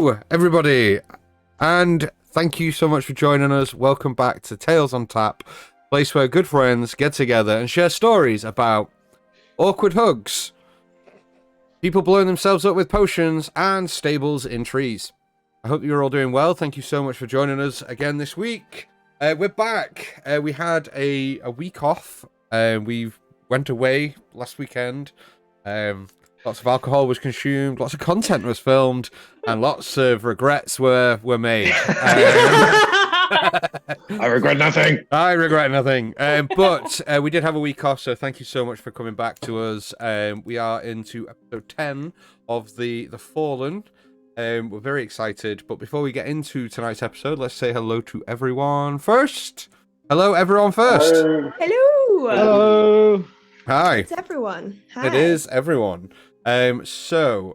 Hello, everybody, and thank you so much for joining us. Welcome back to Tales on Tap, place where good friends get together and share stories about awkward hugs, people blowing themselves up with potions, and stables in trees. I hope you're all doing well. Thank you so much for joining us again this week. We're back. We had a week off. We went away last weekend. Lots of alcohol was consumed, lots of content was filmed, and lots of regrets were made. I regret nothing. I regret nothing. But we did have a week off, so thank you so much for coming back to us. We are into episode 10 of the Fallen. We're very excited, but before we get into tonight's episode, let's say hello to everyone first. Hello, everyone first. Hello. Hello. Hi. It's everyone. Hi. It is everyone. Before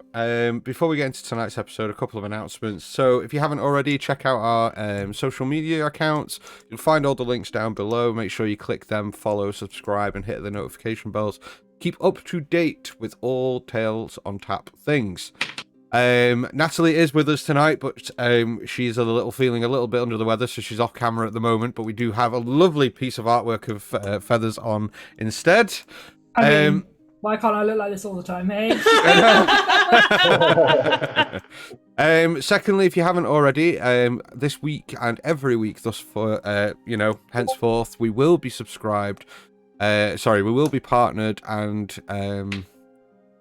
we get into tonight's episode, a couple of announcements. So if you haven't already, check out our social media accounts. You'll find all the links down below. Make sure you click them, follow, subscribe, and hit the notification bells. Keep up to date with all Tales on Tap things. Natalie is with us tonight, but she's feeling a little bit under the weather, so she's off camera at the moment. But we do have a lovely piece of artwork of feathers on instead. I mean, why can't I look like this all the time, hey? Secondly, if you haven't already, this week and every week thus far, henceforth, we will be subscribed. We will be partnered and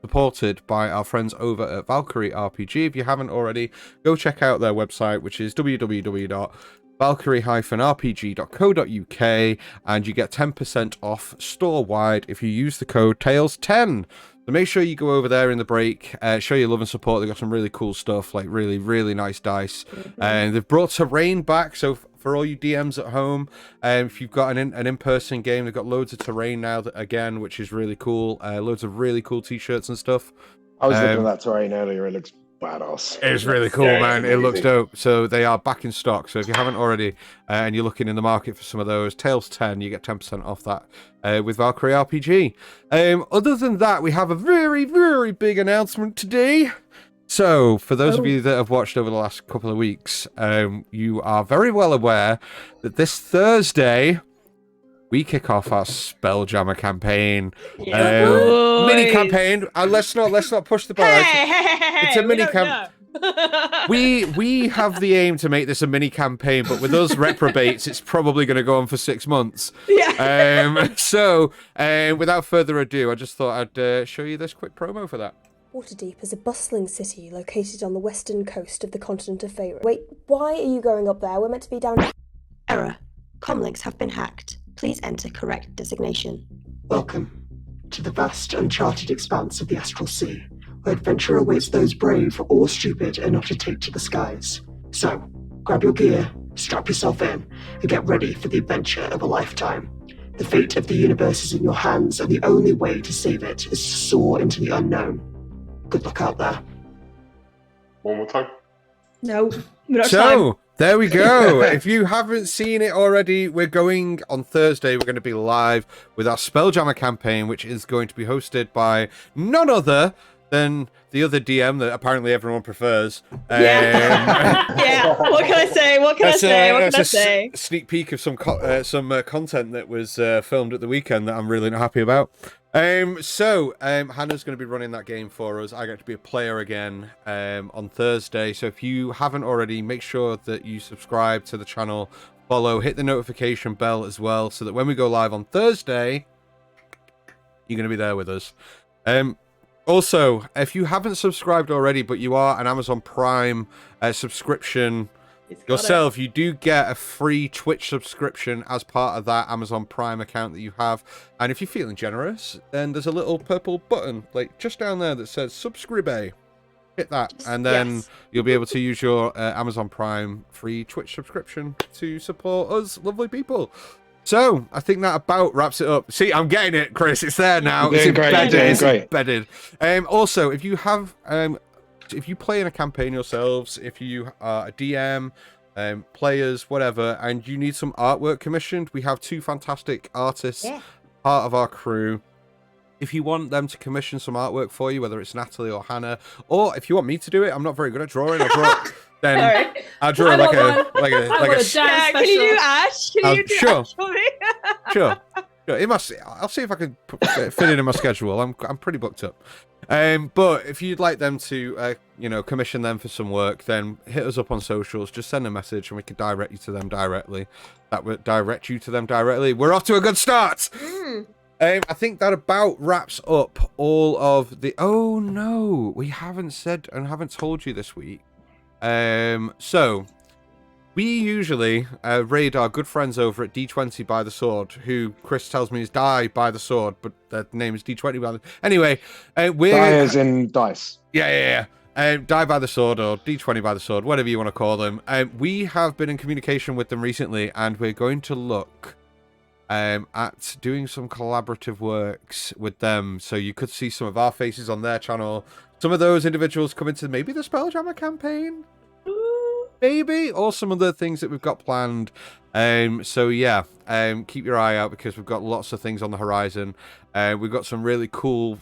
supported by our friends over at Valkyrie RPG. If you haven't already, go check out their website, which is www.valkyrie-rpg.co.uk, and you get 10% off store-wide if you use the code TALES10. So make sure you go over there in the break, show your love and support. They've got some really cool stuff, like really, really nice dice. And they've brought Terrain back, so for all you DMs at home, if you've got an in-person game, they've got loads of Terrain now, again, which is really cool. Loads of really cool t-shirts and stuff. I was looking at that Terrain earlier. It looks badass. It's really cool, man. It looks dope. So they are back in stock. So if you haven't already, and you're looking in the market for some of those, Tales 10, you get 10% off that with Valkyrie RPG. Other than that, we have a very, very big announcement today. So, for those of you that have watched over the last couple of weeks, you are very well aware that this Thursday we kick off our Spelljammer campaign, mini campaign. Let's not push the bar. It's a mini campaign. We have the aim to make this a mini campaign, but with us reprobates, it's probably going to go on for 6 months. Yeah. So, without further ado, I just thought I'd show you this quick promo for that. Waterdeep is a bustling city located on the western coast of the continent of Faerun. Wait, why are you going up there? We're meant to be down... Error. Comlinks have been hacked. Please enter correct designation. Welcome to the vast uncharted expanse of the Astral Sea, where adventure awaits those brave or stupid enough to take to the skies. So, grab your gear, strap yourself in, and get ready for the adventure of a lifetime. The fate of the universe is in your hands, and the only way to save it is to soar into the unknown. Good luck out there. One more time. No. Time. There we go. If you haven't seen it already, we're going on Thursday. We're going to be live with our Spelljammer campaign, which is going to be hosted by none other than the other DM that apparently everyone prefers. Yeah. What can I say? What can I say? Sneak peek of some content that was filmed at the weekend that I'm really not happy about. Hannah's going to be running that game for us. I get to be a player again on Thursday. So if you haven't already, make sure that you subscribe to the channel, follow, hit the notification bell as well, so that when we go live on Thursday, you're going to be there with us. Also, if you haven't subscribed already, but you are an Amazon Prime subscription yourself, you do get a free Twitch subscription as part of that Amazon Prime account that you have. And if you're feeling generous, then there's a little purple button, like just down there, that says subscribe. Hit that, and then you'll be able to use your Amazon Prime free Twitch subscription to support us lovely people. So, I think that about wraps it up. See, I'm getting it, Chris. It's there now. It's embedded. It's embedded. Also, if you have... if you play in a campaign yourselves, if you are a DM, players, whatever, and you need some artwork commissioned, we have two fantastic artists, part of our crew, if you want them to commission some artwork for you, whether it's Natalie or Hannah, or if you want me to do it, I'm not very good at drawing. Then Sorry. I'll draw I like want a one. I want a dance Yeah, can you do Ash? Can you do sure. Ash for me? Sure. It must. I'll see if I can fit it in my schedule. I'm pretty booked up. But if you'd like them to, commission them for some work, then hit us up on socials. Just send a message, and we can direct you to them directly. That would direct you to them directly. We're off to a good start. I think that about wraps up all of the. Oh no, we haven't said and haven't told you this week. So. We usually raid our good friends over at D20 by the Sword, who Chris tells me is Die by the Sword, but their name is D20 by the... Anyway, we're... Die as in dice. Yeah. Die by the Sword or D20 by the Sword, whatever you want to call them. We have been in communication with them recently, and we're going to look at doing some collaborative works with them. So you could see some of our faces on their channel. Some of those individuals come into maybe the Spelljammer campaign? Maybe, or some of the things that we've got planned. So yeah, keep your eye out because we've got lots of things on the horizon. We've got some really cool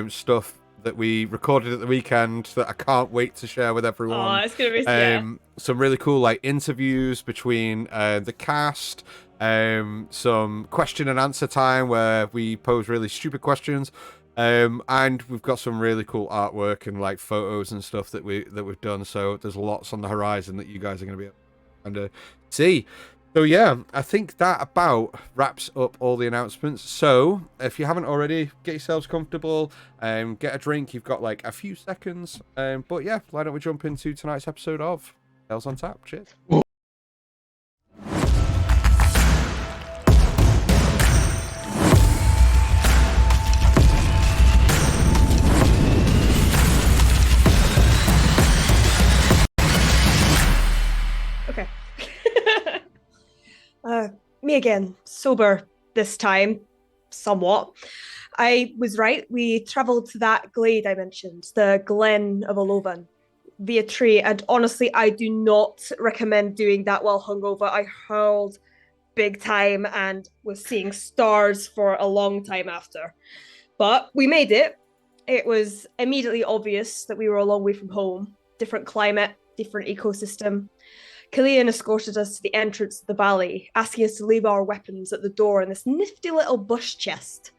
stuff that we recorded at the weekend that I can't wait to share with everyone. Oh, it's gonna be some really cool like interviews between the cast. Some question and answer time where we pose really stupid questions. And we've got some really cool artwork and like photos and stuff that we've done. So there's lots on the horizon that you guys are going to be able to see. So yeah, I think that about wraps up all the announcements. So if you haven't already, get yourselves comfortable, get a drink. You've got like a few seconds. But yeah, why don't we jump into tonight's episode of Tales on Tap? Cheers. Me again, sober this time, somewhat. I was right. We travelled to that glade I mentioned, the Glen of Alovan, via tree. And honestly, I do not recommend doing that while hungover. I hurled big time and was seeing stars for a long time after. But we made it. It was immediately obvious that we were a long way from home. Different climate, different ecosystem. Killian escorted us to the entrance of the valley, asking us to leave our weapons at the door in this nifty little bush chest.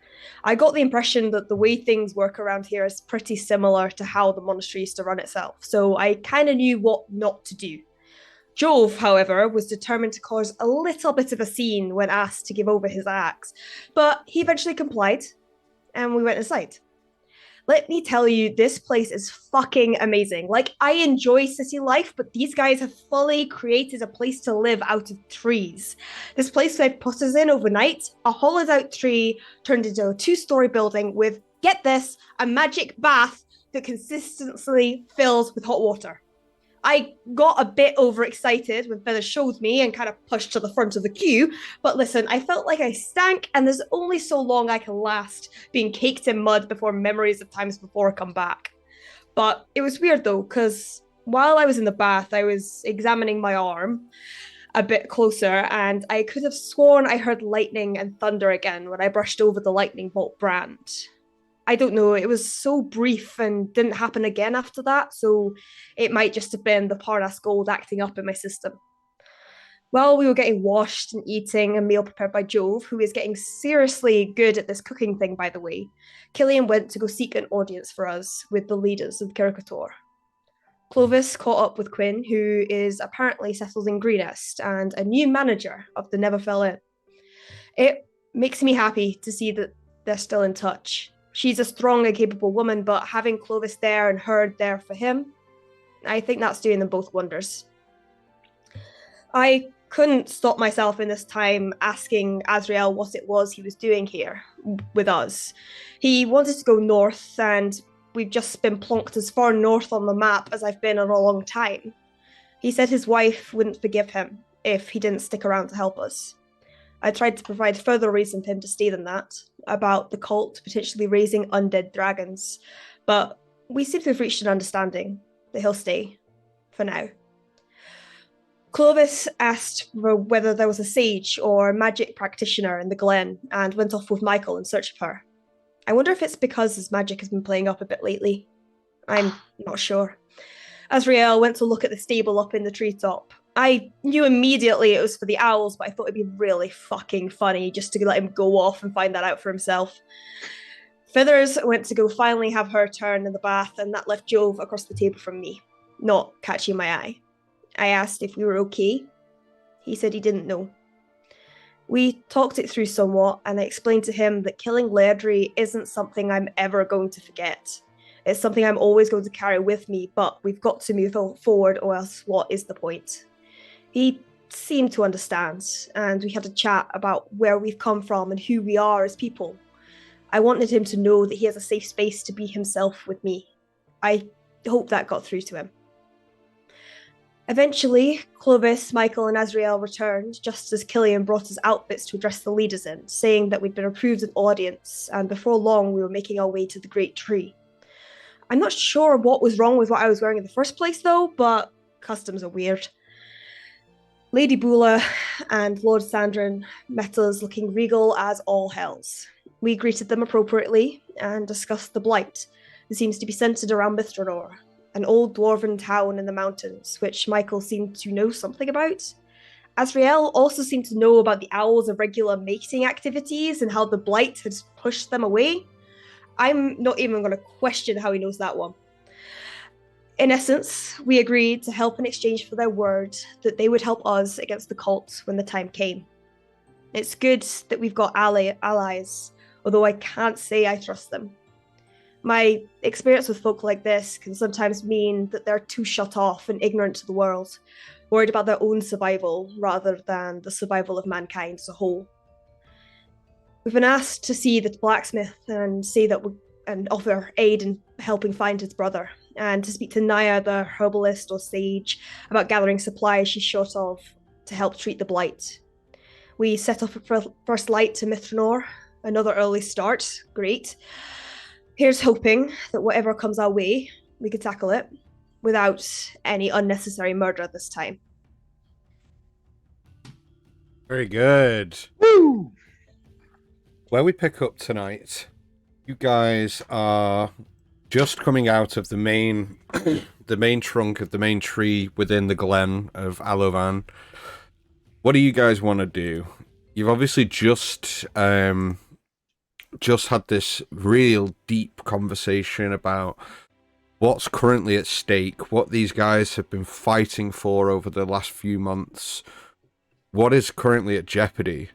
I got the impression that the way things work around here is pretty similar to how the monastery used to run itself, so I kind of knew what not to do. Jove, however, was determined to cause a little bit of a scene when asked to give over his axe, but he eventually complied, and we went inside. Let me tell you, this place is fucking amazing. Like, I enjoy city life, but these guys have fully created a place to live out of trees. This place they put us in overnight, a hollowed out tree turned into a 2-story building with, get this, a magic bath that consistently fills with hot water. I got a bit overexcited when Feather showed me and kind of pushed to the front of the queue, but listen, I felt like I stank, and there's only so long I can last being caked in mud before memories of times before come back. But it was weird though, because while I was in the bath, I was examining my arm a bit closer, and I could have sworn I heard lightning and thunder again when I brushed over the lightning bolt brand. I don't know, it was so brief and didn't happen again after that, so it might just have been the Parnas gold acting up in my system. While we were getting washed and eating a meal prepared by Jove, who is getting seriously good at this cooking thing, by the way, Killian went to go seek an audience for us with the leaders of Kirkator. Clovis caught up with Quinn, who is apparently settled in Greenest and a new manager of the Neverfell Inn. It makes me happy to see that they're still in touch. She's a strong and capable woman, but having Clovis there and her there for him, I think that's doing them both wonders. I couldn't stop myself in this time asking Azrael what it was he was doing here with us. He wanted to go north, and we've just been plonked as far north on the map as I've been in a long time. He said his wife wouldn't forgive him if he didn't stick around to help us. I tried to provide further reason for him to stay than that, about the cult potentially raising undead dragons, but we seem to have reached an understanding that he'll stay, for now. Clovis asked whether there was a sage or magic practitioner in the glen, and went off with Michael in search of her. I wonder if it's because his magic has been playing up a bit lately. I'm not sure. Azrael went to look at the stable up in the treetop. I knew immediately it was for the owls, but I thought it'd be really fucking funny just to let him go off and find that out for himself. Feathers went to go finally have her turn in the bath, and that left Jove across the table from me, not catching my eye. I asked if we were okay. He said he didn't know. We talked it through somewhat, and I explained to him that killing Lairdry isn't something I'm ever going to forget. It's something I'm always going to carry with me, but we've got to move forward, or else what is the point? He seemed to understand, and we had a chat about where we've come from and who we are as people. I wanted him to know that he has a safe space to be himself with me. I hope that got through to him. Eventually, Clovis, Michael, and Azrael returned, just as Killian brought his outfits to address the leaders in, saying that we'd been approved an audience, and before long we were making our way to the Great Tree. I'm not sure what was wrong with what I was wearing in the first place, though, but customs are weird. Lady Bula and Lord Sandrin met us looking regal as all hells. We greeted them appropriately and discussed the Blight that seems to be centered around Mithranor, an old dwarven town in the mountains, which Michael seemed to know something about. Azrael also seemed to know about the owls' irregular mating activities and how the Blight had pushed them away. I'm not even going to question how he knows that one. In essence, we agreed to help in exchange for their word that they would help us against the cult when the time came. It's good that we've got allies, although I can't say I trust them. My experience with folk like this can sometimes mean that they're too shut off and ignorant to the world, worried about their own survival rather than the survival of mankind as a whole. We've been asked to see the blacksmith and offer aid in helping find his brother, and to speak to Naya, the herbalist or sage, about gathering supplies she's short of to help treat the Blight. We set off a first light to Mithranor, another early start, great. Here's hoping that whatever comes our way, we can tackle it without any unnecessary murder this time. Very good. Woo! Where we pick up tonight, you guys are just coming out of the main the main trunk of the main tree within the glen of Alovan. What do you guys want to do? You've obviously just had this real deep conversation about what's currently at stake, what these guys have been fighting for over the last few months, what is currently at jeopardy,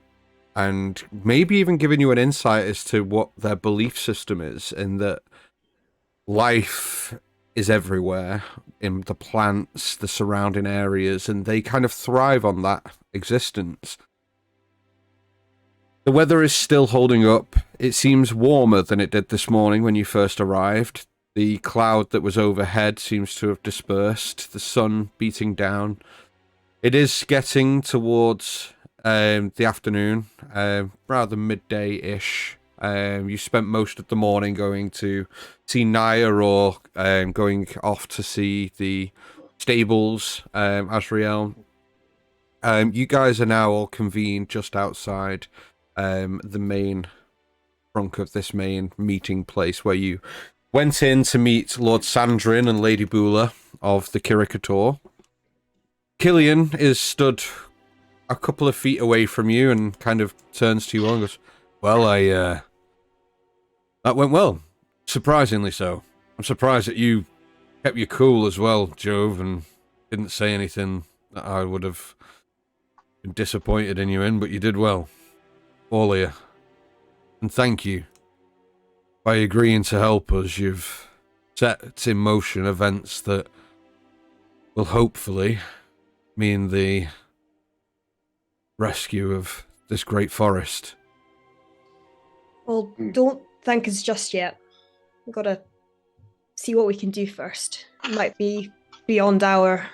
and maybe even giving you an insight as to what their belief system is, in that life is everywhere in the plants, the surrounding areas, and they kind of thrive on that existence. The weather is still holding up. It seems warmer than it did this morning when you first arrived. The cloud that was overhead seems to have dispersed, the sun beating down. It is getting towards the afternoon, rather midday-ish. You spent most of the morning going to see Naya or going off to see the stables, Azrael. You guys are now all convened just outside the main trunk of this main meeting place, where you went in to meet Lord Sandrin and Lady Bula of the Kirikator. Killian is stood a couple of feet away from you and kind of turns to you and goes, "Well, that went well. Surprisingly so. I'm surprised that you kept your cool as well, Jove, and didn't say anything that I would have been disappointed in you in, but you did well. All of you. And thank you. By agreeing to help us, you've set in motion events that will hopefully mean the rescue of this great forest." Well, don't thank us just yet. We've got to see what we can do first. It might be beyond our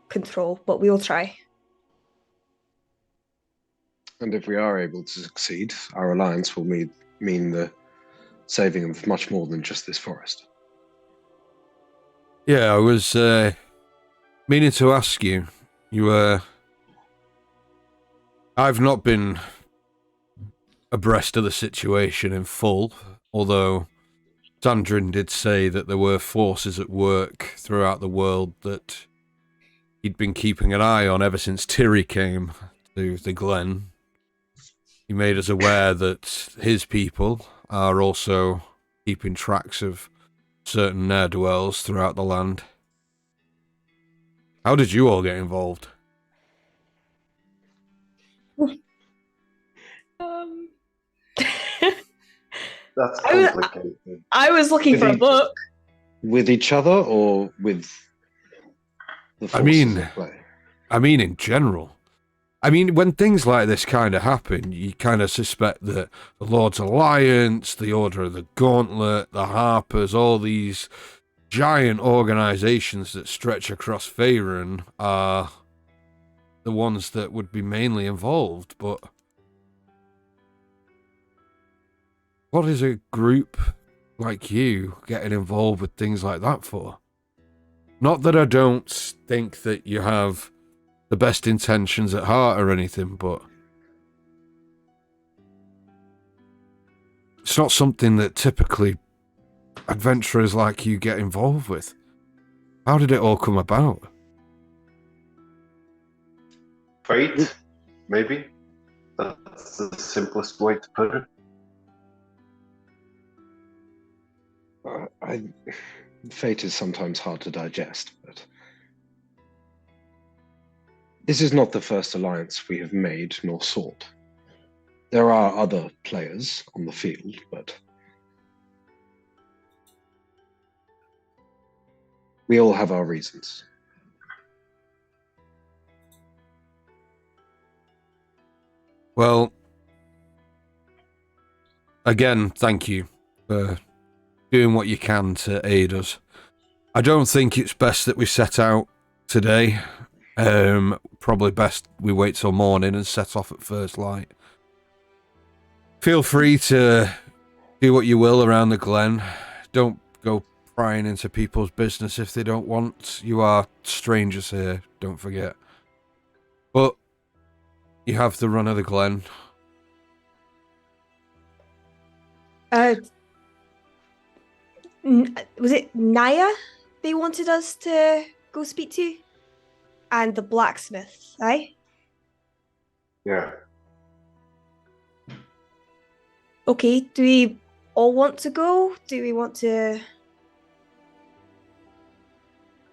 control, but we will try. And if we are able to succeed, our alliance will mean the saving of much more than just this forest. Yeah, I was meaning to ask you. I've not been abreast of the situation in full, Although Sandrin did say that there were forces at work throughout the world that he'd been keeping an eye on ever since Tiri came to the Glen. He made us aware that his people are also keeping tracks of certain ne'er-do-wells throughout the land. How did you all get involved? That's I was- complicated. I was looking for a book. With each other or with the forces at play? I mean, in general. I mean, when things like this kind of happen, you kind of suspect that the Lord's Alliance, the Order of the Gauntlet, the Harpers, all these giant organizations that stretch across Faerun are the ones that would be mainly involved, but what is a group like you getting involved with things like that for? Not that I don't think that you have the best intentions at heart or anything, but it's not something that typically adventurers like you get involved with. How did it all come about? Fate, maybe? That's the simplest way to put it. Fate is sometimes hard to digest, but this is not the first alliance we have made nor sought. There are other players on the field, but we all have our reasons. Well, again, thank you for doing what you can to aid us. I don't think it's best that we set out today. Probably best we wait till morning and set off at first light. Feel free to do what you will around the Glen. Don't go prying into people's business if they don't want. You are strangers here, don't forget. But you have the run of the Glen. Was it Naya they wanted us to go speak to? And the blacksmith, eh? Yeah. Okay, do we all want to go? Do we want to...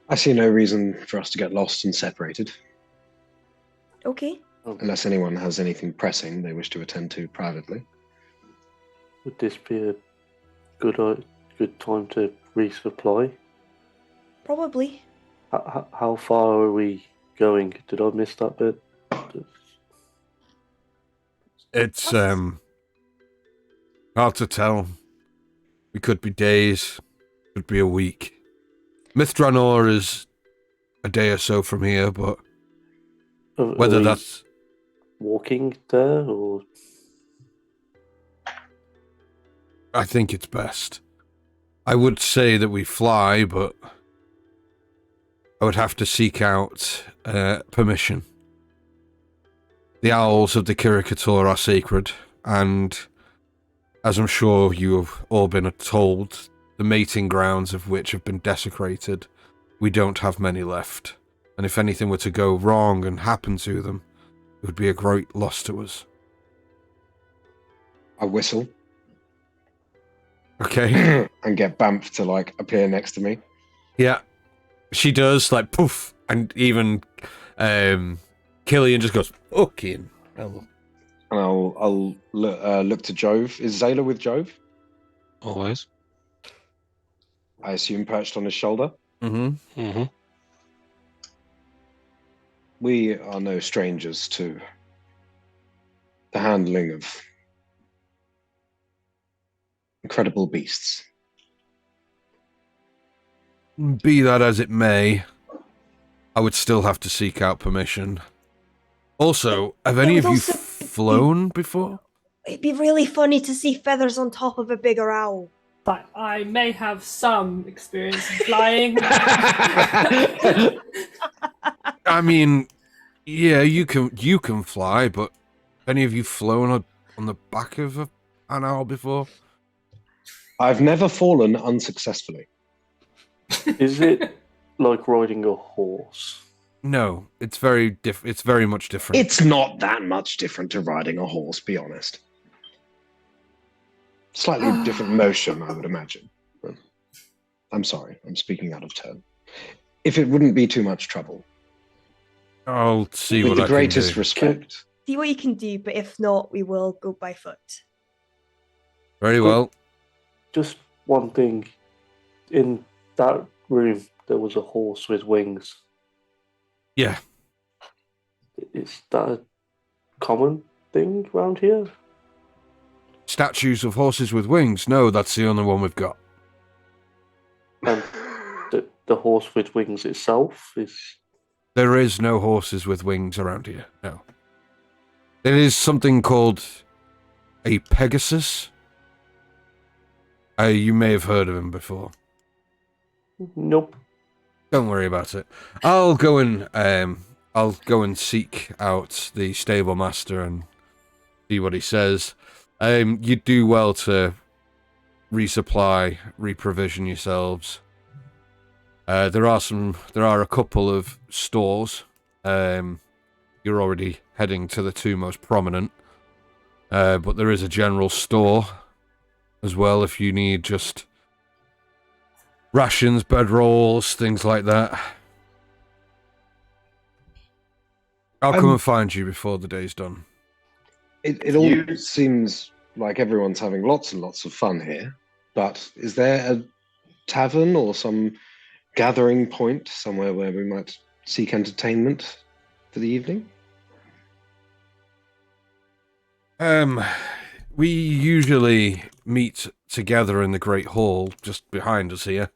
I see no reason for us to get lost and separated, Okay. unless anyone has anything pressing they wish to attend to privately. Would this be a good time to resupply? Probably. How far are we going? Did I miss that bit? It's hard to tell. We could be days, could be a week. Mithranor is a day or so from here, but whether that's walking there or... I think it's best. I would say that we fly, but I would have to seek out permission. The owls of the Kirikator are sacred, and as I'm sure you have all been told, the mating grounds of which have been desecrated. We don't have many left, and if anything were to go wrong and happen to them, it would be a great loss to us. I whistle. Okay. And get Bamf to appear next to me. Yeah. She does, poof, and even Killian just goes, fucking hell. And I'll look to Jove. Is Zayla with Jove? Always. I assume perched on his shoulder. Mm-hmm. Mm-hmm. We are no strangers to the handling of incredible beasts. Be that as it may, I would still have to seek out permission. Also, have any of you flown before? It'd be really funny to see feathers on top of a bigger owl. But I may have some experience in flying. I mean, yeah, you can fly, but have any of you flown on the back of an owl before? I've never fallen unsuccessfully. Is it like riding a horse? No, it's very It's very much different. It's not that much different to riding a horse, be honest. Slightly different motion, I would imagine. But I'm sorry, I'm speaking out of turn. If it wouldn't be too much trouble. I'll see With what the I can greatest do. respect. See what you can do, but if not, we will go by foot. Very well. Just one thing. In that room, there was a horse with wings. Yeah. Is that a common thing around here? Statues of horses with wings? No, that's the only one we've got. And the horse with wings itself is... There is no horses with wings around here, no. It is something called a Pegasus. You may have heard of him before. Nope. Don't worry about it. I'll go and seek out the stable master and see what he says. You do well to resupply, reprovision yourselves. There are a couple of stores. You're already heading to the two most prominent, but there is a general store as well if you need just rations, bedrolls, things like that. I'll come and find you before the day's done. It all seems like everyone's having lots and lots of fun here, but is there a tavern or some gathering point somewhere where we might seek entertainment for the evening? We usually meet together in the Great Hall just behind us here.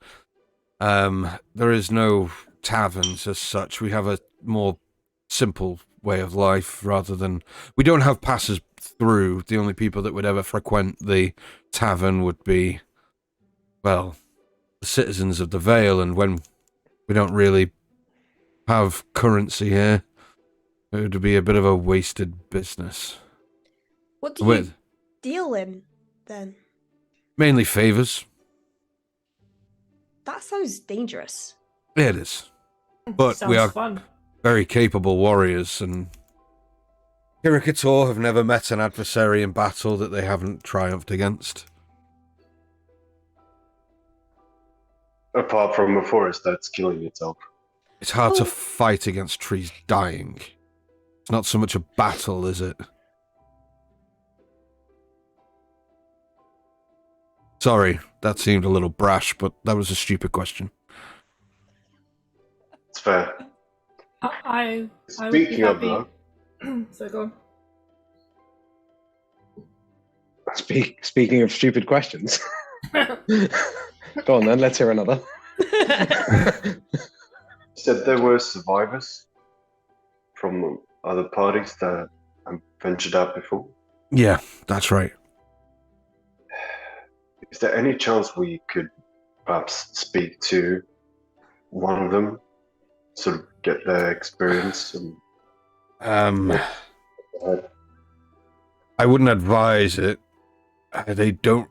There is no taverns as such. We have a more simple way of life rather than... We don't have passers through. The only people that would ever frequent the tavern would be, well, the citizens of the Vale, and when we don't really have currency here, it would be a bit of a wasted business. What do you deal in, then? Mainly favors. That sounds dangerous. It is. But Sounds we are fun. very capable warriors, and Kirikator have never met an adversary in battle that they haven't triumphed against. Apart from a forest that's killing itself. It's hard to fight against trees dying. It's not so much a battle, is it? Sorry, that seemed a little brash, but that was a stupid question. It's fair. I would be Speaking of happy. that, So go on. Speaking of stupid questions. Go on then, let's hear another. you said there were survivors from other parties that ventured out before. Yeah, that's right. Is there any chance we could perhaps speak to one of them, sort of get their experience? And I wouldn't advise it. They don't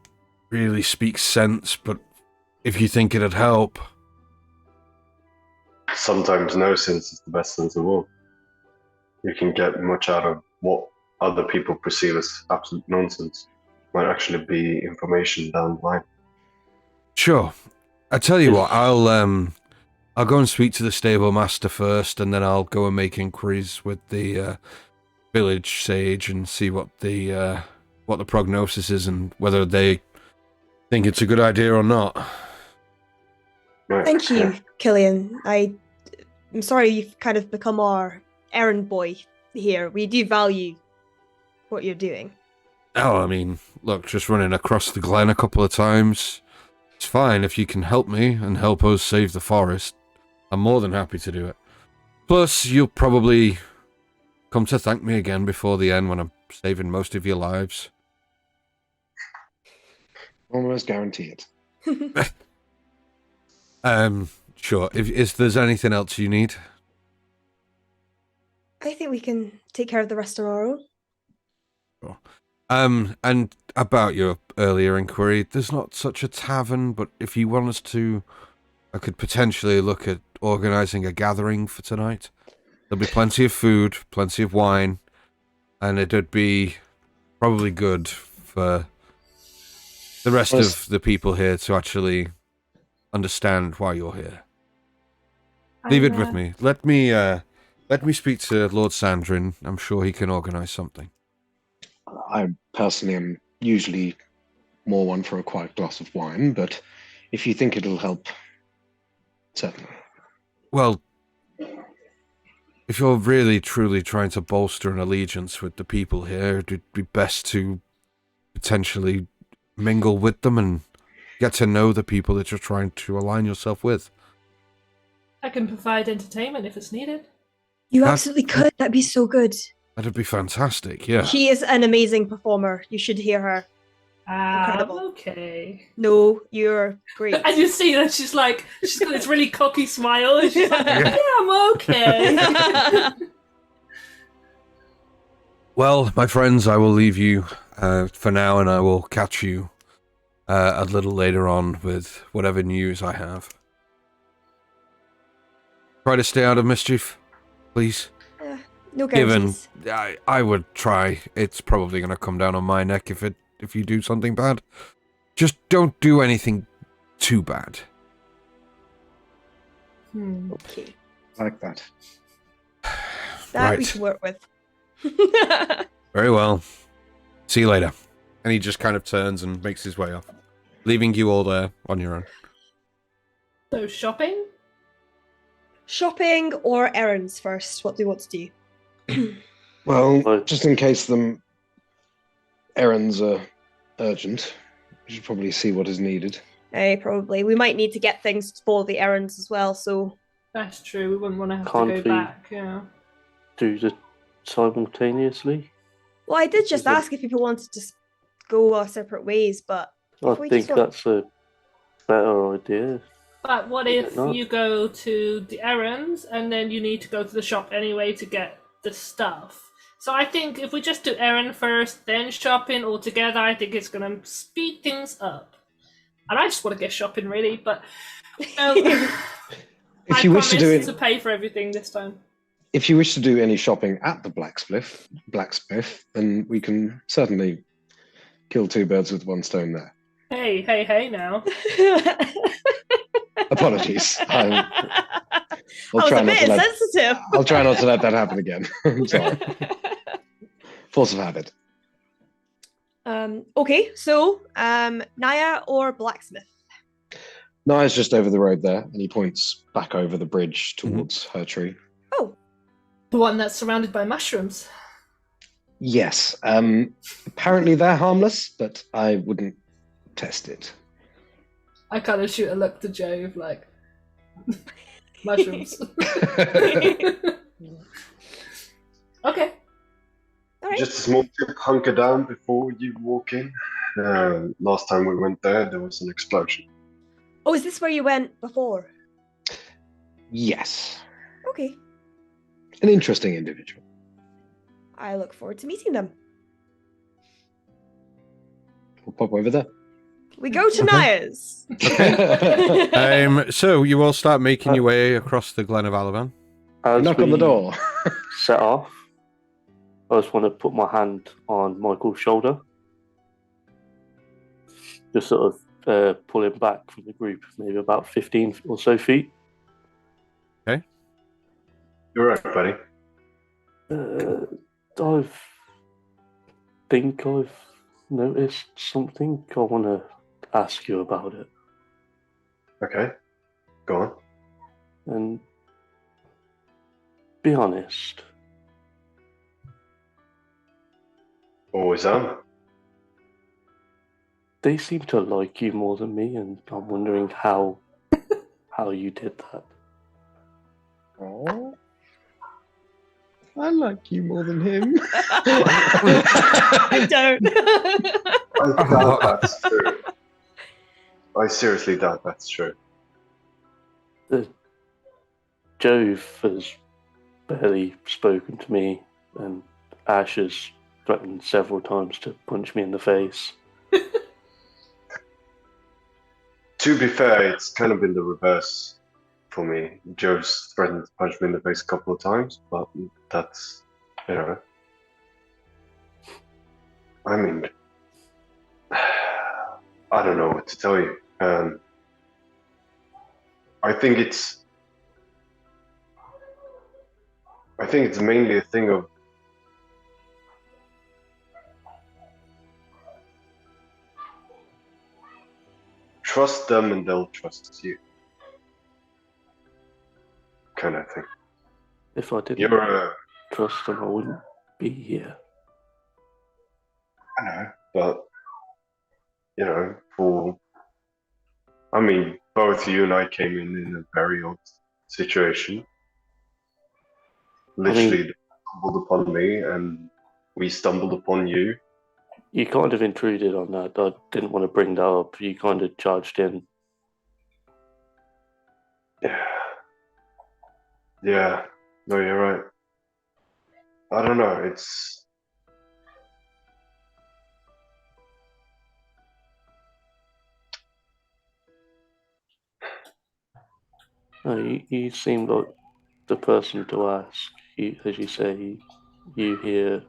really speak sense, but if you think it'd help... Sometimes no sense is the best sense of all. You can get much out of what other people perceive as absolute nonsense. Might actually be information down the line. Sure. I tell you what, I'll go and speak to the stable master first, and then I'll go and make inquiries with the village sage and see what the prognosis is and whether they think it's a good idea or not. Right. Thank you, Killian. I'm sorry you've kind of become our errand boy here. We do value what you're doing. Oh, I mean, look, just running across the glen a couple of times. It's fine if you can help me and help us save the forest. I'm more than happy to do it. Plus, you'll probably come to thank me again before the end when I'm saving most of your lives. Almost guarantee it. Sure. If there's anything else you need. I think we can take care of the rest tomorrow. Sure. And about your earlier inquiry, there's not such a tavern, but if you want us to, I could potentially look at organising a gathering for tonight. There'll be plenty of food, plenty of wine, and it'd be probably good for the rest of the people here to actually understand why you're here. Leave it with me. Let me speak to Lord Sandrin. I'm sure he can organise something. I personally am usually more one for a quiet glass of wine, but if you think it'll help, certainly. Well, if you're really truly trying to bolster an allegiance with the people here, it'd be best to potentially mingle with them and get to know the people that you're trying to align yourself with. I can provide entertainment if it's needed. You absolutely could. That'd be so good. That'd be fantastic, yeah. She is an amazing performer. You should hear her. Incredible. Okay. No, you're great. And you see that she's got this really cocky smile. And she's like, yeah, I'm okay. Well, my friends, I will leave you for now, and I will catch you a little later on with whatever news I have. Try to stay out of mischief, please. No guarantees. Given, I would try. It's probably going to come down on my neck if you do something bad. Just don't do anything too bad. Okay. I like that. That we can work with. Very well. See you later. And he just kind of turns and makes his way off, leaving you all there on your own. So shopping? Shopping or errands first? What do you want to do? Well, just in case the errands are urgent, we should probably see what is needed. Probably. We might need to get things for the errands as well, so... That's true. We wouldn't want to have Can't to we go back, yeah. do the simultaneously? Well, I did just ask if people wanted to go our separate ways, but... I think that's a better idea. But what if you go to the errands and then you need to go to the shop anyway to get the stuff? So I think if we just do errand first, then shopping all together, I think it's going to speed things up. And I just want to get shopping, really, but if you wish to do it, to pay for everything this time. If you wish to do any shopping at the blacksmith, then we can certainly kill two birds with one stone there. Hey now. Apologies. I'll try not to sensitive. I'll try not to let that happen again. I'm sorry. Force of habit. Okay, so Naya or blacksmith? Naya's just over the road there, and he points back over the bridge towards her tree. Oh. The one that's surrounded by mushrooms. Yes. Apparently they're harmless, but I wouldn't test it. I kind of shoot a look to Jove, like, mushrooms. Okay. All right. Just a small tip, hunker down before you walk in. Last time we went there was an explosion. Oh, is this where you went before? Yes. Okay. An interesting individual. I look forward to meeting them. We'll pop over there. We go to Naya's. So you all start making your way across the Glen of Alavan. Knock on the door. Set off. I just want to put my hand on Michael's shoulder. Just sort of pull him back from the group, maybe about 15 or so feet. Okay. You're right, buddy. I think I've noticed something. I want to ask you about it. Okay. Go on. And be honest. Always am. They seem to like you more than me, and I'm wondering how you did that. Oh. I like you more than him. I don't. I doubt that's true. I seriously doubt that's true. Jove has barely spoken to me, and Ash has threatened several times to punch me in the face. To be fair, it's kind of been the reverse for me. Joe's threatened to punch me in the face a couple of times, but that's, you know. I mean, I don't know what to tell you. I think it's mainly a thing of trust them and they'll trust you, kind of thing. If I didn't trust them, I wouldn't be here. I know, but you know, both you and I came in a very odd situation. Literally, they stumbled upon me, and we stumbled upon you. You kind of intruded on that. I didn't want to bring that up. You kind of charged in. Yeah. No, you're right. I don't know. It's No, you seem like the person to ask. As you say, you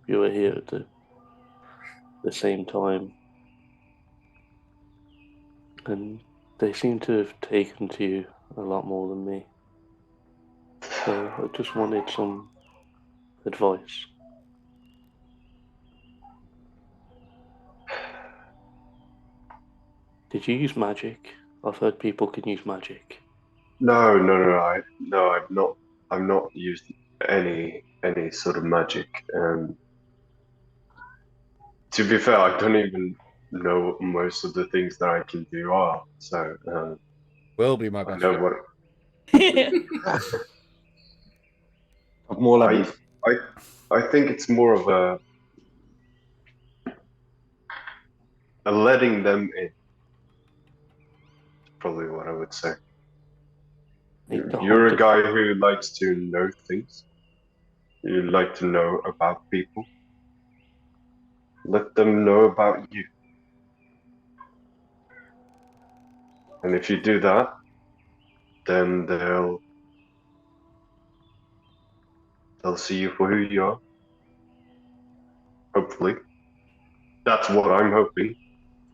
were here at the same time, and they seem to have taken to you a lot more than me. So I just wanted some advice. Did you use magic? I've heard people can use magic. no. I've not used any sort of magic. To be fair, I don't even know what most of the things that I can do are. So Will be my I best know friend. Of more levels. I think it's more of a letting them in. Probably what I would say. You're a guy who likes to know things. You like to know about people. Let them know about you. And if you do that, then they'll see you for who you are. Hopefully. That's what I'm hoping.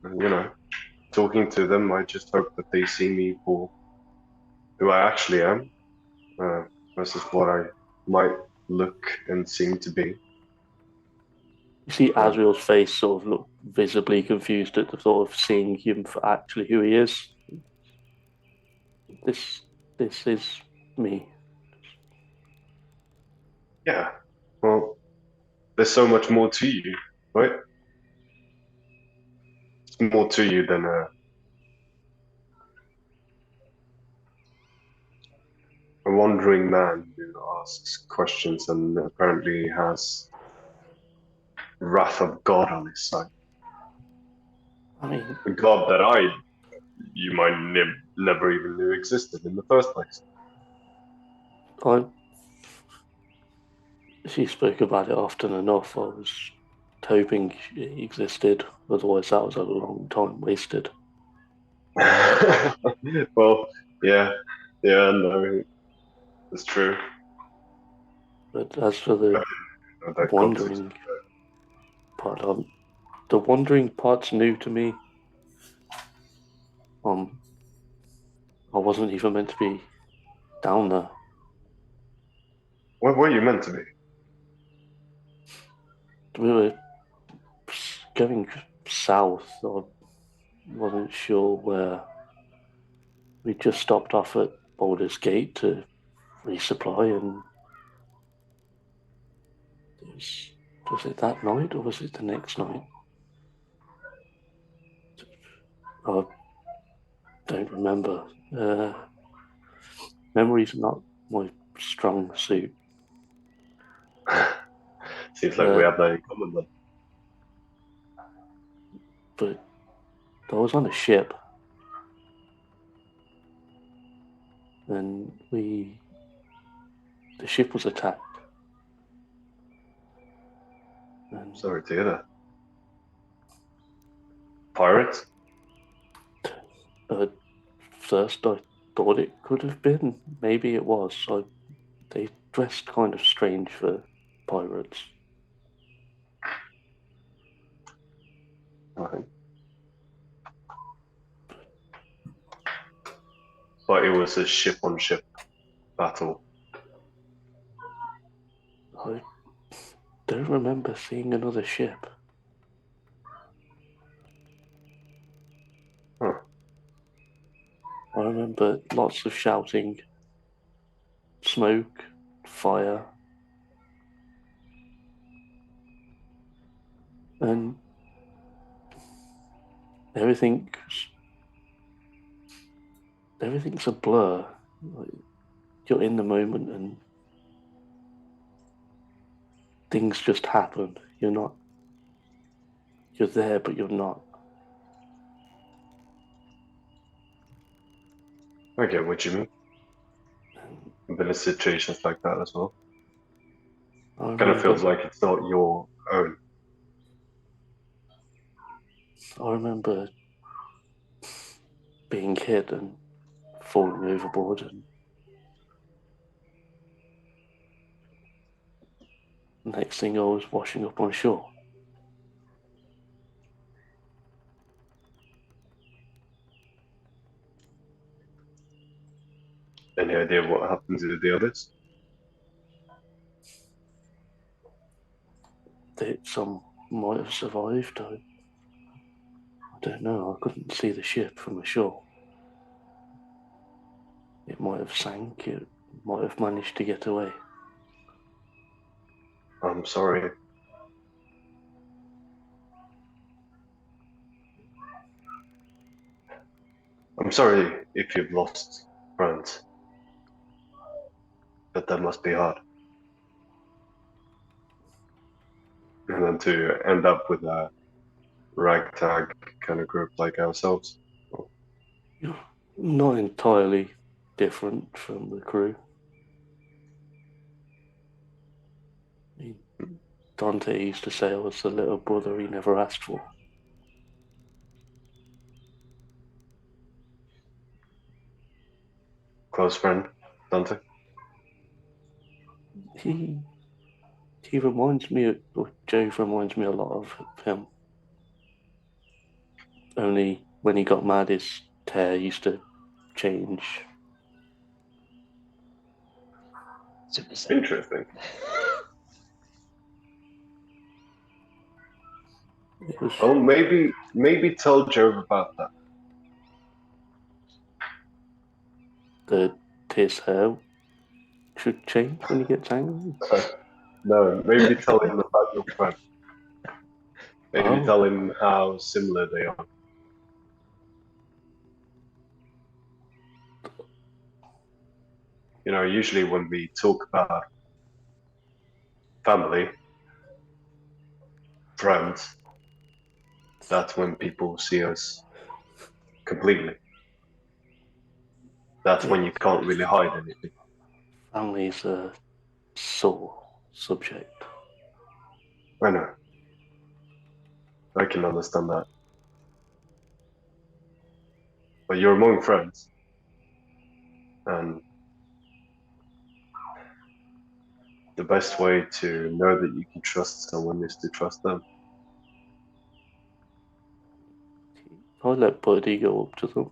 And, you know, talking to them, I just hope that they see me for who I actually am, versus what I might look and seem to be. You see Asriel's face sort of look visibly confused at the thought of seeing him for actually who he is. This is me. Yeah. Well, there's so much more to you, right? It's more to you than a wandering man who asks questions and apparently has wrath of God on his side. I mean, A God that you might never even knew existed in the first place. She spoke about it often enough. I was hoping it existed, otherwise that was a long time wasted. Well, yeah, no, it's true. But as for the wandering part, the wandering part's new to me. I wasn't even meant to be down there. Where were you meant to be? We were going south. I wasn't sure where. We just stopped off at Baldur's Gate to resupply, and was it that night or was it the next night? I don't remember. Memory's not my strong suit. Seems like we have that in common then. But I was on a ship, and the ship was attacked, And Sorry to hear that. Pirates? at first I thought it could have been. Maybe it was. They dressed kind of strange for pirates. Right. But it was a ship-on-ship battle. I don't remember seeing another ship. Huh. I remember lots of shouting, smoke, fire, and everything's a blur. Like, you're in the moment and things just happen. You're there, but you're not. I get what you mean. I've been in situations like that as well. Kind of feels like it's not your own. I remember being hit and falling overboard, and next thing I was washing up on shore. Any idea what happened to the others? Some might have survived. I don't know. I couldn't see the ship from the shore. It might have sank. It might have managed to get away. I'm sorry. I'm sorry if you've lost friends. But that must be hard. And then to end up with a ragtag kind of group like ourselves. Not entirely different from the crew. I mean, Dante used to say I was the little brother he never asked for. Close friend, Dante? He reminds me, or Joe reminds me a lot of him. Only when he got mad, his hair used to change. Interesting. Oh, maybe tell Joe about that. His hair should change when he gets angry. No, maybe tell him about your friend. Maybe tell him how similar they are. You know, usually when we talk about family, friends, that's when people see us completely. That's when you can't really hide anything. Family is a sore subject. I know. I can understand that. But you're among friends. And the best way to know that you can trust someone is to trust them. I let Buddy go up to them.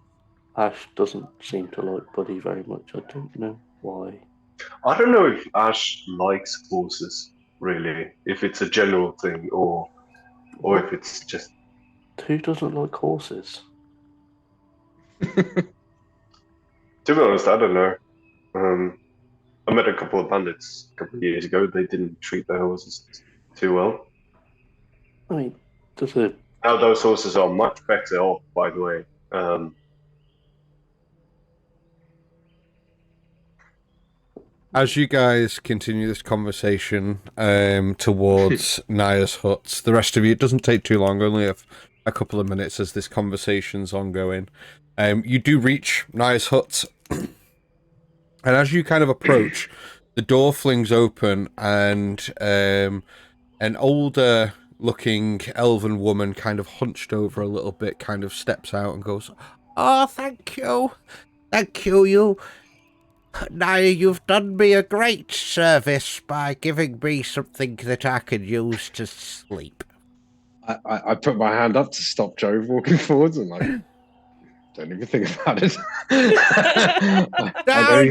Ash doesn't seem to like Buddy very much. I don't know why. I don't know if Ash likes horses, really. If it's a general thing, or if it's just... Who doesn't like horses? To be honest, I don't know. I met a couple of bandits a couple of years ago. They didn't treat their horses too well. I mean, now those horses are much better off, by the way. As you guys continue this conversation towards Naya's huts, the rest of you, it doesn't take too long, only a couple of minutes as this conversation's ongoing. You do reach Naya's hut, and as you kind of approach, the door flings open, and an older looking elven woman, kind of hunched over a little bit, kind of steps out and goes, "Oh, thank you. Thank you. Now you've done me a great service by giving me something that I can use to sleep." I put my hand up to stop Joe walking forwards and like, don't even think about it. Now,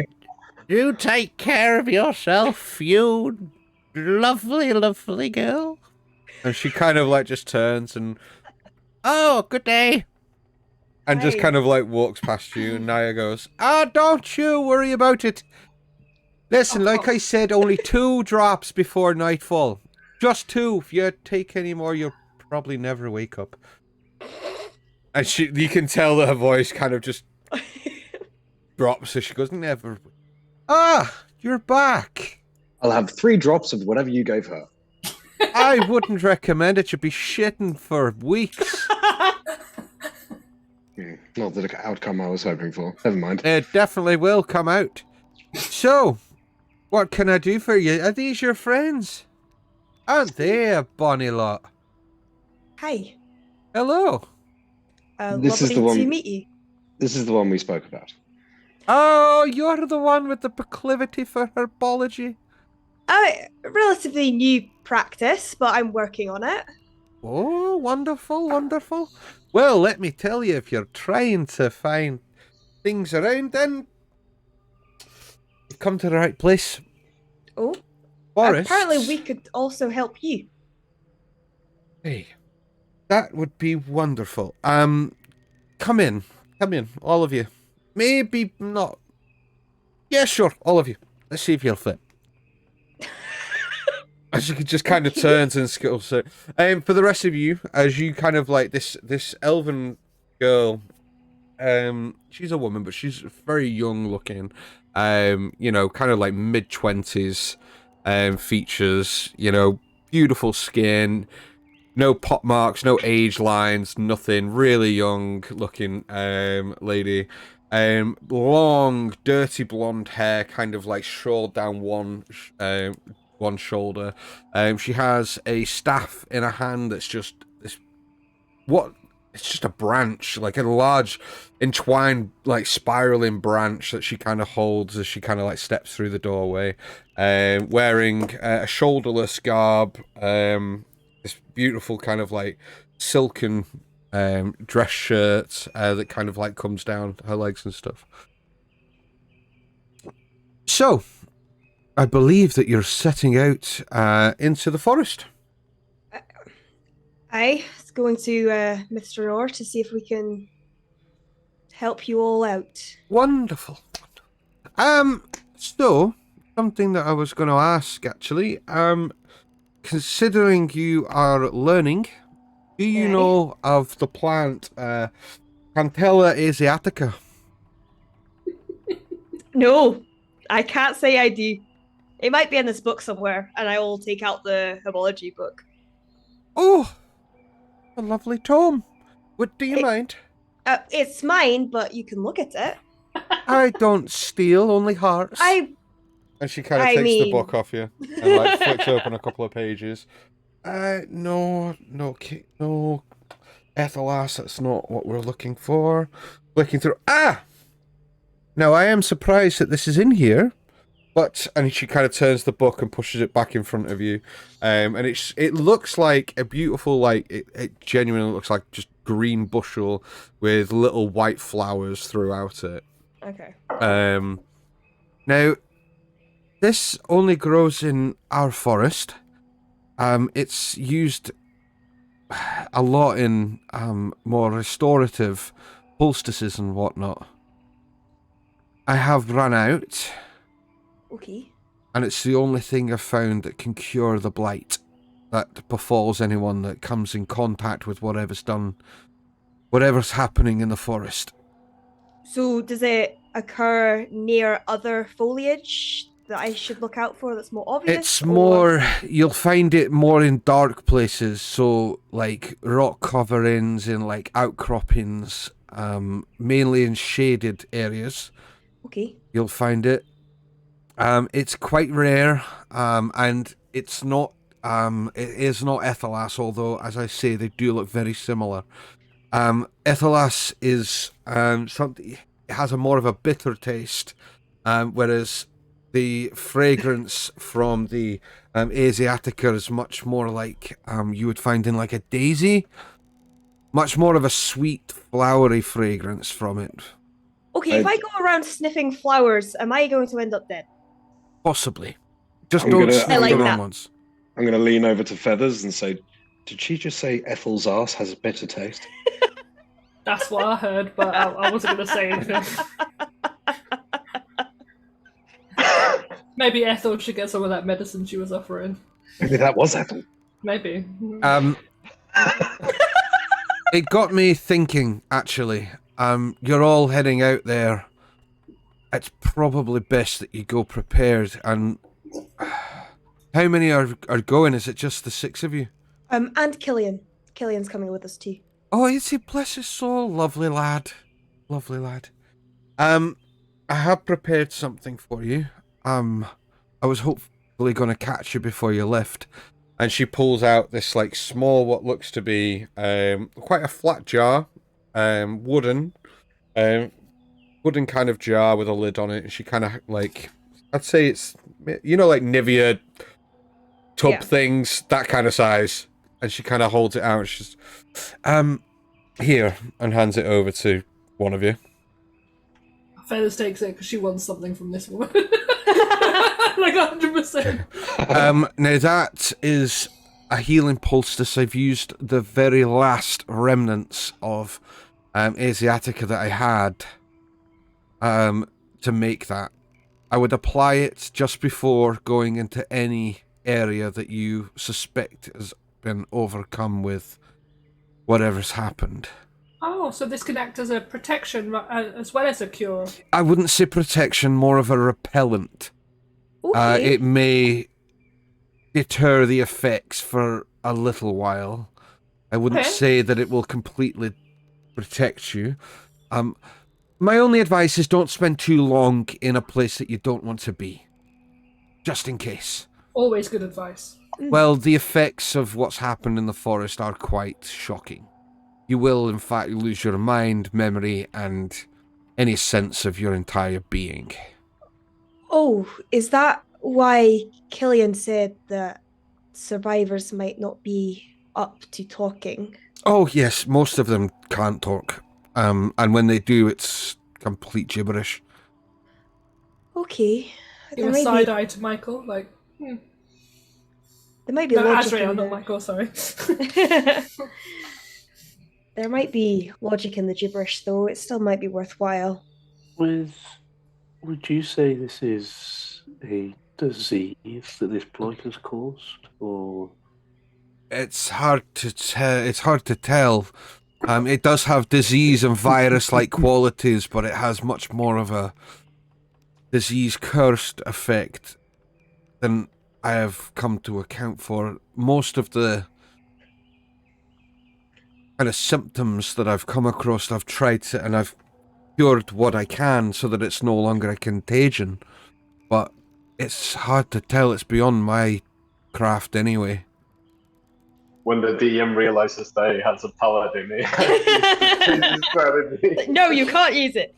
you take care of yourself, you lovely, lovely girl. And she kind of like just turns and, "Oh, good day." And just kind of like walks past you, and Naya goes, "Don't you worry about it. Listen, like I said, only 2 drops before nightfall. Just 2. If you take any more, you'll probably never wake up." And you can tell that her voice kind of just drops as she goes, "Never. You're back. I'll have 3 drops of whatever you gave her." I wouldn't recommend it. You'd be shitting for weeks." Not the outcome I was hoping for. Never mind. It definitely will come out. So, what can I do for you? Are these your friends? Aren't they a bonny lot? Hi. Hello. This is Lovely the one. to meet you. This is the one we spoke about. Oh, you're the one with the proclivity for herbology. Relatively new practice, but I'm working on it. Oh, wonderful, wonderful. Well, let me tell you, if you're trying to find things around, then you've come to the right place. Oh, Forests. apparently we could also help you. Hey, that would be wonderful. Come in, all of you. Maybe not. Yeah, sure, all of you. Let's see if you'll fit. As she just kind of turns and skittles. So, for the rest of you, as you kind of like this elven girl, she's a woman, but she's very young looking. You know, kind of like mid-20s, features. You know, beautiful skin, no pot marks, no age lines, nothing. Really young looking lady. Long, dirty blonde hair, kind of like shawled down one shoulder. She has a staff in her hand that's just this. It's just a branch, like a large, entwined, like spiraling branch that she kind of holds as she kind of like steps through the doorway. Wearing a shoulderless garb. This beautiful kind of like silken dress shirt that kind of like comes down her legs and stuff. So, I believe that you're setting out into the forest. I was going to Mr. Orr to see if we can help you all out. Wonderful. So, something that I was going to ask, actually. Considering you are learning, do you know of the plant Cantella asiatica? No, I can't say I do. It might be in this book somewhere, and I will take out the herbology book. Oh, a lovely tome. Do you mind? It's mine, but you can look at it. I don't steal, only hearts. And she kind of takes the book off you and like flicks open a couple of pages. No, Ethelas, that's not what we're looking for. Flicking through. Now I am surprised that this is in here, and she kind of turns the book and pushes it back in front of you, and it looks like a beautiful, like it genuinely looks like just green bushel with little white flowers throughout it. Okay. Now, this only grows in our forest. It's used a lot in more restorative poultices and whatnot. I have run out. Okay. And it's the only thing I've found that can cure the blight that befalls anyone that comes in contact with whatever's happening in the forest. So does it occur near other foliage that I should look out for that's more obvious? It's more, you'll find it more in dark places, so like rock coverings and like outcroppings, mainly in shaded areas. Okay. You'll find it. It's quite rare, and it's not It is not Ethelas, although, as I say, they do look very similar. Ethelas is something. It has a more of a bitter taste, whereas the fragrance from the Asiatica is much more like you would find in like a daisy. Much more of a sweet, flowery fragrance from it. Okay, if I go around sniffing flowers, am I going to end up dead? Possibly. Just don't sniff the wrong ones. I'm going to lean over to Feathers and say, did she just say Ethel's ass has a better taste? That's what I heard, but I wasn't going to say anything. Maybe Ethel should get some of that medicine she was offering. Maybe that was Ethel. Maybe. It got me thinking, actually. You're all heading out there. It's probably best that you go prepared. And how many are going? Is it just the 6 of you? And Killian. Killian's coming with us too. Oh, is he? Bless his soul. Lovely lad. Lovely lad. I have prepared something for you. I was hopefully going to catch you before you left. And she pulls out this like small, what looks to be quite a flat jar, wooden kind of jar with a lid on it. And she kind of like, I'd say it's, like Nivea tub things, that kind of size. And she kind of holds it out. And she's, here, and hands it over to one of you. Feathers takes it because she wants something from this woman. Like 100%. Now that is a healing poultice. I've used the very last remnants of Asiatica that I had to make that. I would apply it just before going into any area that you suspect has been overcome with whatever's happened. Oh, so this can act as a protection as well as a cure. I wouldn't say protection, more of a repellent. Okay. It may deter the effects for a little while. I wouldn't say that it will completely protect you. My only advice is don't spend too long in a place that you don't want to be. Just in case. Always good advice. Well, the effects of what's happened in the forest are quite shocking. You will, in fact, lose your mind, memory, and any sense of your entire being. Oh, is that why Killian said that survivors might not be up to talking? Oh, yes, most of them can't talk. And when they do, it's complete gibberish. Okay. Give a side eye to Michael, like, There might be logic in not Michael, sorry. There might be logic in the gibberish, though. It still might be worthwhile. Would you say this is a disease that this blight has caused, or? It's hard to tell. It does have disease and virus-like qualities, but it has much more of a disease-cursed effect than I have come to account for. Most of the kind of symptoms that I've come across, I've tried to, and I've cured what I can so that it's no longer a contagion. But it's hard to tell. It's beyond my craft anyway. When the DM realizes that he has a paladin, No, you can't use it.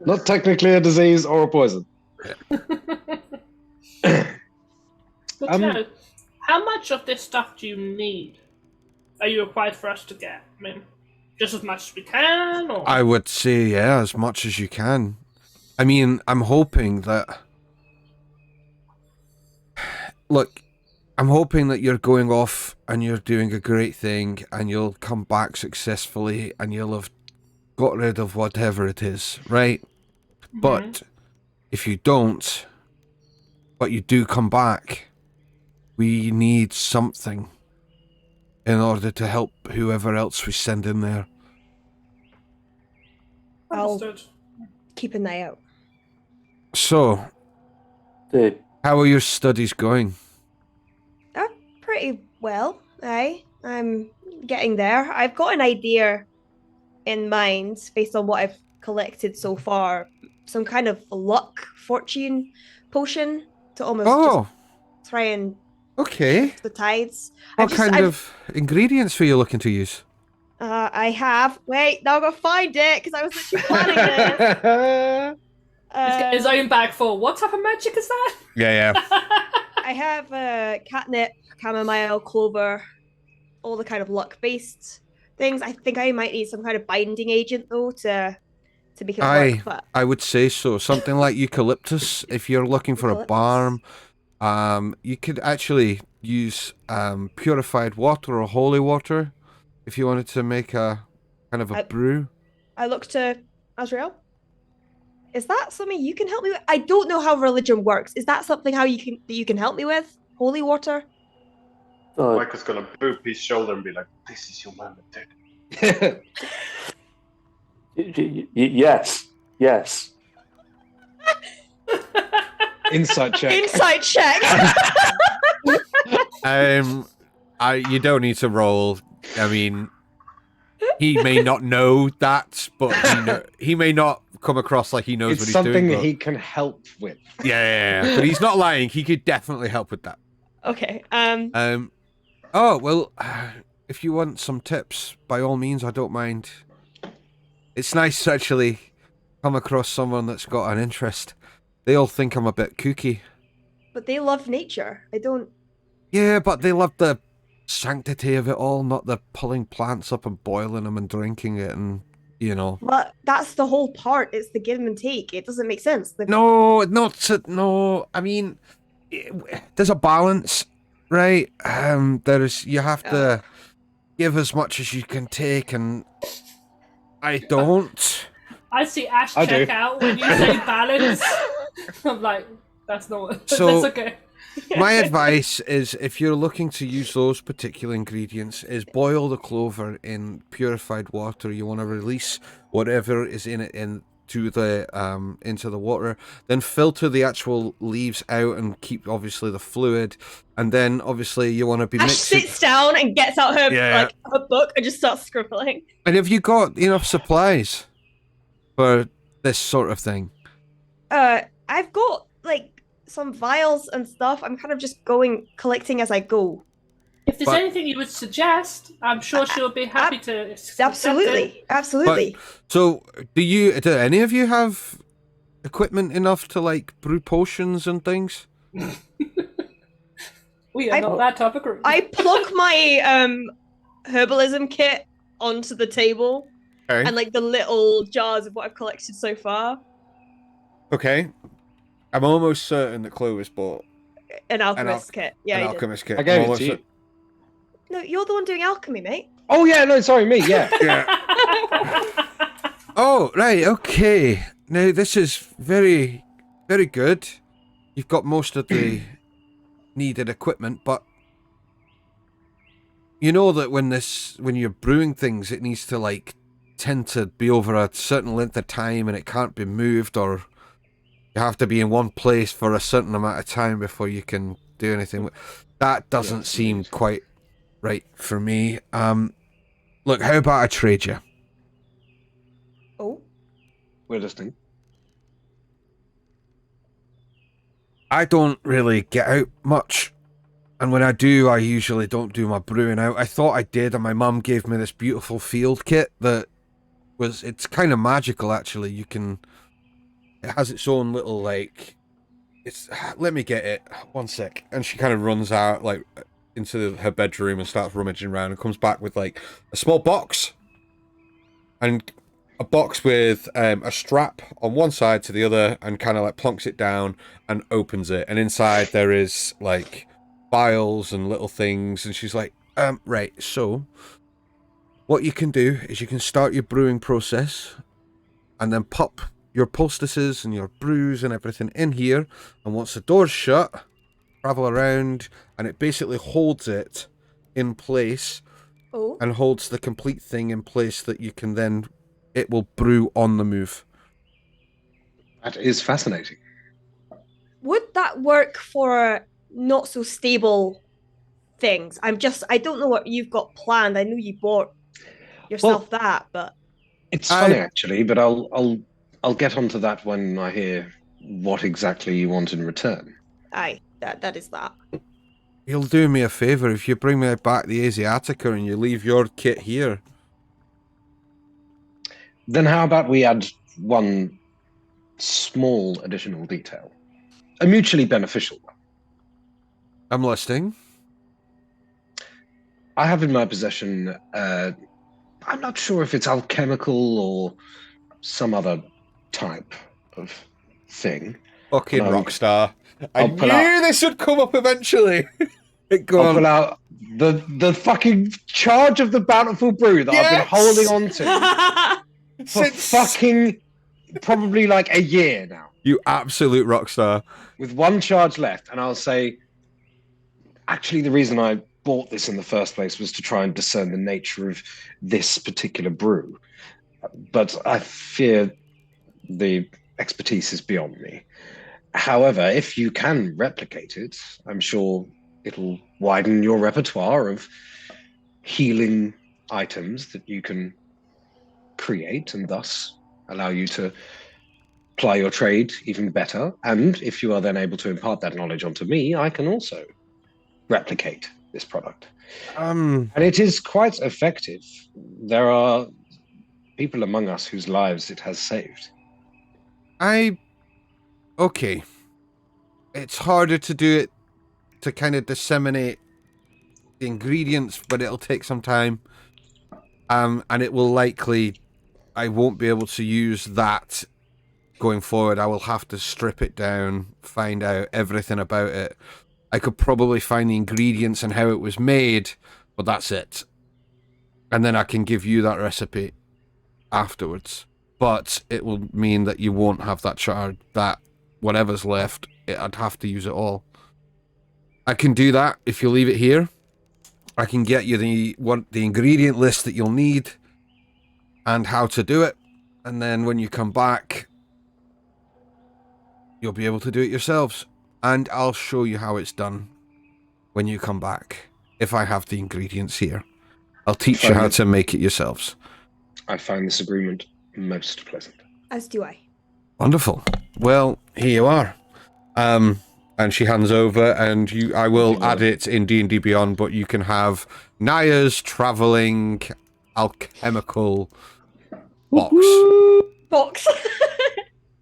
Not technically a disease or a poison. But no, how much of this stuff do you need? Are you required for us to get? I mean, just as much as we can, or? I would say, yeah, as much as you can. I mean, I'm hoping that... Look, I'm hoping that you're going off and you're doing a great thing and you'll come back successfully and you'll have got rid of whatever it is, right? Mm-hmm. But if you don't, but you do come back, we need something in order to help whoever else we send in there. I'll keep an eye out. So, how are your studies going? Pretty well, aye. I'm getting there. I've got an idea in mind based on what I've collected so far. Some kind of luck fortune potion to almost just try and Okay. The tides. What kind of ingredients were you looking to use? I have. Wait, now I've got to find it because I was literally planning this. He's got his own bag full. What type of magic is that? Yeah. I have catnip, chamomile, clover, all the kind of luck-based things. I think I might need some kind of binding agent though to make it work. But I would say so. Something like eucalyptus if you're looking for a balm. You could actually use purified water or holy water if you wanted to make a kind of a brew. I look to Azrael. Is that something you can help me with? I don't know how religion works. Is that something you can help me with? Holy water? Michael's gonna boop his shoulder and be like, "This is your moment, dude." Yes. Insight check. Insight check. You don't need to roll. I mean, he may not know that, but he may not come across like he knows what he's doing. It's something he can help with. Yeah, but he's not lying. He could definitely help with that. Okay. Oh well, if you want some tips, by all means, I don't mind. It's nice to actually come across someone that's got an interest. They all think I'm a bit kooky. But they love nature. I don't... Yeah, but they love the sanctity of it all, not the pulling plants up and boiling them and drinking it and, you know. But that's the whole part. It's the give and take. It doesn't make sense. No. I mean, there's a balance, right? You have to give as much as you can take, and I don't. I see Ash check out when you say balance. I'm like, that's not. So, that's okay. My advice is, if you're looking to use those particular ingredients, is boil the clover in purified water. You want to release whatever is in it into the water. Then filter the actual leaves out and keep obviously the fluid. And then obviously you want to be mixing. Ash sits down and gets out her book and just starts scribbling. And have you got enough supplies for this sort of thing? I've got some vials and stuff. I'm kind of just collecting as I go. If there's anything you would suggest, I'm sure she'll be happy to. Absolutely. But, so, do any of you have equipment enough to brew potions and things? We are not that type of group. I plunk my herbalism kit onto the table, and the little jars of what I've collected so far. Okay. I'm almost certain that Clovis bought an alchemist kit. Yeah, an alchemist kit. I gave it to you. No, you're the one doing alchemy, mate. Oh yeah, no, sorry, me. Yeah. Oh right, okay. Now this is very, very good. You've got most of the needed equipment, but you know that when you're brewing things, it needs to tend to be over a certain length of time, and it can't be moved, or you have to be in one place for a certain amount of time before you can do anything. That doesn't seem quite right for me. Look, how about I trade you? Oh, we're listening. I don't really get out much, and when I do, I usually don't do my brewing out. I thought I did, and my mum gave me this beautiful field kit that it's kind of magical, actually. It has its own little let me get it, one sec. And she kind of runs out into her bedroom and starts rummaging around and comes back with a small box, and a box with a strap on one side to the other, and kind of plonks it down and opens it, and inside there is vials and little things, and she's like, right, so what you can do is you can start your brewing process and then pop your poultices and your brews and everything in here, and once the door's shut, travel around, and it basically holds it in place and holds the complete thing in place that you can then, it will brew on the move. That is fascinating. Would that work for not so stable things? I don't know what you've got planned. I know you bought yourself that, but it's funny actually, but I'll get onto that when I hear what exactly you want in return. Aye, that is that. You'll do me a favour if you bring me back the Asiatica and you leave your kit here. Then how about we add one small additional detail? A mutually beneficial one. I'm listening. I have in my possession, I'm not sure if it's alchemical or some other type of thing. Fucking Rockstar. I I'll pull knew out- this would come up eventually. Go I'll on. pull out the fucking charge of the bountiful brew that I've been holding on to for fucking probably like a year now. You absolute Rockstar. With one charge left, and I'll say, actually, the reason I bought this in the first place was to try and discern the nature of this particular brew. But I fear the expertise is beyond me. However, if you can replicate it, I'm sure it'll widen your repertoire of healing items that you can create and thus allow you to ply your trade even better. And if you are then able to impart that knowledge onto me, I can also replicate this product. And it is quite effective. There are people among us whose lives it has saved. Okay. It's harder to do it, to kind of disseminate the ingredients, but it'll take some time. And it will likely, I won't be able to use that going forward. I will have to strip it down, find out everything about it. I could probably find the ingredients and how it was made, but that's it. And then I can give you that recipe afterwards. But it will mean that you won't have that charge, that whatever's left, I'd have to use it all. I can do that if you leave it here. I can get you the ingredient list that you'll need and how to do it. And then when you come back, you'll be able to do it yourselves. And I'll show you how it's done when you come back. If I have the ingredients here, I'll teach you how to make it yourselves. I find this agreement most pleasant. As do I. Wonderful. Well, here you are. And she hands over, and I will add it in D&D Beyond, but you can have Naya's traveling alchemical box. Box.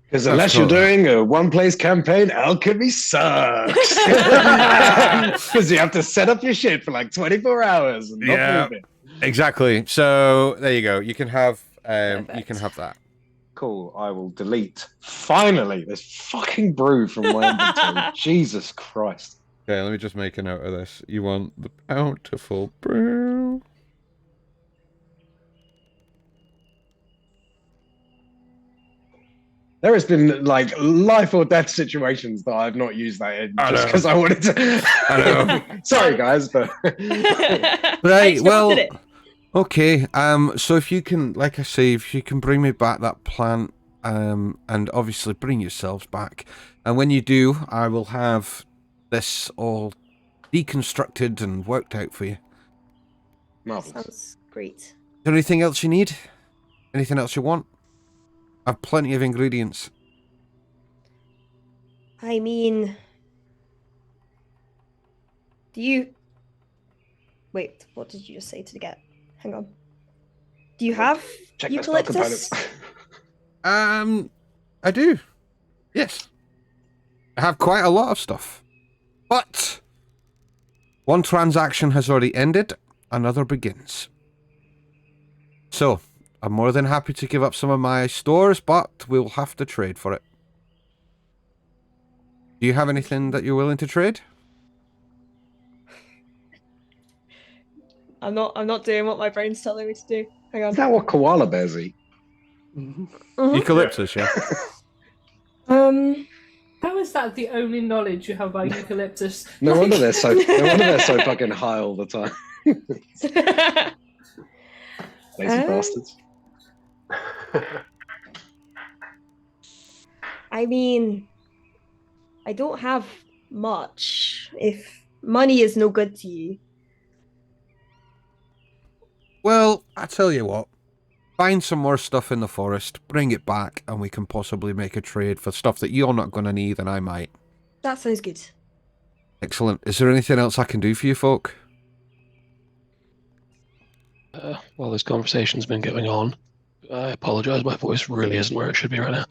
Because unless you're doing a one-place campaign, alchemy sucks. Because you have to set up your shit for like 24 hours and not move it. Exactly. So there you go. You can have that. Cool. I will delete finally this fucking brew from my inventory. Jesus Christ. Okay, let me just make a note of this. You want the bountiful brew. There has been like life or death situations that I've not used that in just because I wanted to. I know. Sorry, guys, but right. Well, okay. So if you can, like I say, if you can bring me back that plant, and obviously bring yourselves back, and when you do, I will have this all deconstructed and worked out for you. Marvelous. Sounds great. Is there anything else you need? Anything else you want? I have plenty of ingredients. I mean, do you... Wait, what did you just say to get? Hang on. Do you have Check my spell components. I do. Yes. I have quite a lot of stuff. But one transaction has already ended, another begins. So, I'm more than happy to give up some of my stores, but we'll have to trade for it. Do you have anything that you're willing to trade? I'm not doing what my brain's telling me to do. Hang on. Is that what koala bears eat? Eucalyptus, yeah. How is that the only knowledge you have about eucalyptus? No wonder they're so fucking high all the time. Lazy bastards. I mean, I don't have much. If money is no good to you. Well, I tell you what. Find some more stuff in the forest, bring it back, and we can possibly make a trade for stuff that you're not going to need and I might. That sounds good. Excellent. Is there anything else I can do for you folk? While this conversation's been going on, I apologize. My voice really isn't where it should be right now.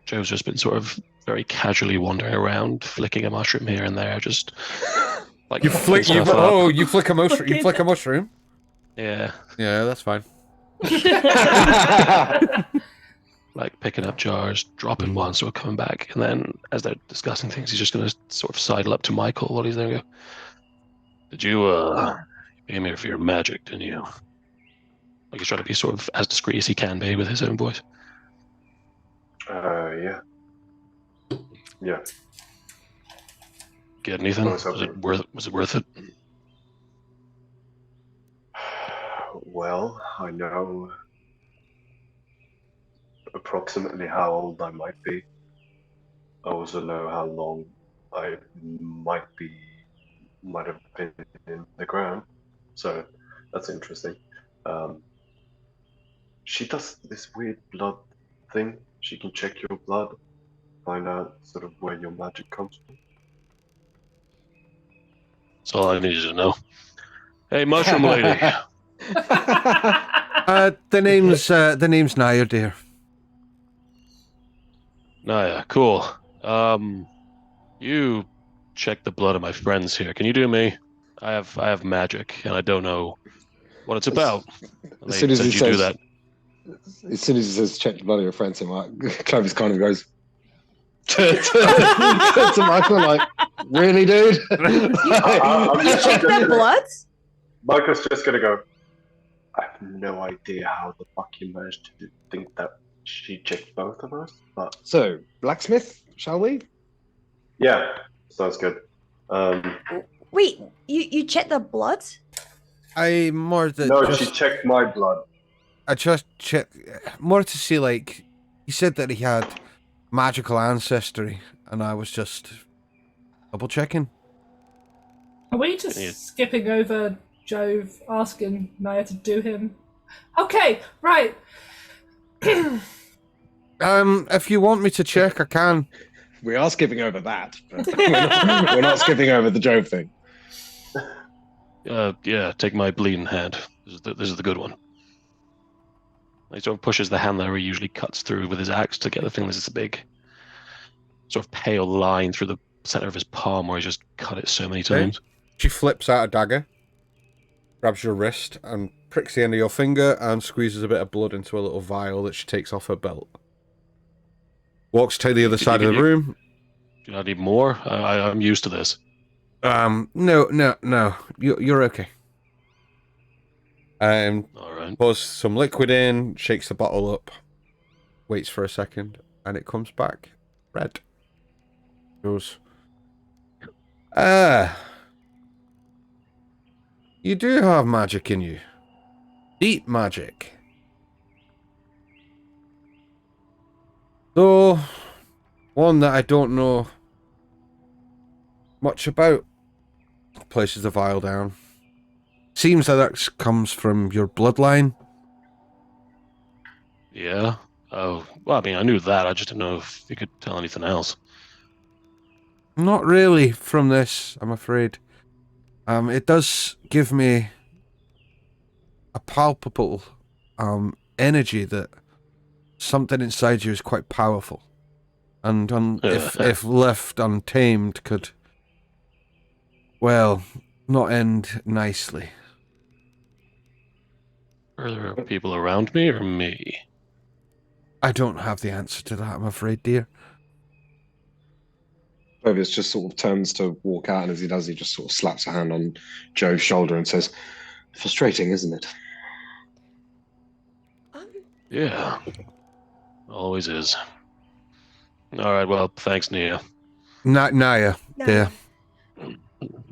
Joe's just been sort of very casually wandering around, flicking a mushroom here and there, just like you flick a mushroom. You flick a mushroom. Yeah. Yeah, that's fine. Like picking up jars, dropping one, sort of coming back, and then as they're discussing things, he's just going to sort of sidle up to Michael while he's there and go, "Did you came here for your magic, didn't you?" Like he's trying to be sort of as discreet as he can be with his own voice. Yeah. Yeah. Get anything? Was it worth it? Well, I know approximately how old I might be. I also know how long I might have been in the ground. So that's interesting. She does this weird blood thing. She can check your blood, find out sort of where your magic comes from. That's all I needed to know. Hey, mushroom lady. The name's Naya, dear. Naya, cool. You check the blood of my friends here. Can you do me? I have magic, and I don't know what it's about. As soon as he says, do that. As soon as he says, check the blood of your friends, Clovis kind of goes to Michael, like, really, dude? You check their blood? Michael's just gonna go, I have no idea how the fuck you managed to think that she checked both of us, but... So, blacksmith, shall we? Yeah, sounds good. Wait, you checked the blood? No, she checked my blood. I just checked, more to see, like, he said that he had magical ancestry, and I was just double checking. Are we just skipping over Jove asking Naya to do him? Okay, right. If you want me to check, I can. We are skipping over that, but we're not skipping over the Jove thing. Yeah, take my bleeding hand. This is the good one. He sort of pushes the hand that he usually cuts through with his axe to get the thing that's a big, sort of pale line through the center of his palm where he's just cut it so many times. She flips out a dagger, grabs your wrist, and pricks the end of your finger, and squeezes a bit of blood into a little vial that she takes off her belt. Walks to the other side of the room. Do I need more? I'm used to this. No. You're okay. All right. Pours some liquid in, shakes the bottle up, waits for a second, and it comes back red. Goes, you do have magic in you. Deep magic. Though, one that I don't know much about. Places the vial down. Seems that comes from your bloodline. Yeah? Oh, well, I mean, I knew that. I just didn't know if you could tell anything else. Not really from this, I'm afraid. It does give me a palpable energy that something inside you is quite powerful. And if left untamed could, well, not end nicely. Are there people around me or me? I don't have the answer to that, I'm afraid, dear. Clovis just sort of turns to walk out, and as he does, he just sort of slaps a hand on Joe's shoulder and says, frustrating, isn't it? Yeah. Always is. All right, well, thanks, Nia. Naya, dear.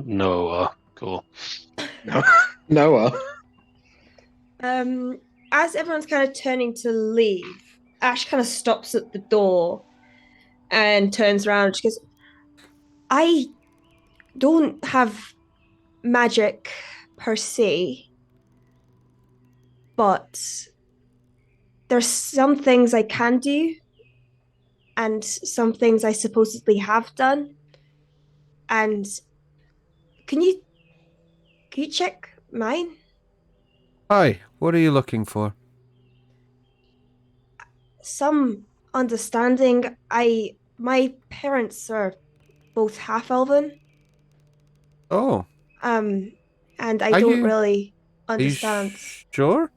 Noah, cool. Noah. As everyone's kind of turning to leave, Ash kind of stops at the door and turns around. She goes, I don't have magic per se, but there's some things I can do. and some things I supposedly have done. And can you check mine? Hi, what are you looking for? Some understanding. My parents are both half elven. Oh, And I Are don't you- really are you understand. sure?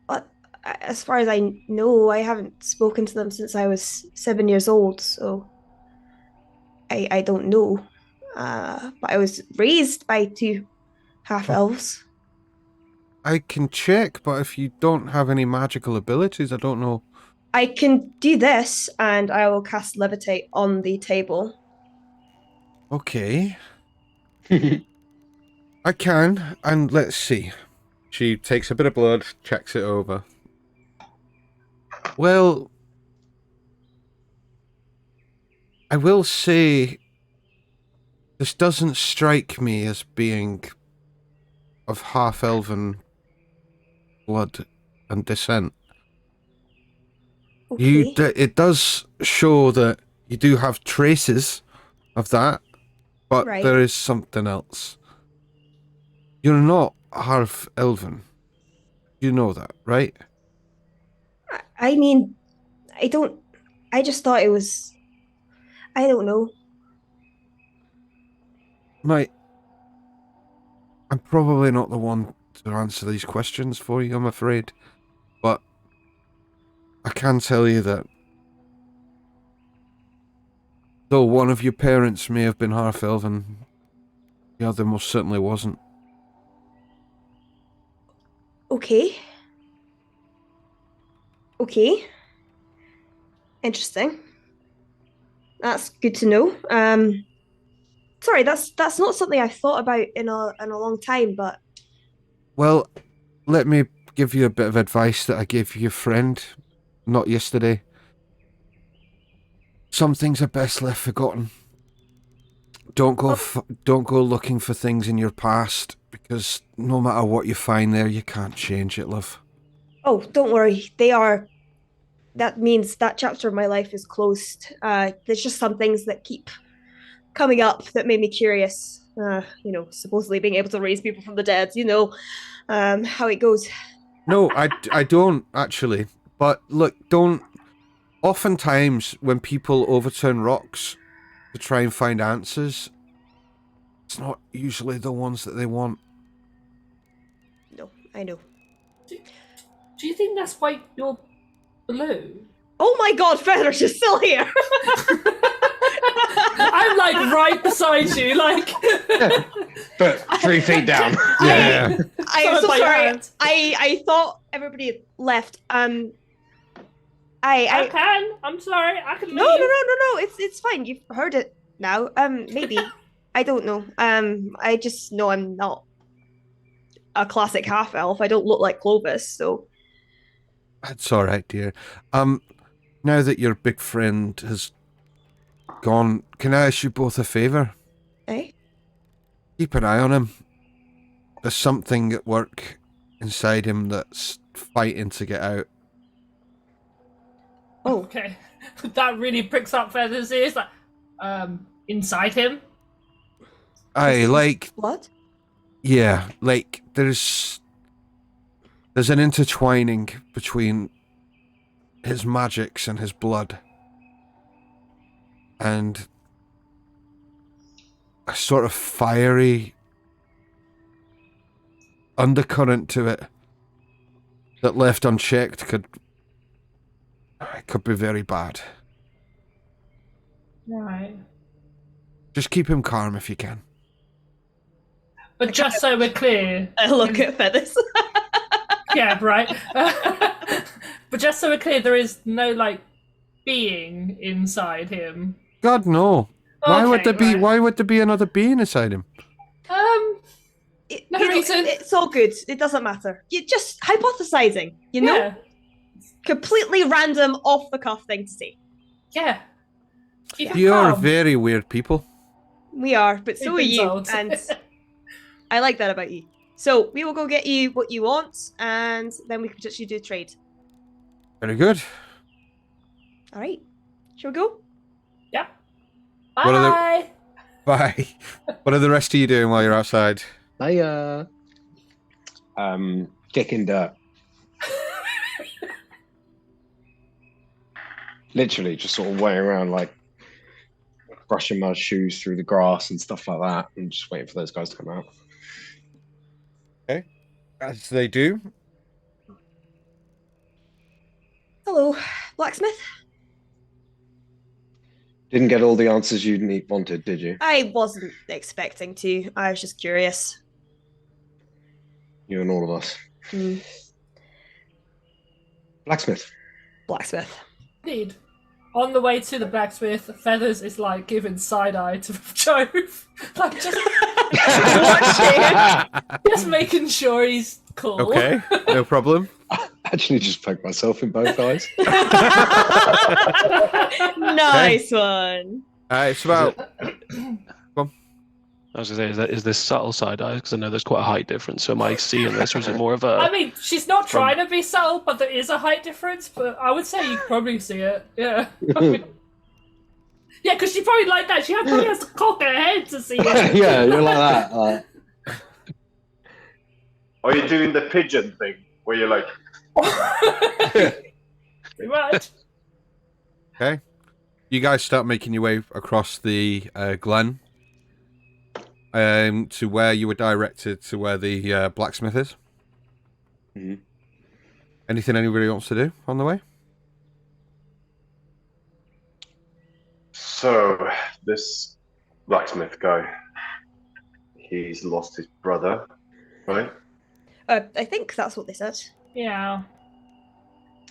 But as far as I know, I haven't spoken to them since I was 7 years old, so I don't know. But I was raised by two half elves. I can check, but if you don't have any magical abilities, I don't know. I can do this, and I will cast levitate on the table. Okay. I can, and let's see. She takes a bit of blood, checks it over. Well, I will say this doesn't strike me as being of half-elven blood and descent. Okay. It does show that you do have traces of that, but Right. there is something else. You're not half-elven. You know that, right? I mean, I just thought it was. I don't know. I'm probably not the one to answer these questions for you, I'm afraid. But I can tell you that though one of your parents may have been half-elven, the other most certainly wasn't. Okay. Okay. Interesting. That's good to know. Sorry, that's not something I've thought about in a long time, but Well, let me give you a bit of advice that I gave your friend not yesterday. Some things are best left forgotten. Don't go looking for things in your past, because no matter what you find there, you can't change it, love. oh, don't worry. That means that chapter of my life is closed. There's just some things that keep coming up that made me curious. Supposedly being able to raise people from the dead, how it goes. No, I don't, actually. But look, don't... Oftentimes, when people overturn rocks to try and find answers, it's not usually the ones that they want. No, I know. Do you think that's why you're blue? Oh my god, Feathers is still here! I'm like right beside you, like. But 3 feet down. Yeah. I'm so by sorry. hand. I thought everybody had left. I can. I'm sorry. I can leave. No. It's fine. You've heard it now. Maybe. I don't know. I just know I'm not a classic half elf. I don't look like Clovis, so. That's all right, dear. Now that your big friend has gone, can I ask you both a favor? Eh? Keep an eye on him. There's something at work inside him that's fighting to get out. Oh. Okay. That really pricks up Feather's ears. Like, inside him. Aye, like... What? Yeah, like, there's an intertwining between his magics and his blood. And a sort of fiery undercurrent to it that left unchecked could be very bad. Right. Just keep him calm if you can. But just so we're clear. I look at Feathers. Yeah, right. But just so we're clear, there is no, like, being inside him. God, no. Why would there be? right. Why would there be another being inside him? No reason. It's all good. It doesn't matter. You're just hypothesizing, Yeah. Completely random, off the cuff thing to say. Yeah. Keep it You're calm. very weird people. We are, but so are We've been you. told. And I like that about you. So we will go get you what you want, and then we can potentially do a trade. Very good. All right. Shall we go? Yep. What are Bye. Bye. What are the rest of you doing while you're outside? Kicking dirt. Literally just sort of weighing around, like brushing my shoes through the grass and stuff like that, and just waiting for those guys to come out. Okay. As they do. Hello, blacksmith. Didn't get all the answers you wanted, did you? I wasn't expecting to. I was just curious. You and all of us. Blacksmith. Blacksmith. Indeed. On the way to the blacksmith, Feathers is like giving side eye to Jove. Like just watching, just making sure he's cool. Okay, no problem. I actually just poked myself in both eyes. Nice one. It's about. I was going to say, is this subtle side eye? Because I know there's quite a height difference. So am I seeing this, or is it more of a... I mean, she's not trying to be subtle, but there is a height difference. But I would say you can probably see it. Yeah. Yeah, because she probably like that. She probably has to cock her head to see it. Yeah, you're like that. Are you doing the pigeon thing where you're like? Pretty much. Okay. You guys start making your way across the glen. To where you were directed to where the blacksmith is. Mm-hmm. Anything anybody wants to do on the way? So, this blacksmith guy, he's lost his brother, right? I think that's what they said. Yeah.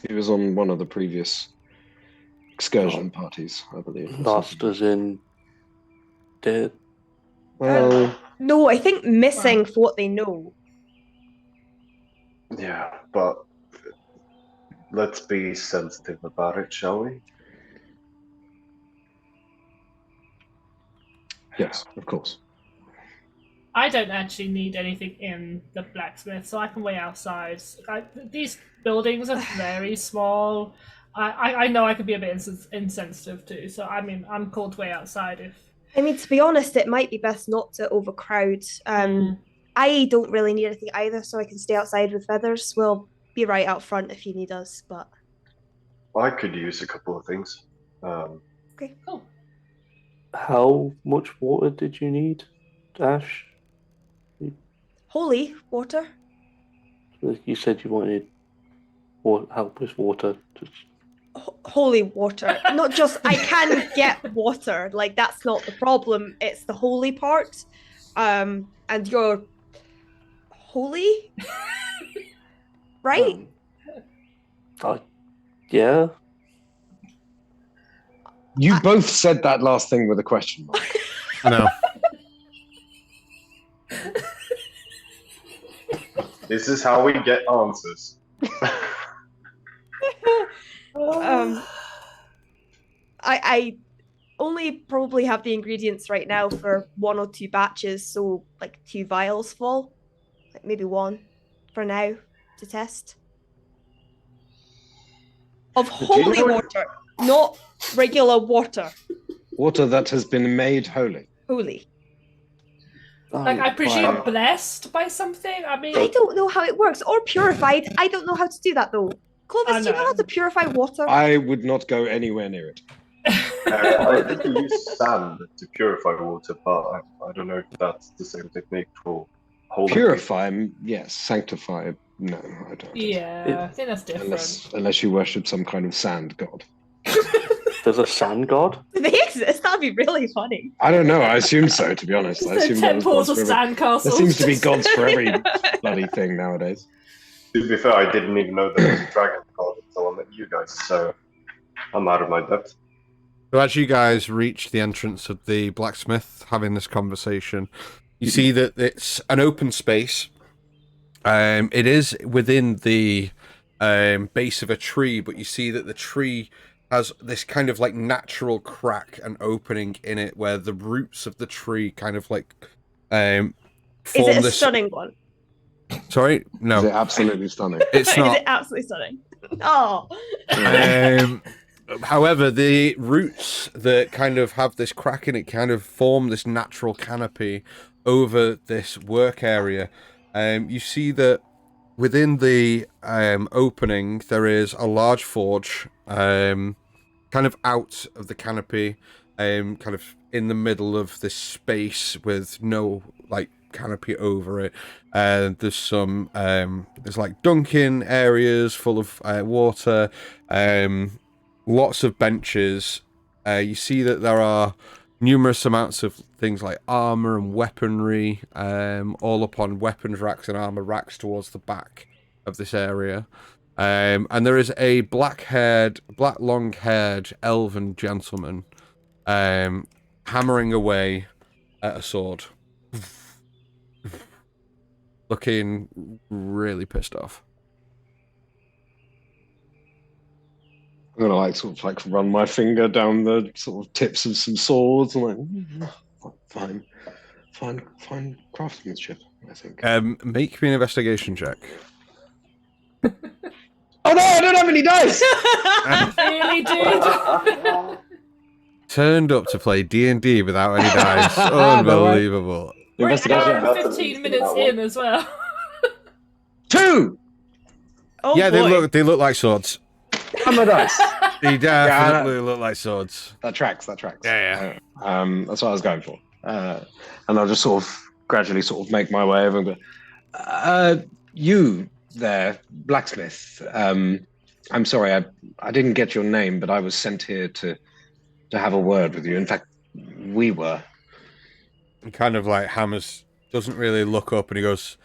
He was on one of the previous excursion parties, I believe. Lost as in dead. Well, No, I think missing for what they know. Yeah, but let's be sensitive about it, shall we? yes, of course. I don't actually need anything in the blacksmith, so I can wait outside. These buildings are very small. I know I could be a bit insensitive too, so I mean, I'm cool to wait outside if... I mean, to be honest, it might be best not to overcrowd. I don't really need anything either, so I can stay outside with Feathers. We'll be right out front if you need us, but... I could use a couple of things. Okay, cool. How much water did you need, Ash? Holy water. You said you wanted help with water. Holy water. Not just I can get water. Like, that's not the problem. It's the holy part. And you're holy? Right? Yeah. You both said that last thing with a question mark. I know. This is how we get answers. I only probably have the ingredients right now for 1 or 2 batches, so like 2 vials full, like maybe 1 for now to test. Of holy water, not regular water. Water that has been made holy. Holy. Like, I presume blessed by something? I mean... I don't know how it works. Or purified. I don't know how to do that, though. Clovis, do you know how to purify water? I would not go anywhere near it. I think you use sand to purify water, but I don't know if that's the same technique for holy. Purify, yes. Sanctify, no, I don't. Yeah, I think that's different. Unless you worship some kind of sand god. There's a sand god? Do they exist? That'd be really funny. I don't know. I assume so, to be honest. I assume temples of sandcastles. There seems to be gods for every bloody thing nowadays. To be fair, I didn't even know there was a dragon god until I met you guys, so I'm out of my depth. So as you guys reach the entrance of the blacksmith, having this conversation, you see that it's an open space. It is within the base of a tree, but you see that the tree has this kind of like natural crack and opening in it where the roots of the tree kind of like form Is it a this... stunning one? Sorry? No. Is it absolutely stunning? It's not. Is it absolutely stunning? Oh. However, the roots that kind of have this crack in it kind of form this natural canopy over this work area. You see that within the opening there is a large forge, kind of out of the canopy, kind of in the middle of this space with no like canopy over it. There's some there's like dunking areas full of water, lots of benches. You see that there are numerous amounts of things like armor and weaponry, all upon weapons racks and armor racks towards the back of this area. And there is a black long-haired elven gentleman hammering away at a sword. Looking really pissed off. I'm gonna like sort of like run my finger down the sort of tips of some swords and like fine craftsmanship, I think. Make me an investigation check. Oh no, I don't have any dice! Really, dude? Turned up to play D&D without any dice. Unbelievable. We're Investigation. 15 minutes in as well. 2! Oh, Yeah, boy. they look like swords. Hammer dice. They definitely look like swords. That tracks. Yeah. That's what I was going for. And I'll just sort of gradually sort of make my way over and go, you there, blacksmith. I'm sorry, I didn't get your name, but I was sent here to have a word with you. In fact, we were. And kind of like Hammers doesn't really look up and he goes,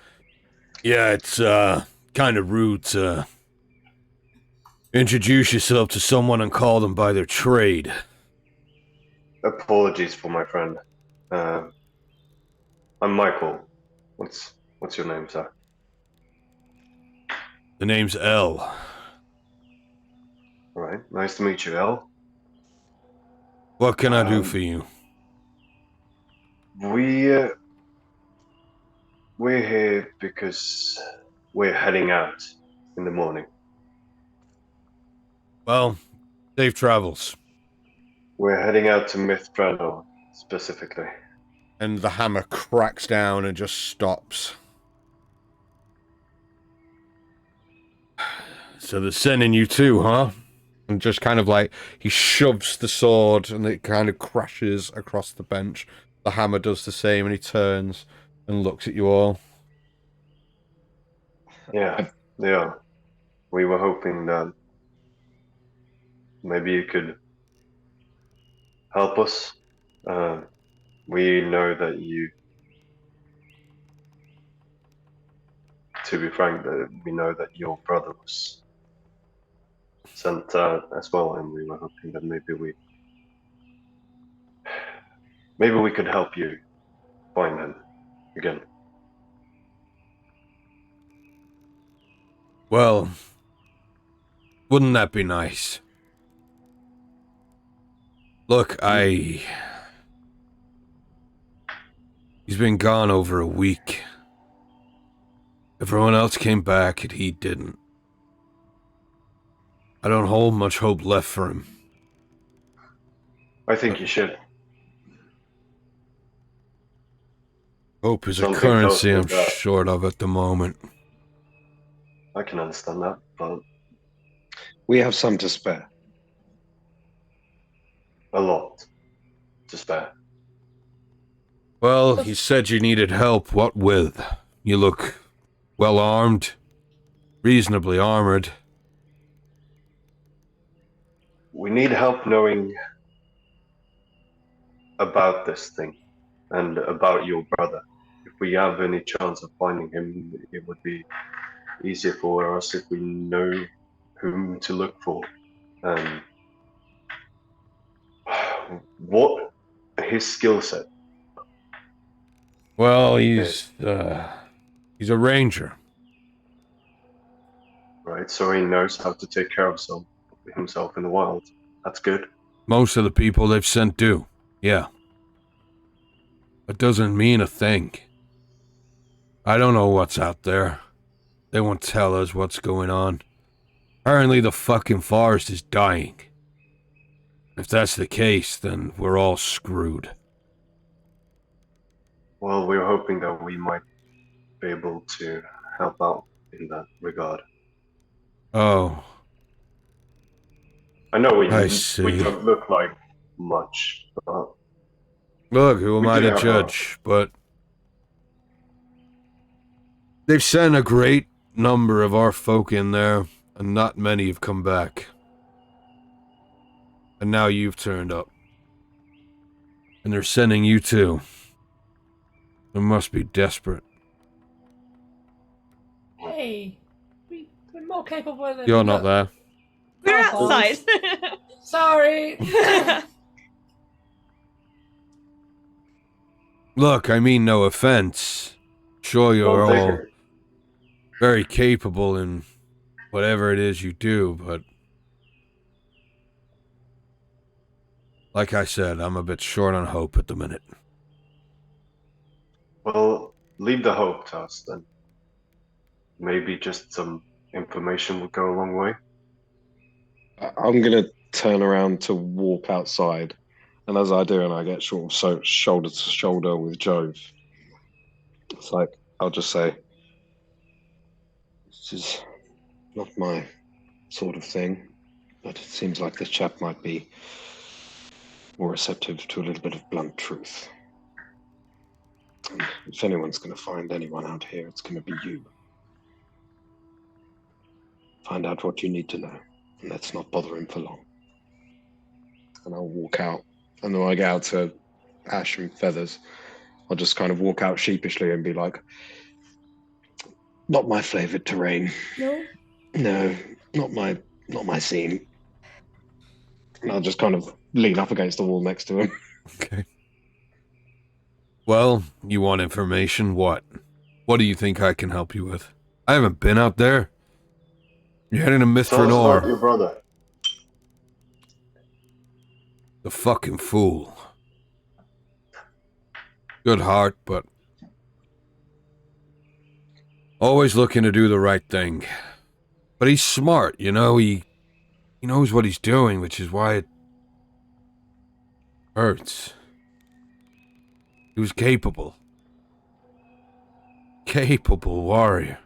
yeah, it's kind of rude to introduce yourself to someone and call them by their trade. Apologies for my friend. I'm Michael. What's your name, sir? The name's L. All right. Nice to meet you, L. What can I do for you? We're here because we're heading out in the morning. Well, safe travels. We're heading out to Mythdraenor, specifically. And the hammer cracks down and just stops. So they're sending you too, huh? And just kind of like, he shoves the sword and it kind of crashes across the bench. The hammer does the same and he turns and looks at you all. Yeah, they are. We were hoping that maybe you could help us. We know that you, to be frank, we know that your brother was sent as well, and we were hoping that maybe we could help you find him again. Well, wouldn't that be nice? Look, he's been gone over a week. Everyone else came back and he didn't. I don't hold much hope left for him. I think you should. Hope is a Something currency tells I'm me that. short of at the moment. I can understand that, but We have some to spare. a lot to spare. Well, you said you needed help. What with? You look well armed, reasonably armored. We need help knowing about this thing and about your brother. If we have any chance of finding him, it would be easier for us if we know whom to look for. What his skill set? Well, he's a ranger. Right, so he knows how to take care of himself in the wild. That's good. Most of the people they've sent do. Yeah. That doesn't mean a thing. I don't know what's out there. They won't tell us what's going on. Apparently the fucking forest is dying. If that's the case, then we're all screwed. Well, we were hoping that we might be able to help out in that regard. Oh. I know we see. don't look like much, but Look, who am we I do to have judge? But they've sent a great number of our folk in there, and not many have come back. And now you've turned up. And they're sending you too. They must be desperate. Hey, we're more capable than You're not there. We're outside. Sorry. Look, I mean no offense. Sure, you're all very capable in whatever it is you do, but like I said, I'm a bit short on hope at the minute. Well, leave the hope to us then. Maybe just some information would go a long way. I'm going to turn around to walk outside. And as I do, and I get sort of shoulder to shoulder with Jove, it's like, I'll just say, this is not my sort of thing, but it seems like this chap might be more receptive to a little bit of blunt truth. And if anyone's going to find anyone out here, it's going to be you. Find out what you need to know, and let's not bother him for long. And I'll walk out. And then when I get out to Ash and Feathers, I'll just kind of walk out sheepishly and be like, not my flavoured terrain. No, not my scene. And I'll just kind of lean up against the wall next to him. Okay. Well, you want information? What? What do you think I can help you with? I haven't been out there. You're heading to Tell us about your Mithranor. brother. The fucking fool. Good heart, but always looking to do the right thing. But he's smart, you know, he knows what he's doing, which is why it hurts. He was capable. Capable warrior.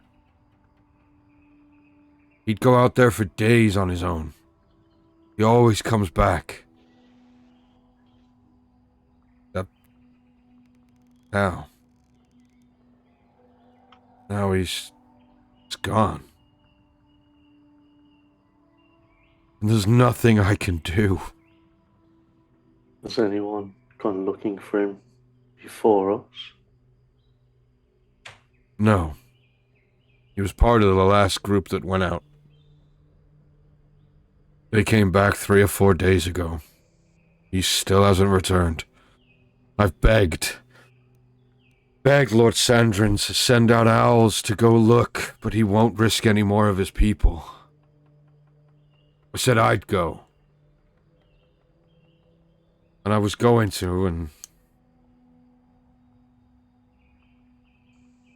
He'd go out there for days on his own. He always comes back. Now he's gone. And there's nothing I can do. Has anyone gone looking for him before us? No. He was part of the last group that went out. They came back 3 or 4 days ago. He still hasn't returned. I've begged Lord Sandrin to send out owls to go look, but he won't risk any more of his people. I said I'd go. And I was going to, and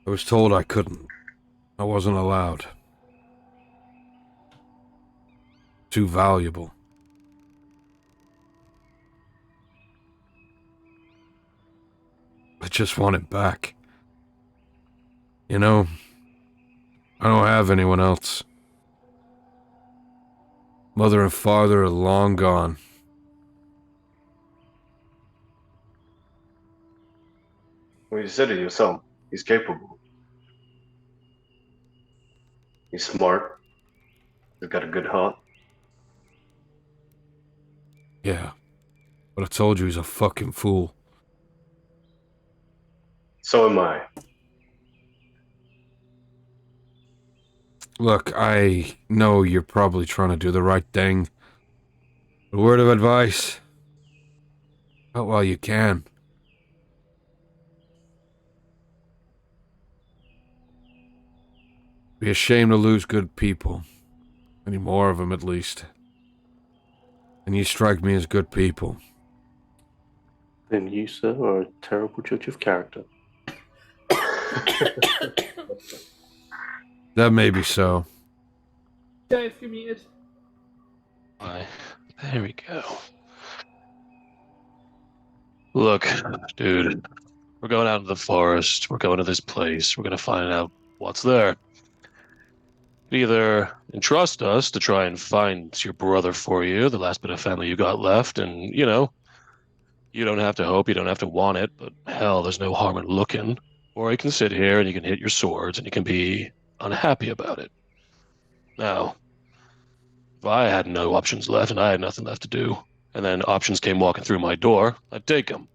I was told I couldn't. I wasn't allowed. Too valuable. I just want it back. You know, I don't have anyone else. Mother and father are long gone. Well, you said it yourself. He's capable. He's smart. He's got a good heart. Yeah, but I told you he's a fucking fool. So am I. Look, I know you're probably trying to do the right thing. A word of advice. Help while you can. Be ashamed to lose good people. Any more of them, at least. And you strike me as good people. Then you, sir, are a terrible judge of character. That may be so. Dave, you're muted. Aye. There we go. Look, dude, we're going out into the forest. We're going to this place. We're going to find out what's there. Either entrust us to try and find your brother for you, the last bit of family you got left, and, you don't have to hope, you don't have to want it, but hell, there's no harm in looking. Or you can sit here and you can hit your swords and you can be unhappy about it. Now, if I had no options left and I had nothing left to do, and then options came walking through my door, I'd take them.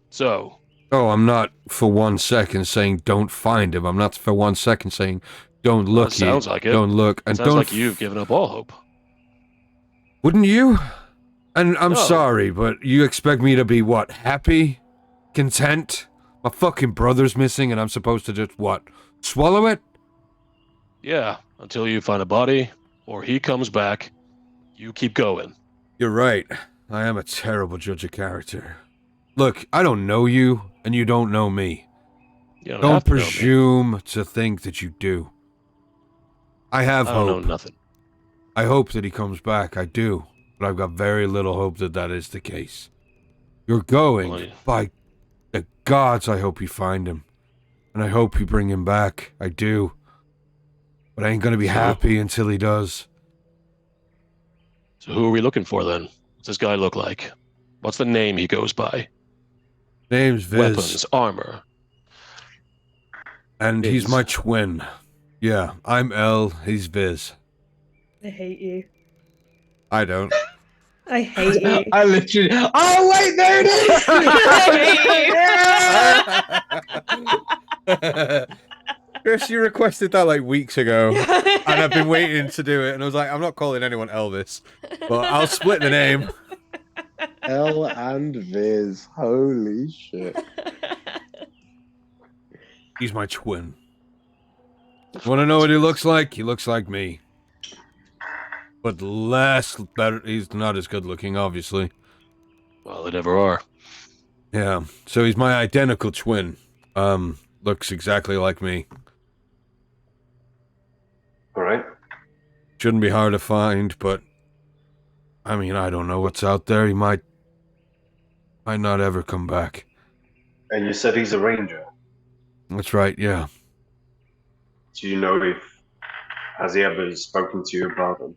So... Oh, I'm not for 1 second saying don't find him. I'm not for 1 second saying don't look. Well, sounds like it. Don't look. And sounds don't like you've given up all hope. Wouldn't you? And I'm No. sorry, but you expect me to be, what, happy? Content? My fucking brother's missing and I'm supposed to just, what, swallow it? Yeah, until you find a body, or he comes back, you keep going. You're right. I am a terrible judge of character. Look, I don't know you, and you don't know me. You don't Don't have to know me. presume to think that you do. I have I don't hope. know nothing. I hope that he comes back, I do. But I've got very little hope that that is the case. You're going. Well, By the gods, I hope you find him. And I hope you bring him back. I do. But I ain't gonna be happy until he does. So who are we looking for then? What's this guy look like? What's the name he goes by? Name's Viz. Weapons, armor. And he's Viz. my twin. Yeah, I'm L, he's Viz. I hate you. I don't. I hate you. I literally. Oh wait, there it is. Chris, you requested that like weeks ago, and I've been waiting to do it, and I was like, I'm not calling anyone Elvis, but I'll split the name. L and Viz. Holy shit. He's my twin. Want to know what he looks like? He looks like me. But better. He's not as good looking, obviously. Well, they never are. Yeah, so he's my identical twin. Looks exactly like me. Alright. Shouldn't be hard to find, but I mean, I don't know what's out there. He might not ever come back. And you said he's a ranger. That's right, yeah. Do you know has he ever spoken to you about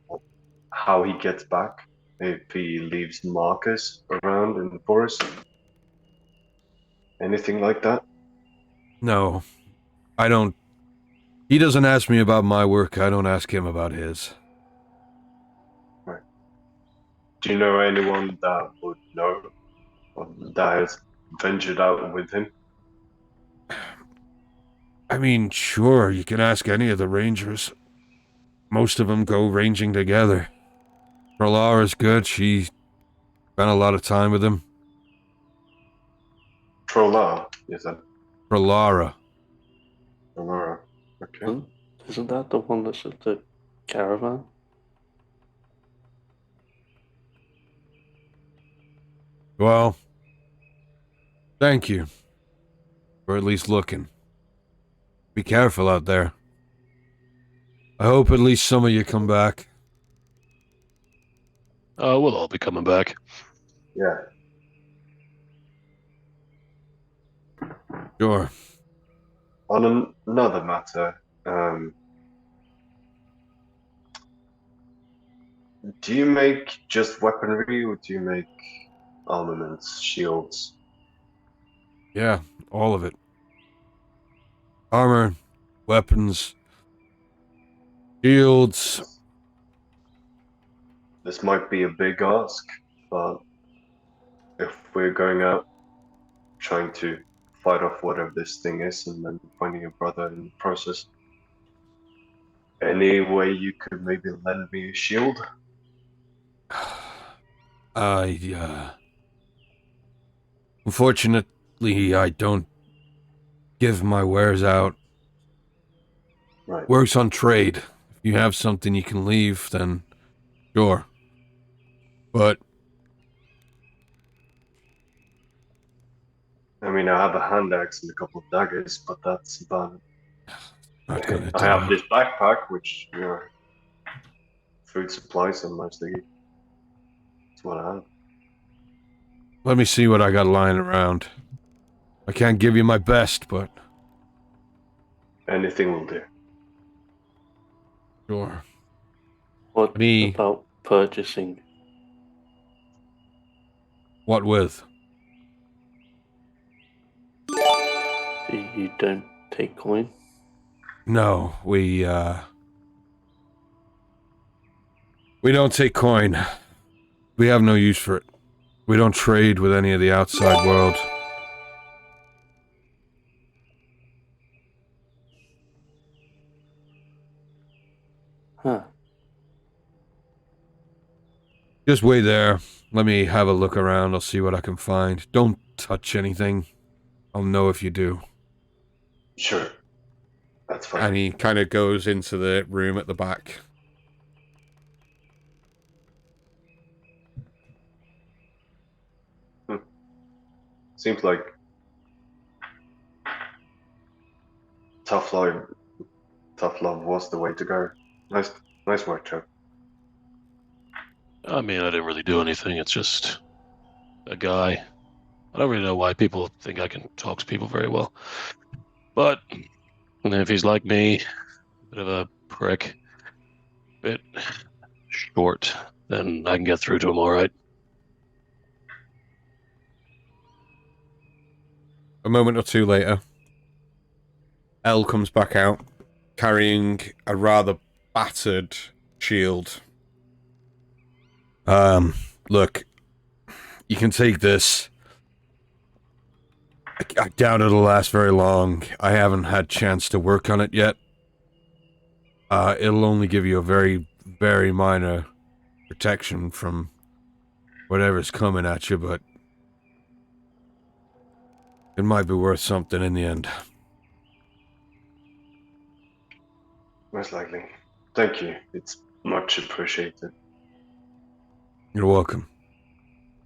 how he gets back? If he leaves markers around in the forest? Anything like that? No, I don't. He doesn't ask me about my work. I don't ask him about his. Right. Do you know anyone that would know or that has ventured out with him? I mean, sure, you can ask any of the rangers. Most of them go ranging together. Laura's good. She spent a lot of time with him. Trolla, is that? Laura. Laura. Okay. Isn't that the one that's at the caravan? Well, thank you for at least looking. Be careful out there. I hope at least some of you come back. We'll all be coming back. Yeah. Sure. On another matter, do you make just weaponry or do you make armaments, shields? Yeah, all of it. Armor, weapons, shields. This might be a big ask, but if we're going out trying to fight off whatever this thing is and then finding your brother in the process, any way you could maybe lend me a shield? Unfortunately, I don't give my wares out. Right. Works on trade. If you have something you can leave, then sure. But I mean, I have a hand axe and a couple of daggers, but that's about it. not gonna I have this backpack, which, food supplies and mostly that's what I have. Let me see what I got lying around. I can't give you my best, but... Anything will do. Sure. What about purchasing? What with? You don't take coin? No, we don't take coin. We have no use for it. We don't trade with any of the outside world. Huh. Just wait there. Let me have a look around. I'll see what I can find. Don't touch anything. I'll know if you do. Sure. That's fine. And he kind of goes into the room at the back. Seems like tough love was the way to go. Nice work, Chuck. I mean, I didn't really do anything. It's just a guy. I don't really know why people think I can talk to people very well. But if he's like me, a bit of a prick, a bit short, then I can get through to him all right. A moment or two later, Elle comes back out, carrying a rather battered shield. Look, you can take this. I doubt it'll last very long. I haven't had chance to work on it yet. It'll only give you a very, very minor protection from whatever's coming at you, but it might be worth something in the end. Most likely. Thank you. It's much appreciated. You're welcome.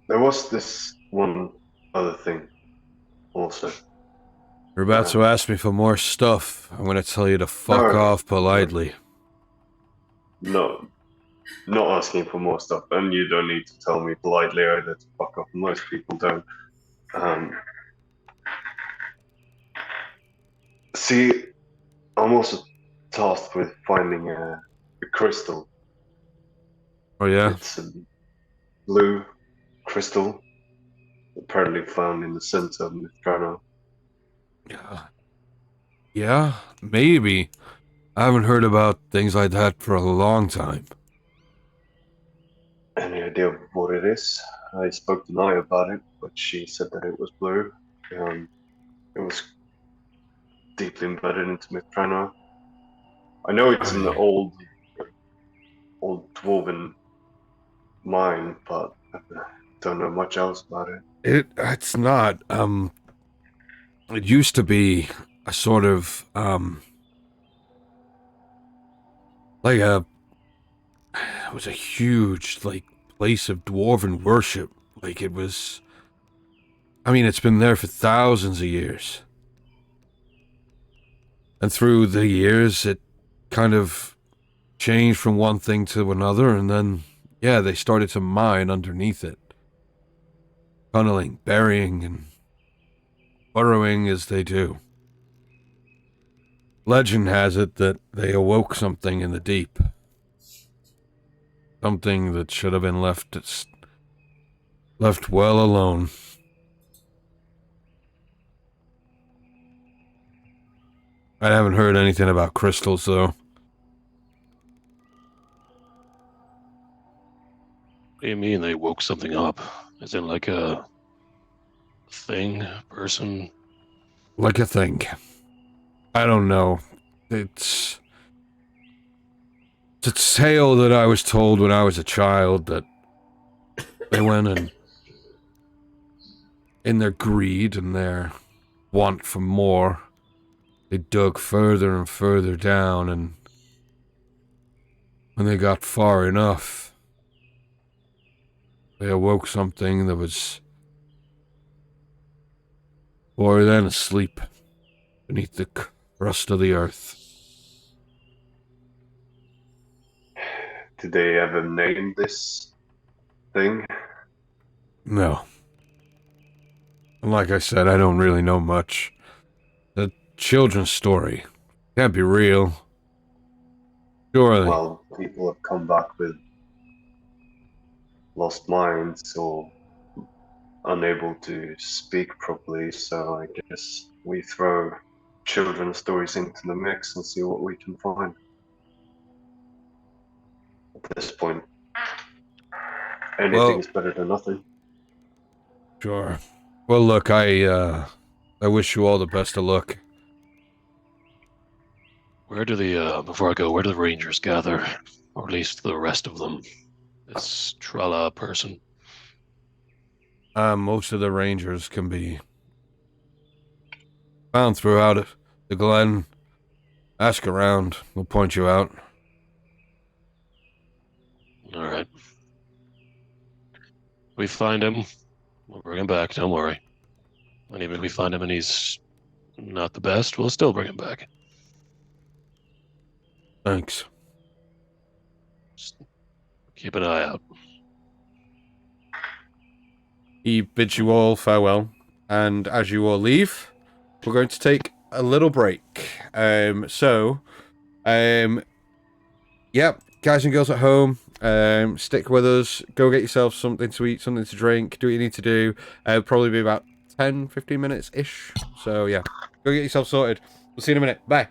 There was this one other thing also. You're about to ask me for more stuff. I'm going to tell you to fuck off politely. No, not asking for more stuff, and you don't need to tell me politely either to fuck off. Most people don't. See, I'm also tasked with finding a crystal. Oh yeah? It's a blue crystal, apparently found in the center of Mithrano. Yeah, maybe. I haven't heard about things like that for a long time. Any idea what it is? I spoke to Naya about it, but she said that it was blue. It was deeply embedded into Mithrano. I know it's an old dwarven mine, but I don't know much else about it. It's not. It used to be a sort of, like it was a huge, like, place of dwarven worship. Like, it was, I mean, it's been there for thousands of years. And through the years, it kind of changed from one thing to another, and then, yeah, they started to mine underneath it. Tunneling, burying, and burrowing as they do. Legend has it that they awoke something in the deep. Something that should have been left well alone. I haven't heard anything about crystals, though. What do you mean they woke something up? Is it like a thing, person? Like a thing. I don't know. It's a tale that I was told when I was a child that they went and, in their greed and their want for more, they dug further and further down, and when they got far enough, they awoke something that was more than asleep beneath the crust of the earth. Did they ever name this thing? No. Like I said, I don't really know much. The children's story can't be real. Surely. Well, people have come back with lost minds or unable to speak properly, so I guess we throw children's stories into the mix and see what we can find. At this point, anything's better than nothing. Sure. Well, look, I wish you all the best of luck. Where do the, before I go, where do the Rangers gather? Or at least the rest of them? This Trella person. Most of the Rangers can be found throughout the Glen. Ask around. We'll point you out. All right. We find him. We'll bring him back. Don't worry. And even if we find him and he's not the best, we'll still bring him back. Thanks. Just keep an eye out. He bids you all farewell, and as you all leave, we're going to take a little break. Yep, guys and girls at home, stick with us. Go get yourself something to eat, something to drink. Do what you need to do. Probably be about 10-15 minutes-ish. So yeah, go get yourself sorted. We'll see you in a minute. Bye.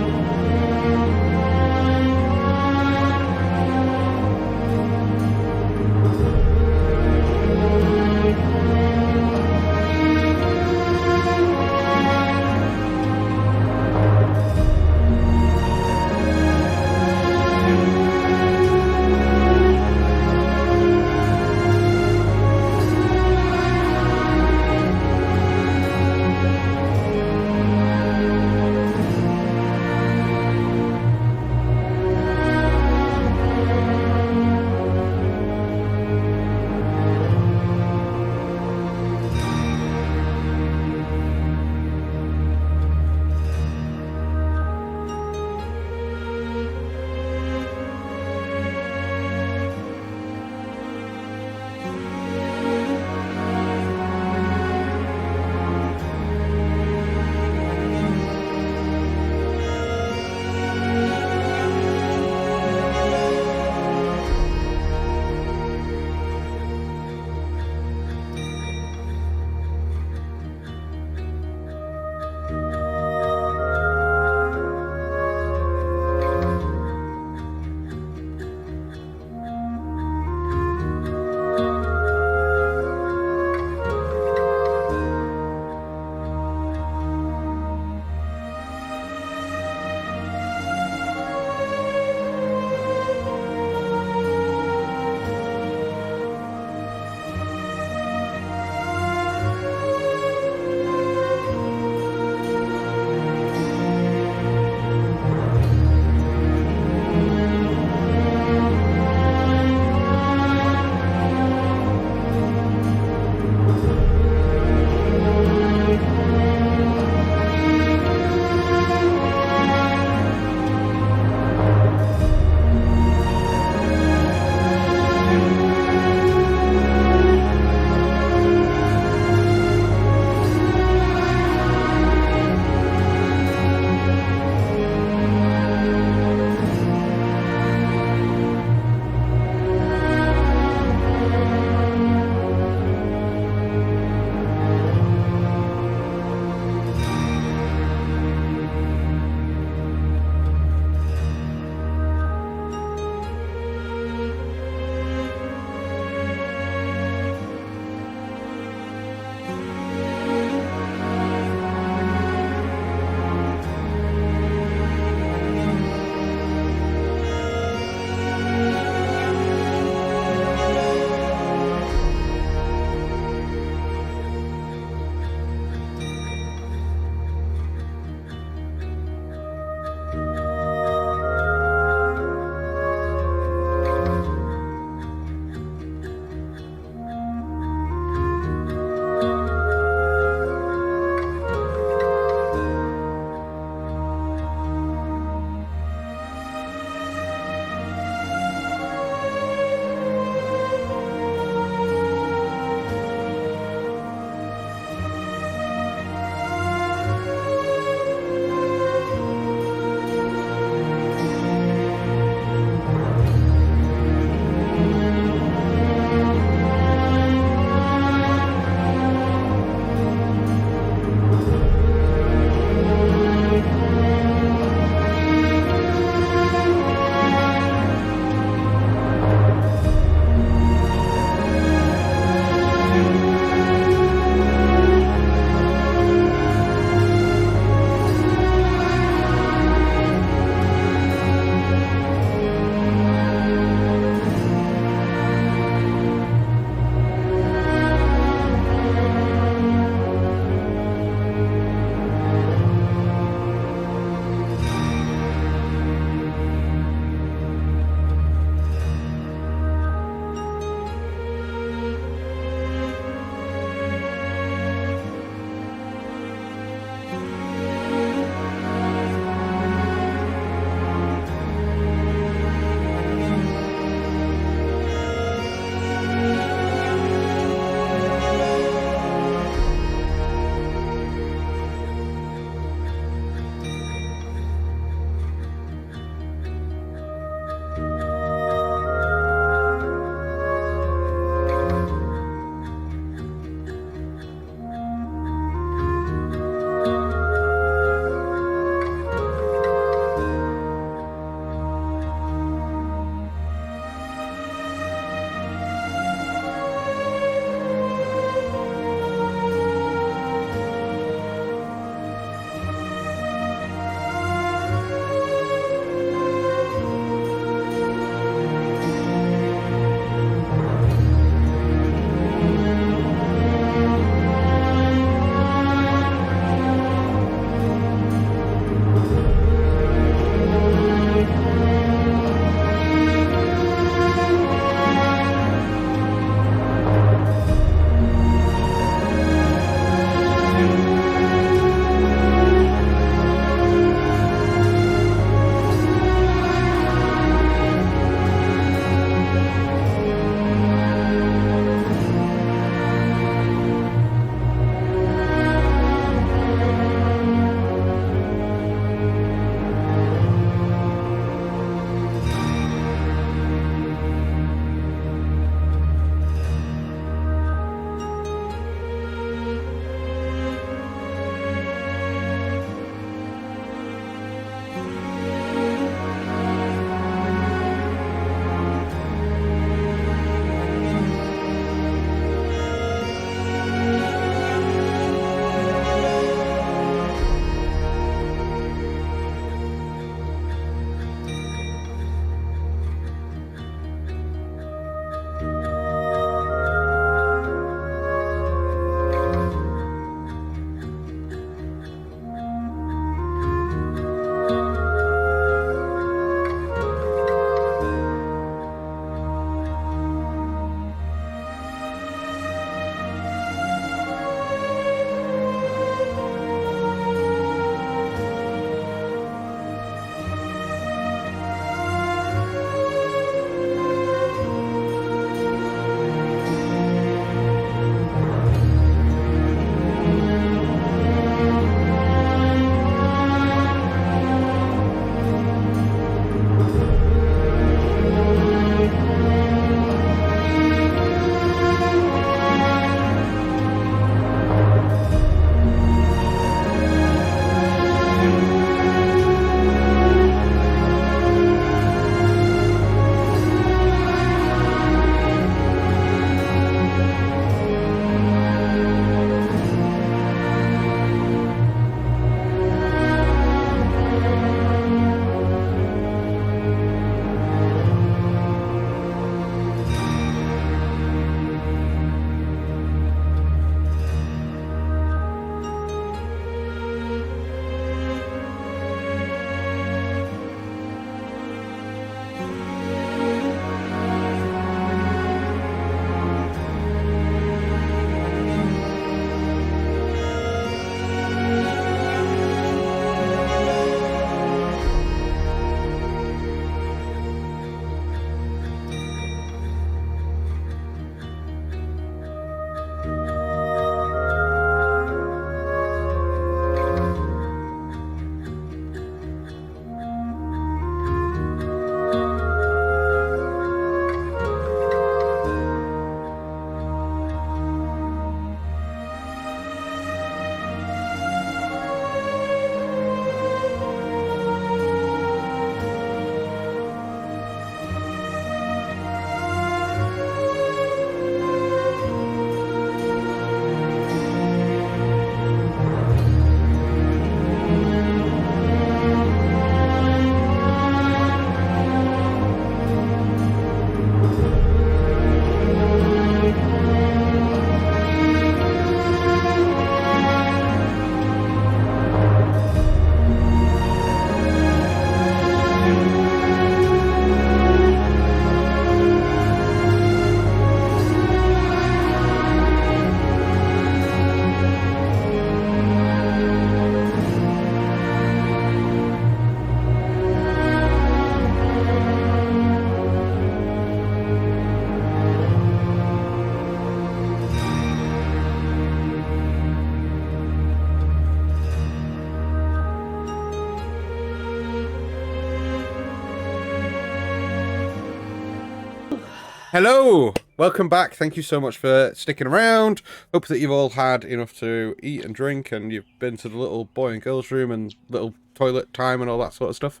Hello, welcome back. Thank you so much for sticking around. Hope that you've all had enough to eat and drink, and you've been to the little boy and girls room and little toilet time and all that sort of stuff.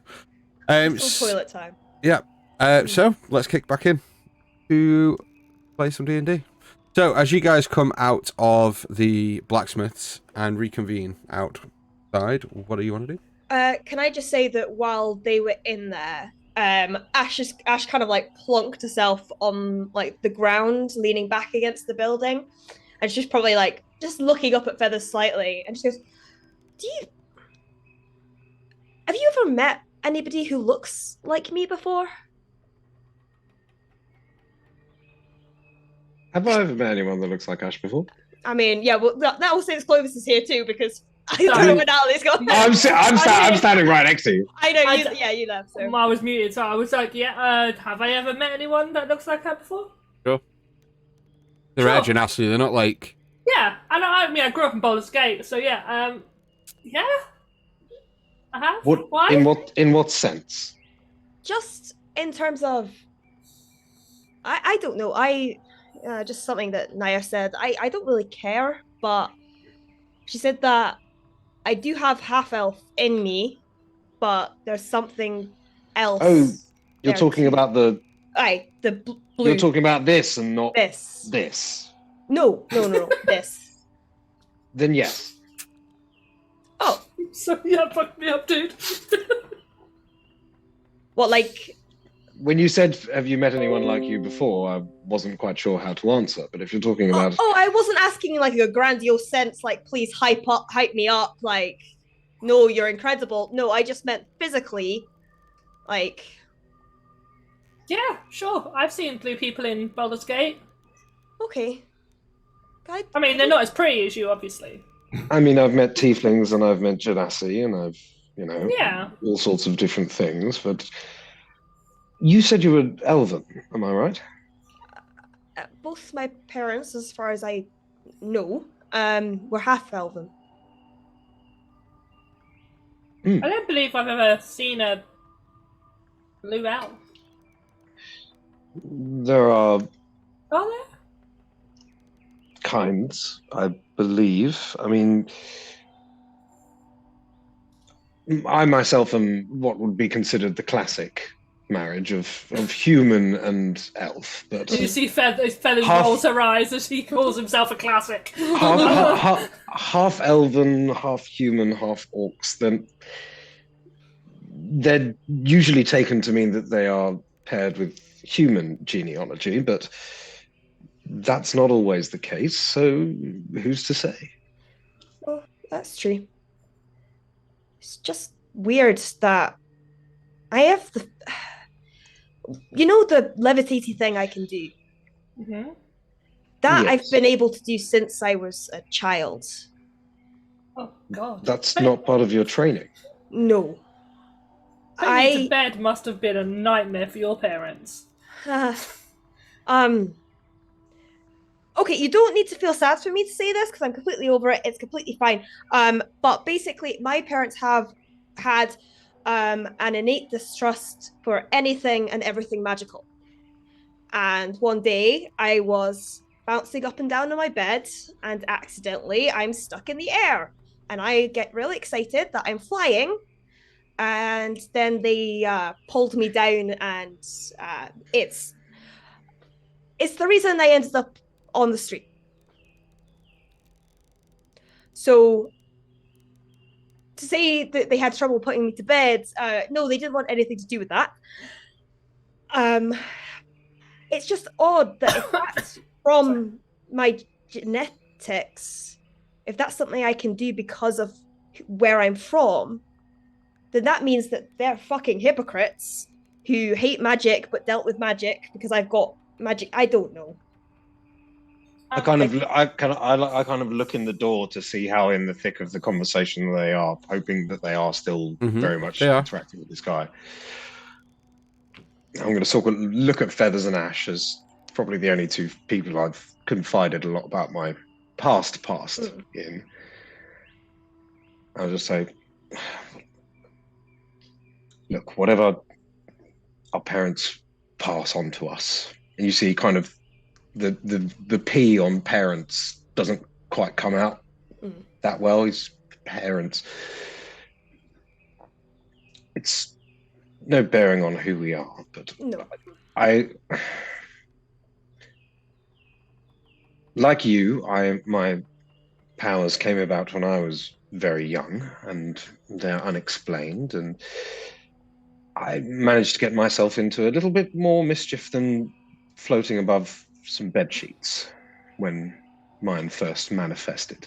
Little toilet time. Yeah. So let's kick back in to play some D&D. So as you guys come out of the blacksmiths and reconvene outside, what do you want to do? Can I just say that while they were in there, Ash kind of like plunked herself on like the ground, leaning back against the building, and she's probably like just looking up at Feathers slightly, and she goes, have you ever met anybody who looks like me before? Have I ever met anyone that looks like Ash before? I mean, yeah, well, that will since Clovis is here too, because I don't know where Natalie's gone. I'm standing right next to you. I know, you left. So. I was muted, so I was like, have I ever met anyone that looks like her before? Sure. They're edge and Ashley, they're not like... Yeah, I mean, I grew up in Baldur's Gate, so yeah, yeah. I have. Why? In what sense? Just in terms of... I don't know, just something that Naya said. I don't really care, but she said that I do have half-elf in me, but there's something else. Oh, you're talking about the... the blue. You're talking about this and not this. This. No, this. Then yes. Oh. So yeah, fuck me up, dude. What, like... When you said, have you met anyone like you before, I wasn't quite sure how to answer. But if you're talking about... Oh, I wasn't asking like a grandiose sense, like, please hype me up, like, no, you're incredible. No, I just meant physically, like... Yeah, sure. I've seen blue people in Baldur's Gate. Okay. I mean, they're not as pretty as you, obviously. I mean, I've met tieflings and I've met genasi and I've, yeah, all sorts of different things, but... You said you were elven, am I right? Both my parents, as far as I know, were half-elven. I don't believe I've ever seen a blue elf. There are... Are there? Kinds, I believe. I mean... I myself am what would be considered the classic marriage of human and elf. But you see Feathers rolls her eyes as he calls himself a classic. Half elven, half human, half orcs. Then they're usually taken to mean that they are paired with human genealogy, but that's not always the case. So who's to say? Oh, that's true. It's just weird that I have the... You know the levitating thing I can do? Mm-hmm. That Yes. I've been able to do since I was a child. Oh, God. That's not part of your training. No. Going to bed must have been a nightmare for your parents. Okay, you don't need to feel sad for me to say this because I'm completely over it. It's completely fine. But basically, my parents have had an innate distrust for anything and everything magical. And one day, I was bouncing up and down on my bed, and accidentally, I'm stuck in the air. And I get really excited that I'm flying. And then they pulled me down, and it's the reason I ended up on the street. So to say that they had trouble putting me to bed, no, they didn't want anything to do with that. It's just odd that if that's from my genetics, if that's something I can do because of where I'm from, then that means that they're fucking hypocrites who hate magic but dealt with magic because I've got magic. I don't know. I kind of look in the door to see how in the thick of the conversation they are, hoping that they are still very much interacting with this guy. I'm going to sort of look at Feathers and Ash as probably the only two people I've confided a lot about my past in. I'll just say, look, whatever our parents pass on to us, And you see kind of the P on parents doesn't quite come out that well. He's parents. It's no bearing on who we are, but No. I like you, my powers came about when I was very young, and they're unexplained, and I managed to get myself into a little bit more mischief than floating above some bed sheets when mine first manifested.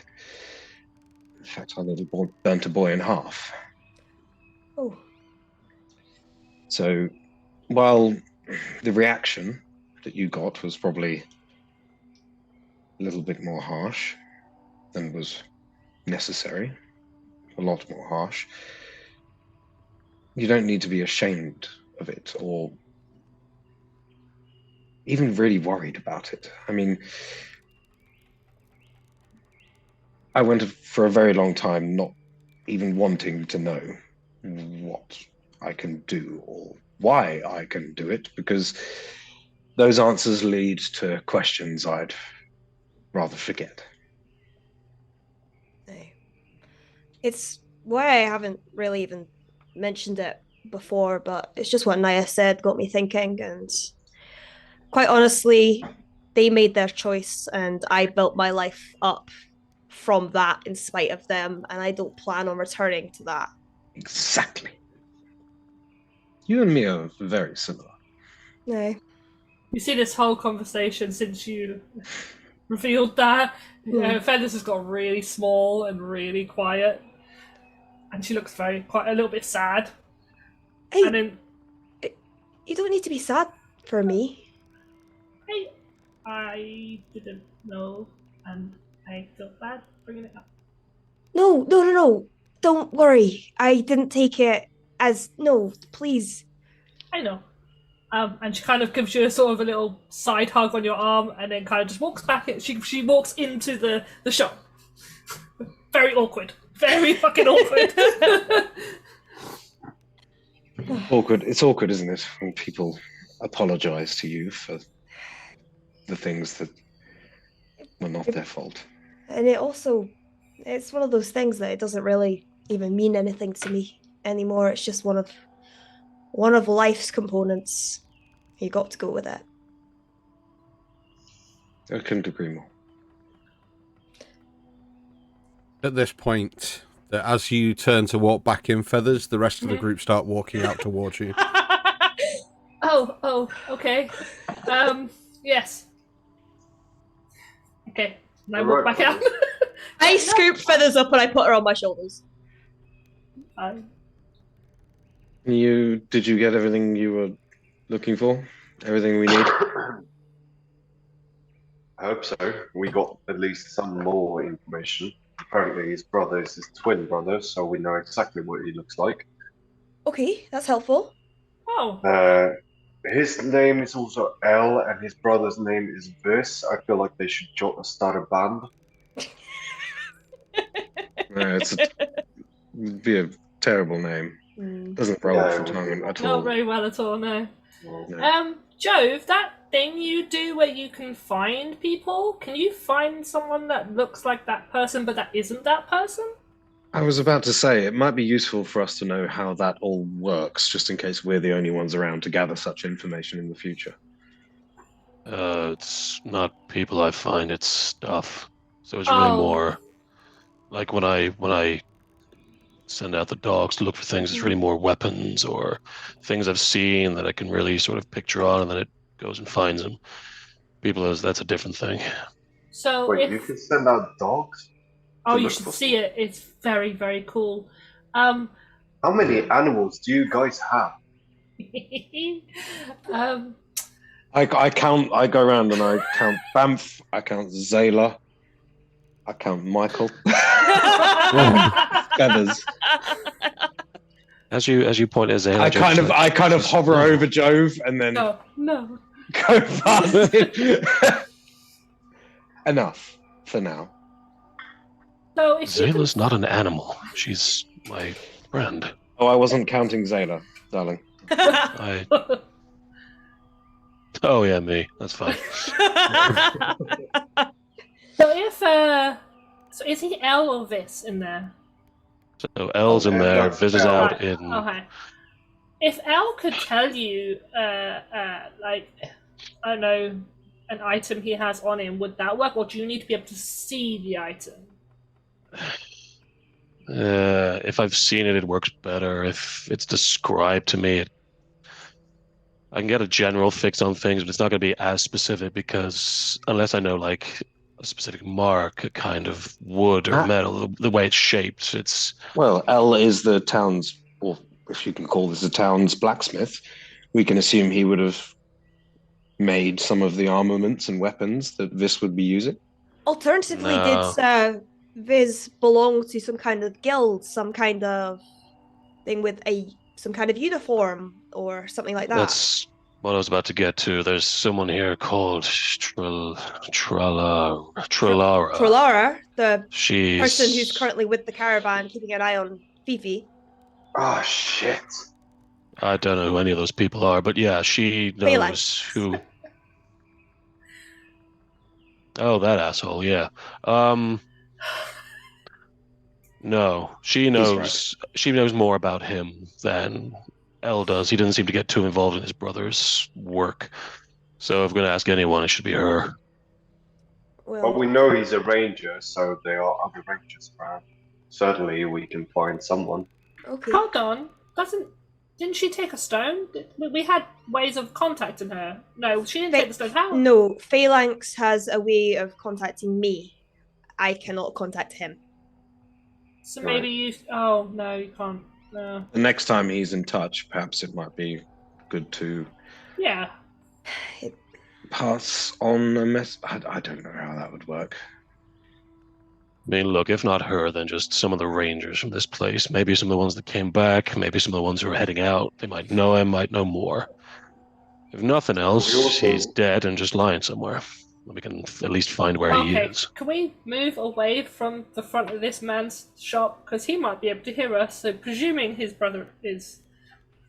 In fact, I nearly burnt a boy in half. Oh. So, while the reaction that you got was probably a little bit more harsh than was necessary, a lot more harsh, you don't need to be ashamed of it or even really worried about it. I mean, I went for a very long time not even wanting to know what I can do or why I can do it, because those answers lead to questions I'd rather forget. It's why I haven't really even mentioned it before, but it's just what Naya said got me thinking, and quite honestly, they made their choice and I built my life up from that in spite of them, and I don't plan on returning to that. Exactly. You and me are very similar. No. You see this whole conversation since you revealed that. Feathers has got really small and really quiet. And she looks quite a little bit sad. Hey, and then you don't need to be sad for me. I didn't know, and I felt bad bringing it up. No. Don't worry. I didn't take it as no. Please. I know. And she kind of gives you a sort of a little side hug on your arm, and then kind of just walks back. She walks into the shop. Very awkward. Very fucking awkward. Awkward. It's awkward, isn't it, when people apologize to you for the things that were not their fault. And it's one of those things that it doesn't really even mean anything to me anymore. It's just one of life's components. You got to go with it. I couldn't agree more. At this point, as you turn to walk back in, Feathers, the rest of the group start walking out towards you. Oh, okay. Yes. Okay, and I walk back out. I scoop Feathers up and I put her on my shoulders. Did you get everything you were looking for? Everything we need? I hope so. We got at least some more information. Apparently his brother is his twin brother, so we know exactly what he looks like. Okay, that's helpful. Oh. His name is also L, and his brother's name is Vis. I feel like they should start a band. It'd be a terrible name. Doesn't roll off the tongue at all. Not very well at all, no. Jove, that thing you do where you can find people, can you find someone that looks like that person but that isn't that person? I was about to say, it might be useful for us to know how that all works, just in case we're the only ones around to gather such information in the future. It's not people I find, it's stuff. So it's really more like when I send out the dogs to look for things, it's really more weapons or things I've seen that I can really sort of picture on, and then it goes and finds them. That's a different thing. So wait, you can send out dogs? Oh, you should see it. It's very, very cool. How many animals do you guys have? I count. I go around and I count Bamf. I count Zayla. I count Michael. Feathers. As you point at Zayla, I kind of hover over Jove and then no. go past him. Enough for now. So Zayla's not an animal. She's my friend. Oh, I wasn't counting Zayla, darling. Oh yeah, me. That's fine. So so is he L or Vis in there? So L's in there. Viz is L. out in. Okay. If L could tell you, like, I don't know, an item he has on him, would that work, or do you need to be able to see the item? If I've seen it, it works better. If it's described to me, I can get a general fix on things, but it's not going to be as specific because unless I know like a specific mark, a kind of wood or metal, the way it's shaped, it's. Well, L is the town's, or if you can call this a town's blacksmith. We can assume he would have made some of the armaments and weapons that Vis would be using. Alternatively, No. did Viz belong to some kind of guild, some kind of thing with some kind of uniform or something like that? That's what I was about to get to. There's someone here called Tralara. Tralara, the She's person who's currently with the caravan, keeping an eye on Fifi. Oh, shit. I don't know who any of those people are, but yeah, she knows Phalanx. who. Oh, that asshole, yeah. No, she knows. Right. She knows more about him than Elle does. He doesn't seem to get too involved in his brother's work. So if I'm going to ask anyone, it should be her. Well, But we know he's a ranger, so there are other rangers around. Certainly, we can find someone. okay. Hold on. Didn't she take a stone? We had ways of contacting her. No, she didn't take the stone. How? No, Phalanx has a way of contacting me. I cannot contact him. So maybe you. Oh no, you can't. No. The next time he's in touch, perhaps it might be good to Yeah. pass on a message. I don't know how that would work. I mean, look, if not her, then just some of the rangers from this place. Maybe some of the ones that came back, maybe some of the ones who are heading out. They might know him, might know more. If nothing else, he's dead and just lying somewhere. We can at least find where he is. Can we move away from the front of this man's shop? Because he might be able to hear us, so presuming his brother is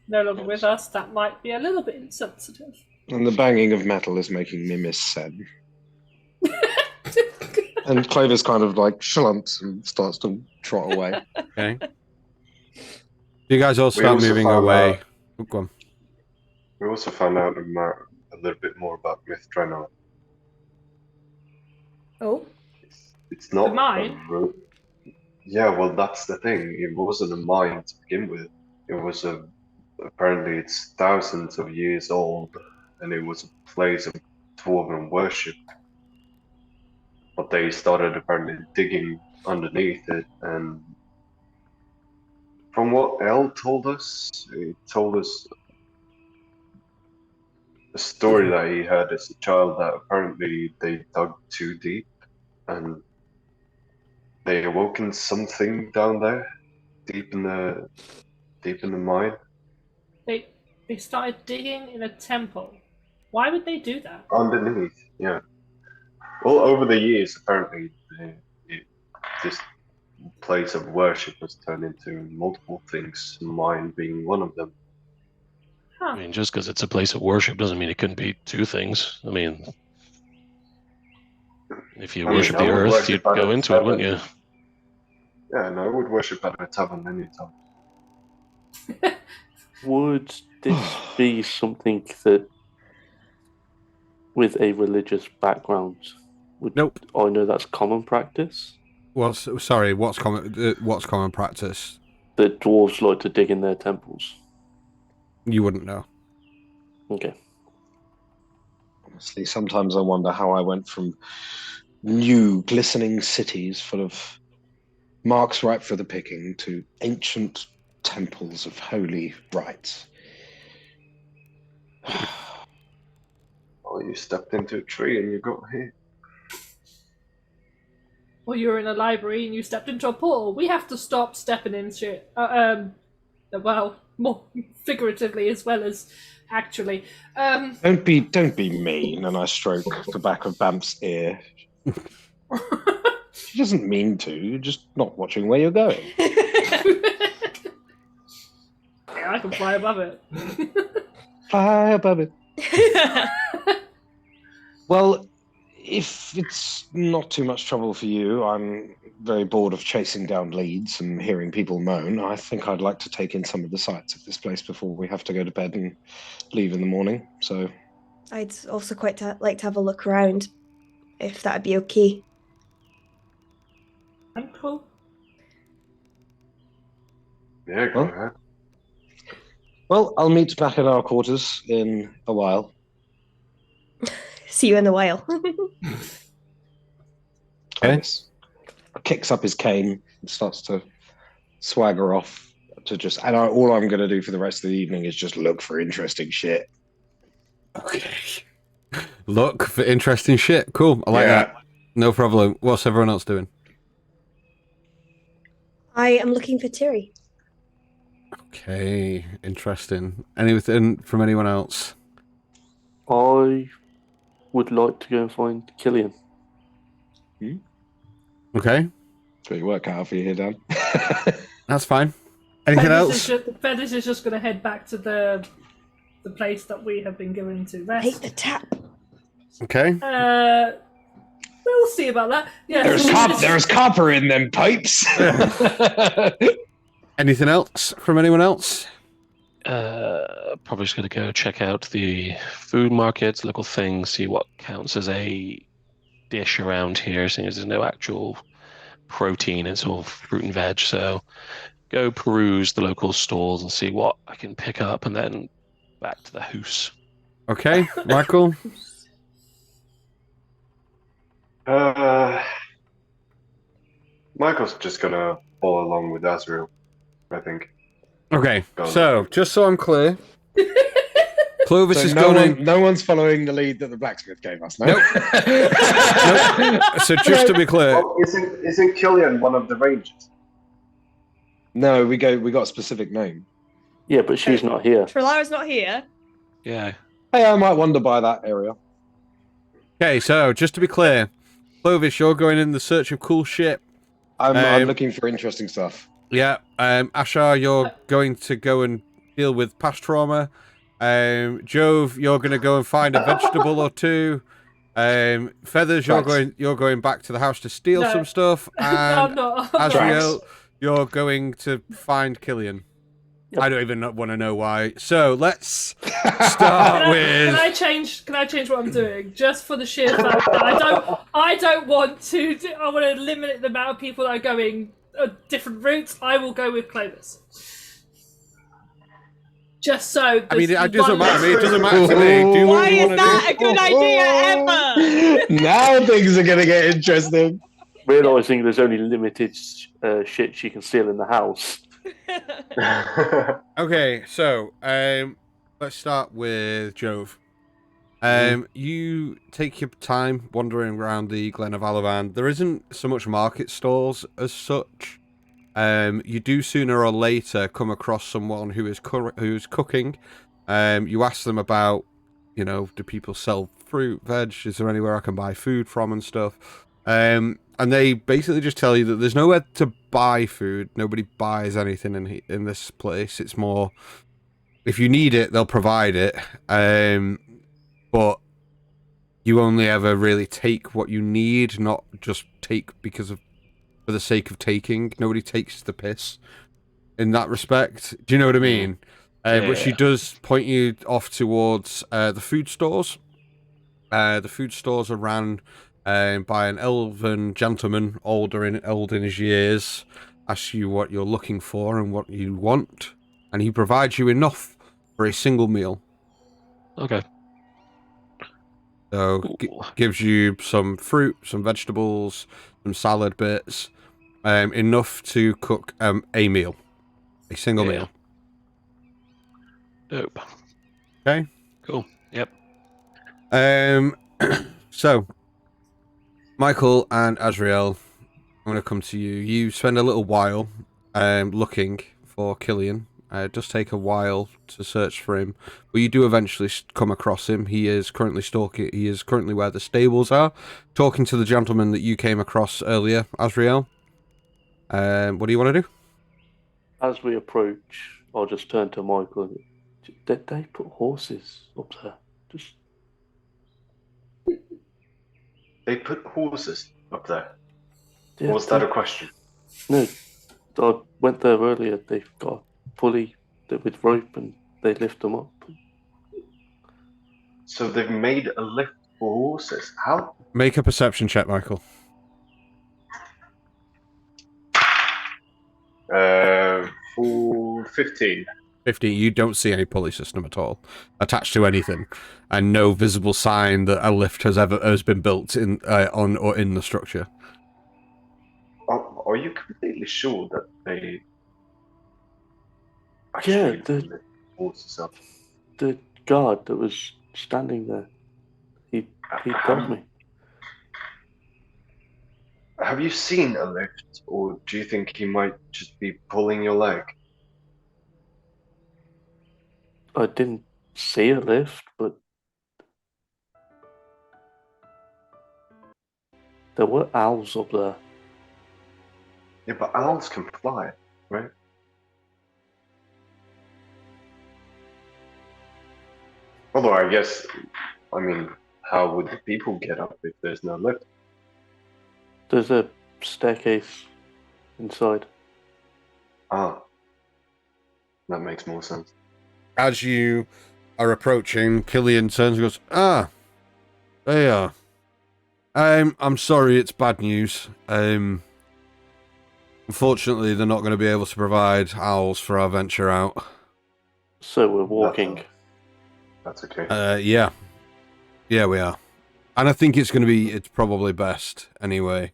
no longer with us, that might be a little bit insensitive. And the banging of metal is making me miss Seb. And Clover's kind of like shalumps and starts to trot away. Okay. You guys all start moving away. Oh, go on. We also found out a little bit more about Mythdraenor. Oh? It's not The mine? Yeah, well, that's the thing. It wasn't a mine to begin with. It was apparently it's thousands of years old, and it was a place of dwarven worship. But they started apparently digging underneath it, and from what Elle told us, he told us a story that he had as a child that apparently they dug too deep, and they awoken something down there, deep in the mine. They started digging in a temple. Why would they do that? Underneath, yeah. Well, over the years, apparently, this place of worship has turned into multiple things, mine being one of them. Huh. I mean, just because it's a place of worship doesn't mean it couldn't be two things. I mean, if you worship the earth, you'd go into it, wouldn't you? Yeah, no, I would worship at a tavern anytime. Would this be something that, with a religious background, Nope. I know that's common practice? What's common practice? That dwarves like to dig in their temples. You wouldn't know. Okay. Honestly, sometimes I wonder how I went from new, glistening cities full of marks ripe for the picking to ancient temples of holy rites. Oh, you stepped into a tree and you got here. Or you're in a library and you stepped into a portal. We have to stop stepping in shit. Well, more figuratively as well as actually. Don't be mean. And I stroke the back of Bamp's ear. She doesn't mean to. You're just not watching where you're going. Yeah, I can fly above it. Fly above it. Well, if it's not too much trouble for you, I'm very bored of chasing down leads and hearing people moan. I think I'd like to take in some of the sights of this place before we have to go to bed and leave in the morning. So I'd also quite like to have a look around, if that'd be okay. I'm cool. Yeah, go ahead. Well, I'll meet back at our quarters in a while. See you in a while. Okay. Kicks up his cane and starts to swagger off to just. And all I'm going to do for the rest of the evening is just look for interesting shit. Okay. Look for interesting shit. Cool. I like that. No problem. What's everyone else doing? I am looking for Terry. Okay. Interesting. Anything from anyone else? I would like to go and find Killian. Okay. Got your work cut out for you here, Dan. That's fine. Anything else? Fetish is just going to head back to the place that we have been going to rest. Hate the tap. Okay. We'll see about that. Yeah. There's copper in them pipes. Anything else from anyone else? Probably just going to go check out the food markets, local things, see what counts as a dish around here, seeing as there's no actual protein, it's all fruit and veg. So go peruse the local stalls and see what I can pick up, and then back to the house. Okay, Michael. Michael's just gonna follow along with Azrael, I think. Okay, so just so I'm clear, Clovis is going. No one's following the lead that the blacksmith gave us. No. Nope. Nope. So just to be clear, well, isn't Killian one of the rangers? No, we got a specific name. Yeah, but she's not here. Trillara's not here. Yeah. Hey, I might wander by that area. Okay, so just to be clear, Clovis, you're going in the search of cool shit. I'm looking for interesting stuff. Yeah. Ashar, you're going to go and deal with past trauma. Jove, you're going to go and find a vegetable or two. Feathers, you're going back to the house to steal some stuff. And Azrael, you're going to find Killian. Yep. I don't even want to know why. So let's start with. Can I change what I'm doing just for the sheer fact that I don't want to. I want to limit the amount of people that are going different routes. I will go with Clovis. Just so. I mean, it doesn't matter to me. It doesn't matter to me. Why is that a good idea ever? Now things are going to get interesting. Realising there's only limited shit she can steal in the house. Okay, so let's start with Jove. You take your time wandering around the Glen of Alavan. There isn't so much market stalls as such. You do sooner or later come across someone who's cooking. You ask them about, do people sell fruit, veg? Is there anywhere I can buy food from and stuff? And they basically just tell you that there's nowhere to buy food. Nobody buys anything in this place. It's more, if you need it, they'll provide it. But you only ever really take what you need, not just take for the sake of taking. Nobody takes the piss in that respect. Do you know what I mean? But she does point you off towards the food stores. The food stores are ran by an elven gentleman, older in his years, asks you what you're looking for and what you want, and he provides you enough for a single meal. Okay. So gives you some fruit, some vegetables, some salad bits, enough to cook a meal, a single meal. Dope. Okay. Cool. Yep. So. Michael and Azrael, I'm going to come to you. You spend a little while looking for Killian. It does take a while to search for him, but you do eventually come across him. He is currently stalking. He is currently where the stables are, talking to the gentleman that you came across earlier, Azrael. What do you want to do? As we approach, I'll just turn to Michael. Did they put horses up there? Just They put horses up there. yeah, Or was that a question? No, I went there earlier. They've got a pulley with rope and they lift them up. So they've made a lift for horses. How? Make a perception check, Michael. 15. 50, you don't see any pulley system at all attached to anything, and no visible sign that a lift has been built in on or in the structure. Are you completely sure that they Yeah, actually lift horses up? the guard that was standing there, he told me. Have you seen a lift, or do you think he might just be pulling your leg? I didn't see a lift, but there were owls up there. Yeah, but owls can fly, right? Although I guess, I mean, how would the people get up if there's no lift? There's a staircase inside. Ah, that makes more sense. As you are approaching, Killian turns and goes, "Ah, there you are. I'm sorry, it's bad news. Unfortunately, they're not going to be able to provide owls for our venture out. So we're walking. That's okay. Yeah, we are. And I think it's probably best anyway.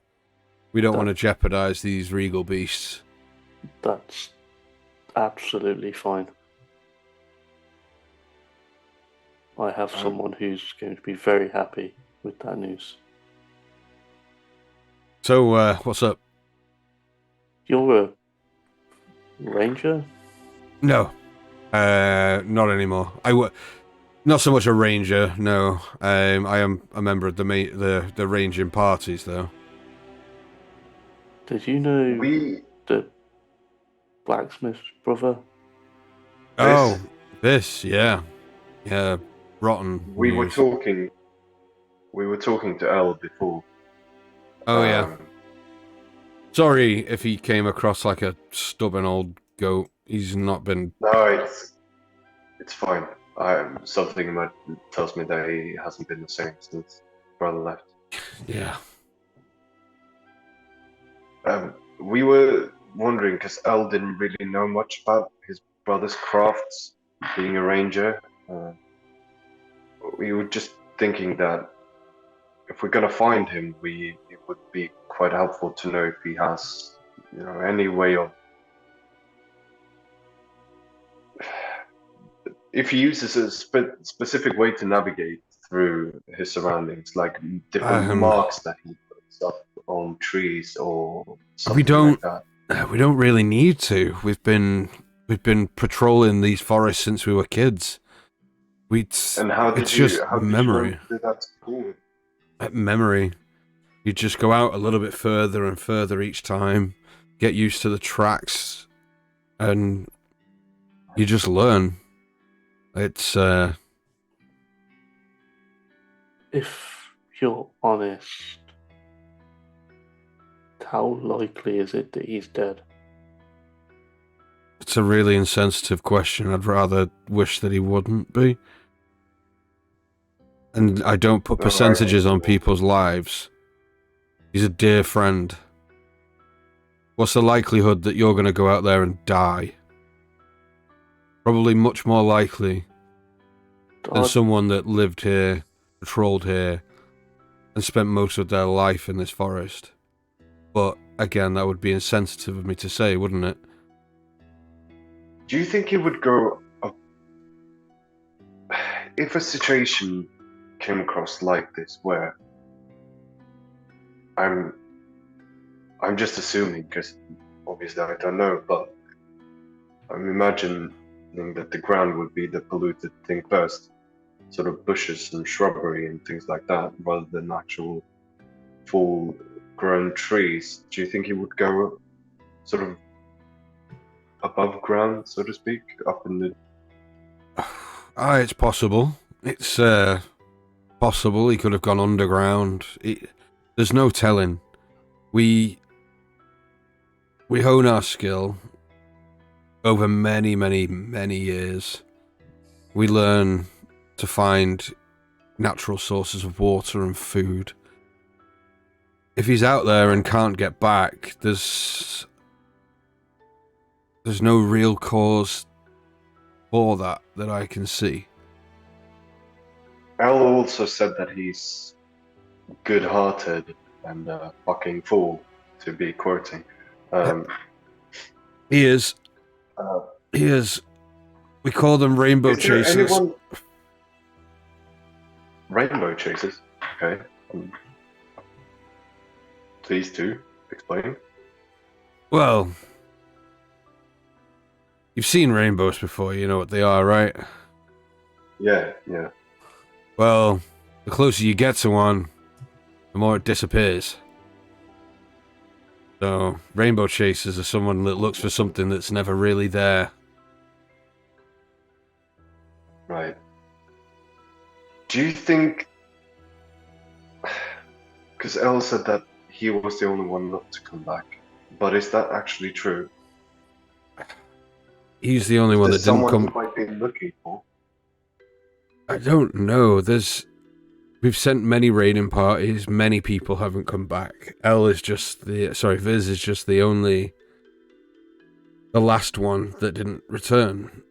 We don't want to jeopardize these regal beasts." That's absolutely fine. I have someone who's going to be very happy with that news. So, what's up? You're a ranger? No, not anymore. Not so much a ranger. No, I am a member of the ranging parties, though. Did you know the blacksmith's brother? Oh, yeah, rotten. We were news. talking to Elle before. Oh yeah. Sorry if he came across like a stubborn old goat. He's not been. No, it's fine. Something tells me that he hasn't been the same since brother left. Yeah. We were wondering because Elle didn't really know much about his brother's crafts, being a ranger. We were just thinking that if we're gonna find him, it would be quite helpful to know if he has, any way of. If he uses a specific way to navigate through his surroundings, like different marks that he puts up on trees or something like that. We don't really need to. We've been patrolling these forests since we were kids. And how did it's you? just How memory. Did you do that school? Memory. You just go out a little bit further and further each time, get used to the tracks, and you just learn. It's If you're honest, how likely is it that he's dead? It's a really insensitive question. I'd rather wish that he wouldn't be. And I don't put percentages on people's lives. He's a dear friend. What's the likelihood that you're going to go out there and die? Probably much more likely than someone that lived here, patrolled here, and spent most of their life in this forest. But again, that would be insensitive of me to say, wouldn't it? Do you think he would go up if a situation came across like this where I'm just assuming because obviously I don't know, but I'm imagining that the ground would be the polluted thing first, sort of bushes and shrubbery and things like that, rather than actual full-grown trees. Do you think he would go sort of above ground, so to speak, up in the? It's possible. It's possible he could have gone underground. There's no telling. We hone our skill over many, many, many years. We learn to find natural sources of water and food. If he's out there and can't get back, there's no real cause for that I can see. Al also said that he's good-hearted and a fucking fool, to be quoting. He is. He is. We call them rainbow chasers. Rainbow chasers? Okay. Please do explain. Well, you've seen rainbows before, you know what they are, right? Yeah. Well, the closer you get to one, the more it disappears. So, rainbow chasers are someone that looks for something that's never really there. Right. Do you think... Because Elle said that he was the only one not to come back. But is that actually true? He's the only one that didn't come... someone who might be looking for? I don't know. We've sent many raiding parties. Many people haven't come back. Viz is just the last one that didn't return.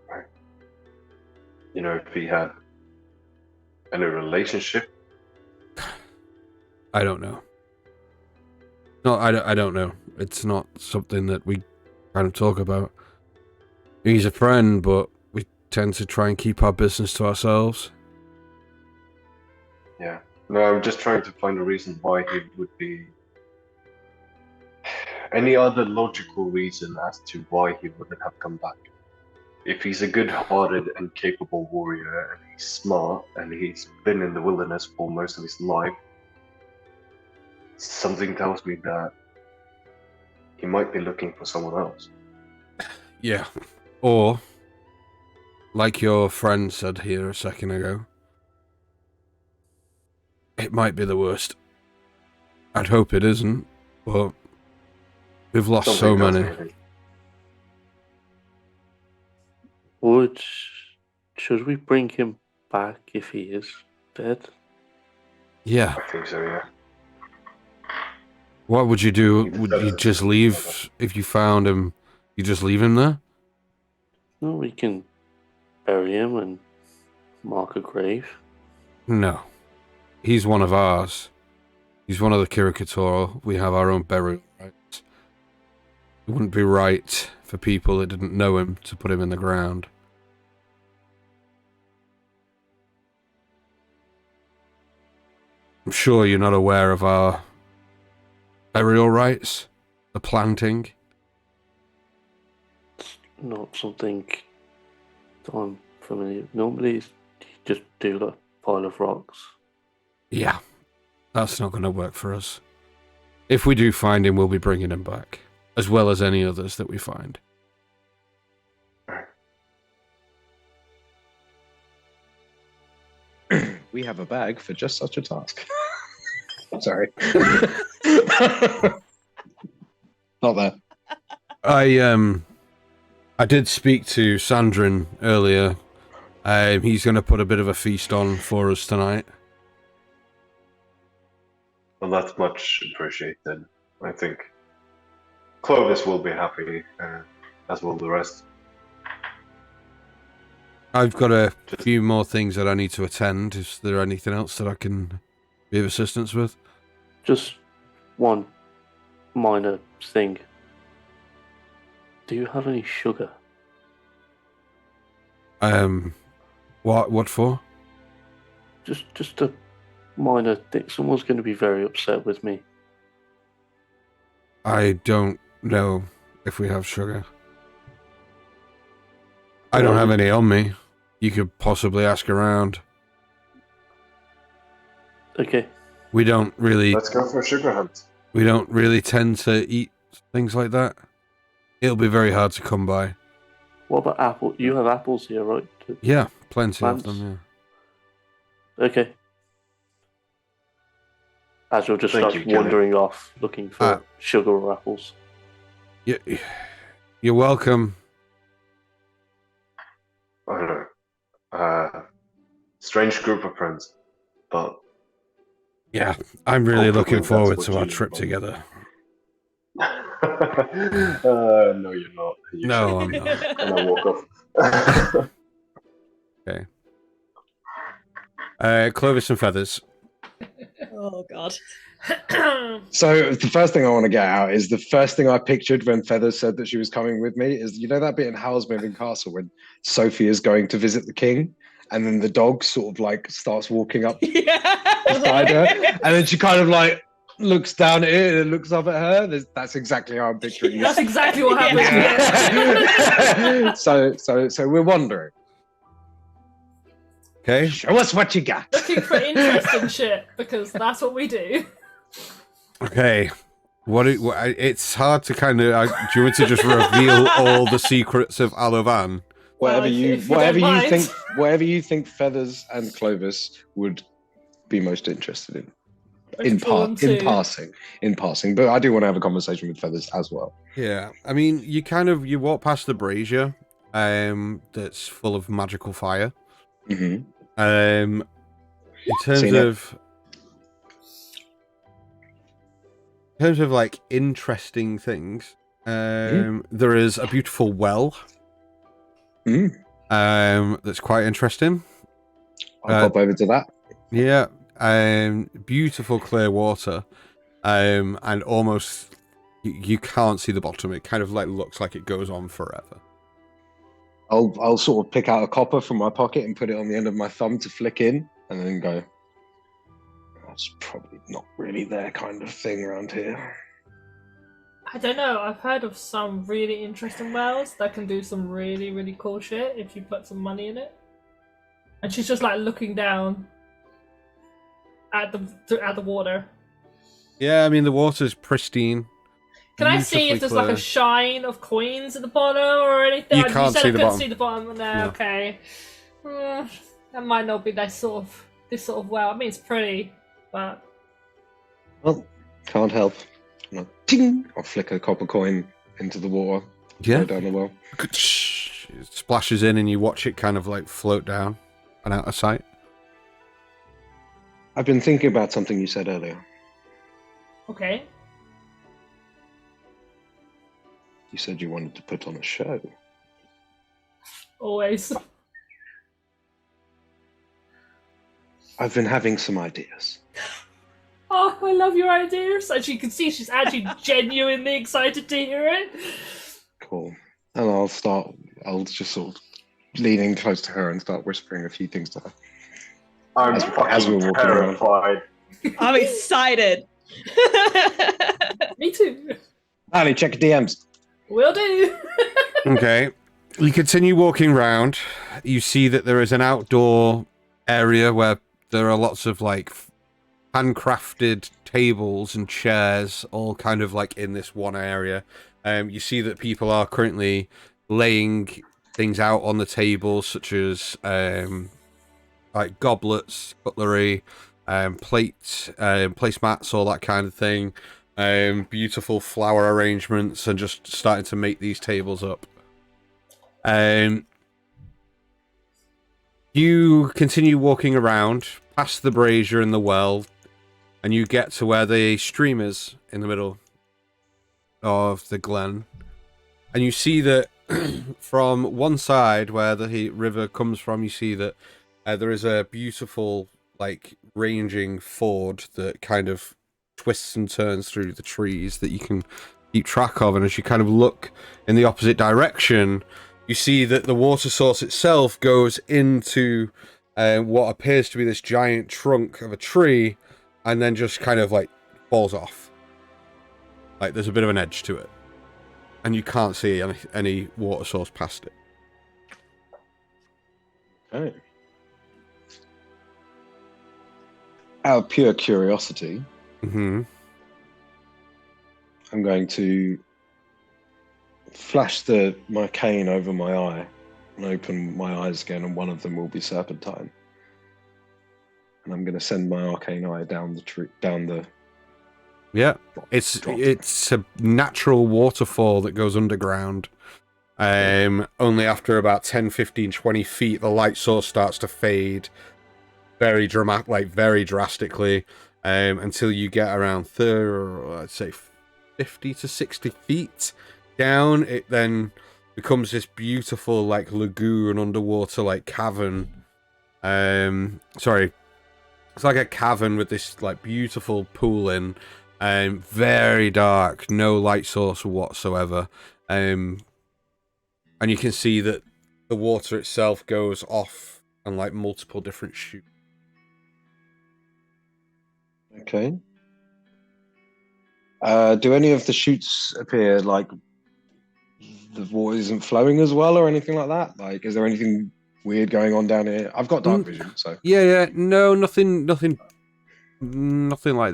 Right. You know, if he had any relationship? I don't know. No, I don't know. It's not something that we kind of talk about. He's a friend, but we tend to try and keep our business to ourselves. Yeah. No, I'm just trying to find a reason why he would be... Any other logical reason as to why he wouldn't have come back. If he's a good-hearted and capable warrior, and he's smart, and he's been in the wilderness for most of his life, something tells me that he might be looking for someone else. Yeah. Or, like your friend said here a second ago, it might be the worst. I'd hope it isn't, but we've lost so many. Should we bring him back if he is dead? Yeah. I think so, yeah. What would you do? Would you just leave if you found him? You just leave him there? No, we can bury him and mark a grave. No. He's one of ours. He's one of the Kirikatoro. We have our own burial rights. It wouldn't be right for people that didn't know him to put him in the ground. I'm sure you're not aware of our burial rights, the planting. It's not something that I'm familiar with. Normally, you just do a pile of rocks. Yeah, that's not going to work for us. If we do find him, we'll be bringing him back, as well as any others that we find. We have a bag for just such a task. Sorry. Not there. I did speak to Sandrin earlier. He's going to put a bit of a feast on for us tonight. Well, that's much appreciated. I think Clovis will be happy, as will the rest. I've got a few more things that I need to attend. Is there anything else that I can be of assistance with? Just one minor thing. Do you have any sugar? What for? Just a minor thing. Someone's going to be very upset with me. I don't know if we have sugar. I don't have any on me. You could possibly ask around. Okay. We don't really... Let's go for a sugar hunt. We don't really tend to eat things like that. It'll be very hard to come by. What about apple? You have apples here, right? Yeah, plenty Plants? of them. Yeah. Okay. Azure just Thank starts you, Kelly. wandering off, looking for sugar or apples. You're welcome. I don't know. Strange group of friends, but Yeah, I'm really hopefully looking that's forward what to our you trip want. together. No, you're not. No, I'm not. And I walk off. Okay. Clovis and feathers. Oh God. So the first thing I want to get out is the first thing I pictured when Feathers said that she was coming with me is, you know, that bit in Howl's Moving Castle when Sophie is going to visit the king and then the dog sort of like starts walking up beside her and then she kind of like looks down at it and looks up at her. That's exactly how I'm picturing this. That's exactly what happened. Yeah. So we're wondering. Okay. Show us what you got. Looking for interesting shit because that's what we do. Okay. It's hard to kind of. Do you want to just reveal all the secrets of Alovan? Whatever don't whatever you think Feathers and Clovis would be most interested in. In passing. But I do want to have a conversation with Feathers as well. Yeah. I mean, you walk past the brazier, that's full of magical fire. Mm-hmm. In terms of like interesting things, there is a beautiful well. That's quite interesting. I'll pop over to that. Yeah. Beautiful clear water. And almost you can't see the bottom. It kind of like looks like it goes on forever. I'll sort of pick out a copper from my pocket and put it on the end of my thumb to flick in, and then go, that's probably not really their kind of thing around here. I don't know. I've heard of some really interesting wells that can do some really, really cool shit if you put some money in it. And she's just like looking down at the water. Yeah, I mean the water's pristine. Can I see if there's like a shine of coins at the bottom or anything? You can't see the bottom. See the bottom. No, okay. That might not be this sort of well. I mean, it's pretty, but well, can't help. I'll flick a copper coin into the water. Yeah. Go down the well. It splashes in, and you watch it kind of like float down and out of sight. I've been thinking about something you said earlier. Okay. You said you wanted to put on a show. Always. I've been having some ideas. Oh, I love your ideas. As you can see, she's actually genuinely excited to hear it. Cool. And I'll just sort of lean in close to her and start whispering a few things to her. I'm as we're walking terrified. I'm excited. Me too. Ali, check your DMs. Will do. Okay. You continue walking around. You see that there is an outdoor area where there are lots of like handcrafted tables and chairs, all kind of like in this one area. You see that people are currently laying things out on the tables, such as like goblets, cutlery, plates, placemats, all that kind of thing. Beautiful flower arrangements, and just starting to make these tables up. You continue walking around past the brazier and the well, and you get to where the stream is in the middle of the glen. And you see that from one side where the river comes from, you see that there is a beautiful, like, ranging ford that kind of twists and turns through the trees that you can keep track of. And as you kind of look in the opposite direction, you see that the water source itself goes into what appears to be this giant trunk of a tree, and then just kind of like falls off. Like there's a bit of an edge to it, and you can't see any water source past it. Okay. Out of pure curiosity, Mm-hmm. I'm going to flash my cane over my eye and open my eyes again, and one of them will be serpentine. And I'm going to send my arcane eye down the tree, down the. Yeah, it's a natural waterfall that goes underground. Only after about 10, 15, 20 feet, the light source starts to fade very drastically, until you get around I'd say 50 to 60 feet down. It then becomes this beautiful like lagoon, underwater like cavern. Sorry, it's like a cavern with this like beautiful pool in, very dark, no light source whatsoever. And you can see that the water itself goes off on like multiple different shoots. Okay. Do any of the chutes appear like the water isn't flowing as well or anything like that? Like, is there anything weird going on down here? I've got dark vision, so. Yeah, no, nothing like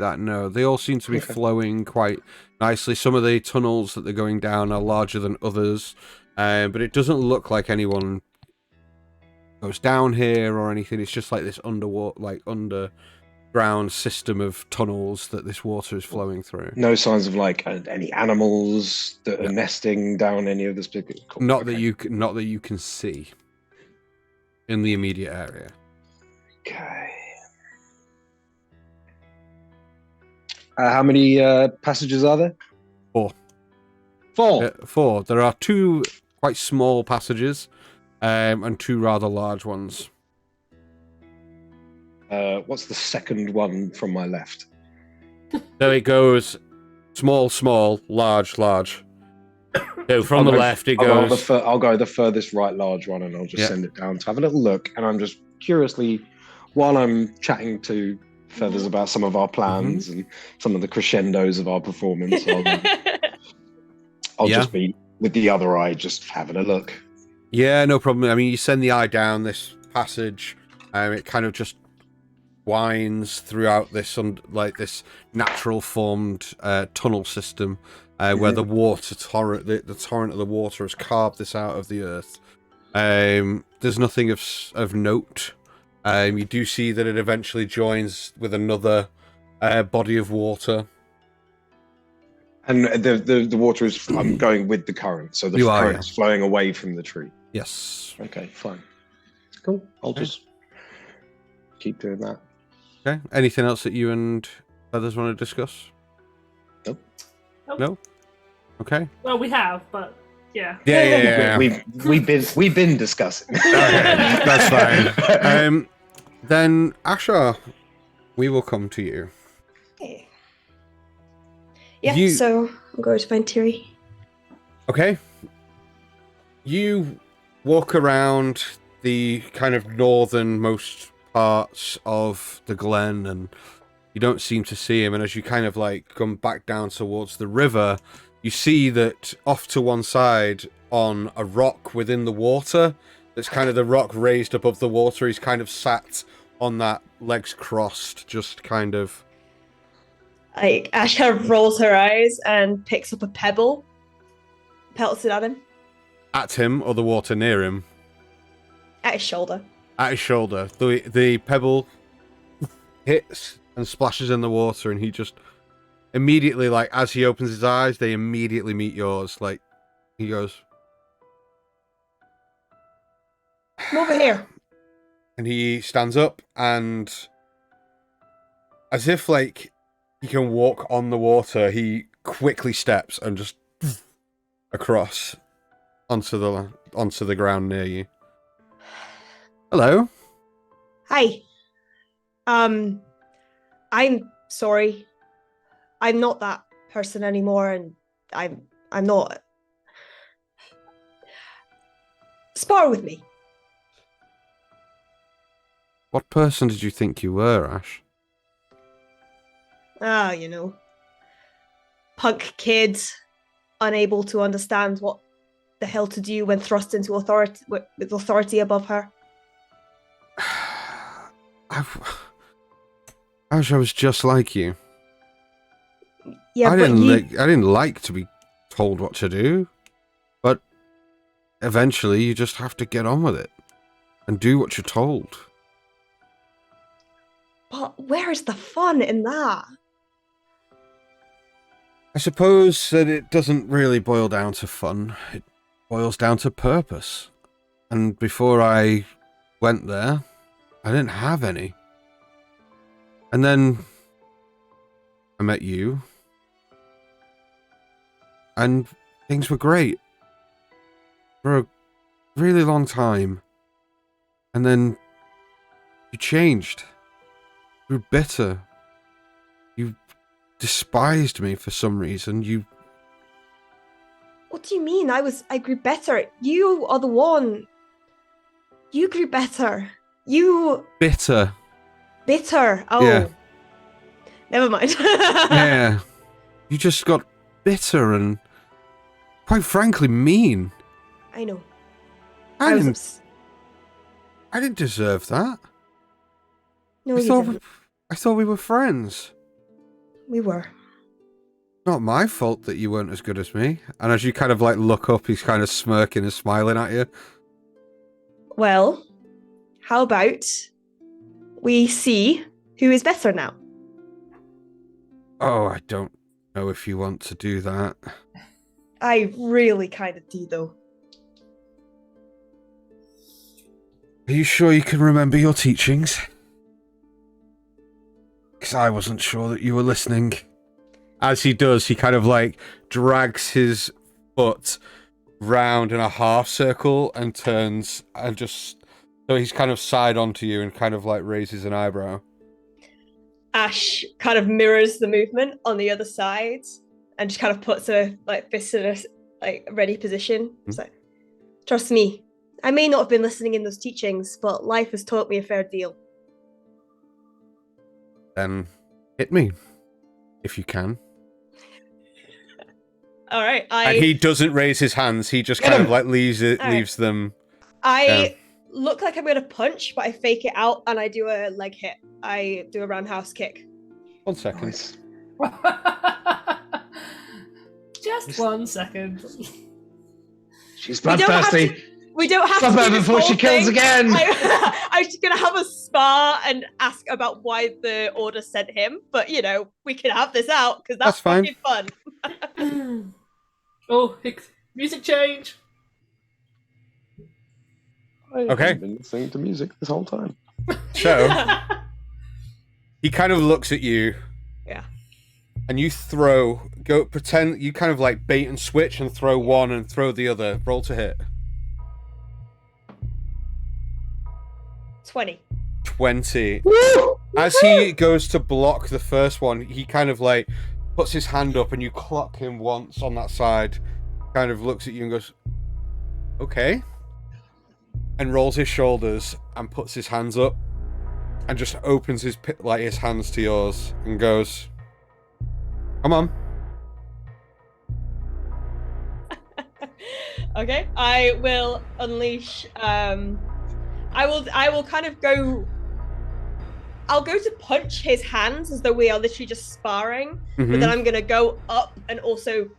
that, no. They all seem to be flowing quite nicely. Some of the tunnels that they're going down are larger than others, but it doesn't look like anyone goes down here or anything. It's just like this underground system of tunnels that this water is flowing through. No signs of like any animals that are nesting down any of this big. Not that you can see in the immediate area. Okay. How many passages are there? 4. 4. 4. There are 2 quite small passages, and 2 rather large ones. What's the second one from my left? So it goes small, large. So from the left it goes. I'll go the furthest right large one, and I'll just send it down to have a little look. And I'm just curiously, while I'm chatting to Feathers about some of our plans and some of the crescendos of our performance, I'll just be with the other eye, just having a look. Yeah, no problem. I mean, you send the eye down this passage, it kind of just winds throughout this this natural formed tunnel system, where the water torrent, the torrent of the water has carved this out of the earth. There's nothing of note. You do see that it eventually joins with another body of water. And the water is, I'm going with the current, so the current is flowing away from the tree. Yes. Okay, fine. Cool. I'll just keep doing that. Okay. Anything else that you and Feathers want to discuss? Nope. No? Okay. Well, we have, but yeah. Yeah. We've been discussing. Okay, that's fine. Then Asha, we will come to you. Okay. Yeah, so I'm going to find Tiri. Okay. You walk around the kind of northernmost parts of the glen, and you don't seem to see him. And as you kind of like come back down towards the river, you see that off to one side on a rock within the water, that's kind of the rock raised above the water, he's kind of sat on that, legs crossed, just kind of. Asha rolls her eyes and picks up a pebble, pelts it at him. At him, or the water near him? At his shoulder. At his shoulder. The pebble hits and splashes in the water, and he just immediately, like, as he opens his eyes, they immediately meet yours. Like, he goes, "Come over here." And he stands up, and as if, like, he can walk on the water, he quickly steps and just across onto the ground near you. Hello. Hi. I'm sorry. I'm not that person anymore, and I'm not. Spar with me. What person did you think you were, Ash? Punk kid, unable to understand what the hell to do when thrust into authority with authority above her. Ash, I was just like you. Yeah, I didn't like to be told what to do. eventually you just have to get on with it and do what you're told. But where is the fun in that? I suppose that it doesn't really boil down to fun. It boils down to purpose. And before I went there, I didn't have any. And then I met you. And things were great. For a really long time. And then you changed. You grew bitter. You despised me for some reason. What do you mean? I grew better. You are the one. You grew better. You Bitter. bitter. Oh. Yeah. Never mind. Yeah. You just got bitter and, quite frankly, mean. I know. I was didn't ups- I didn't deserve that. No, I you thought didn't. I thought we were friends. We were. Not my fault that you weren't as good as me. And as you kind of like look up, he's kind of smirking and smiling at you. Well, how about we see who is better now? Oh, I don't know if you want to do that. I really kind of do, though. Are you sure you can remember your teachings? Because I wasn't sure that you were listening. As he does, he kind of like drags his foot round in a half circle and turns and just... So he's kind of side onto you and kind of like raises an eyebrow. Ash kind of mirrors the movement on the other side and just kind of puts her like fist in a like ready position. So, trust me, I may not have been listening in those teachings, but life has taught me a fair deal. Then hit me, if you can. All right, And he doesn't raise his hands. He just kind of like leaves them. I look like I'm going to punch, but I fake it out and I do a leg hit. I do a roundhouse kick. 1 second. Just 1 second. She's bloodthirsty. We don't have Stop to her do this before she whole kills thing. again. I was going to have a spar and ask about why the order sent him, but you know, we can have this out because that's fine. fucking fun. Oh, music change. Okay. I've been listening to music this whole time. So he kind of looks at you. Yeah. And you pretend you kind of like bait and switch and throw one and throw the other. Roll to hit. 20. 20. Woo! As he goes to block the first one, he kind of like puts his hand up and you clock him once on that side, kind of looks at you and goes, okay. And rolls his shoulders and puts his hands up and just opens his hands to yours and goes, come on. Okay, I will unleash. I will kind of go. I'll go to punch his hands as though we are literally just sparring, but then I'm gonna go up and also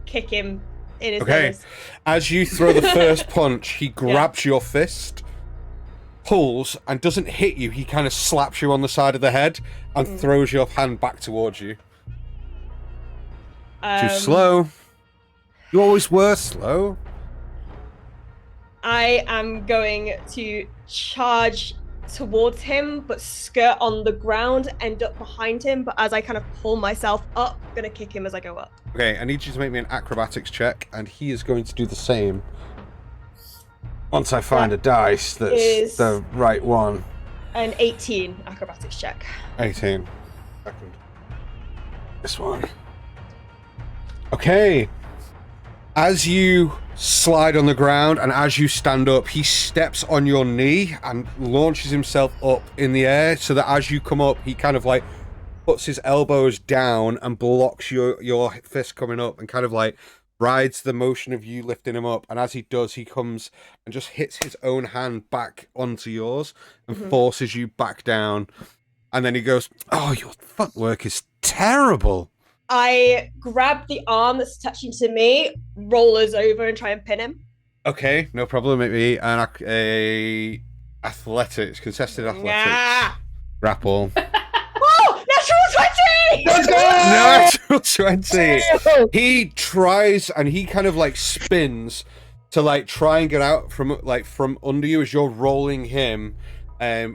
kick him in his nose. As you throw the first punch, he grabs your fist, pulls, and doesn't hit you. He kind of slaps you on the side of the head and throws your hand back towards you. Too slow. You always were slow. I am going to charge towards him, but skirt on the ground, end up behind him. But as I kind of pull myself up, I'm going to kick him as I go up. Okay, I need you to make me an acrobatics check, and he is going to do the same. Once I find a dice that's the right one. An 18 acrobatics check. 18. Second. This one. Okay. As you slide on the ground and as you stand up, he steps on your knee and launches himself up in the air so that as you come up, he kind of like puts his elbows down and blocks your fist coming up and kind of like rides the motion of you lifting him up. And as he does, he comes and just hits his own hand back onto yours and forces you back down. And then he goes, oh, your footwork is terrible. I grab the arm that's attaching to me, roll us over and try and pin him. Okay, no problem. Maybe a athletics, contested athletics, grapple. Oh, natural 20! Let's go! Natural 20. He tries and he kind of like spins to like try and get out from under you as you're rolling him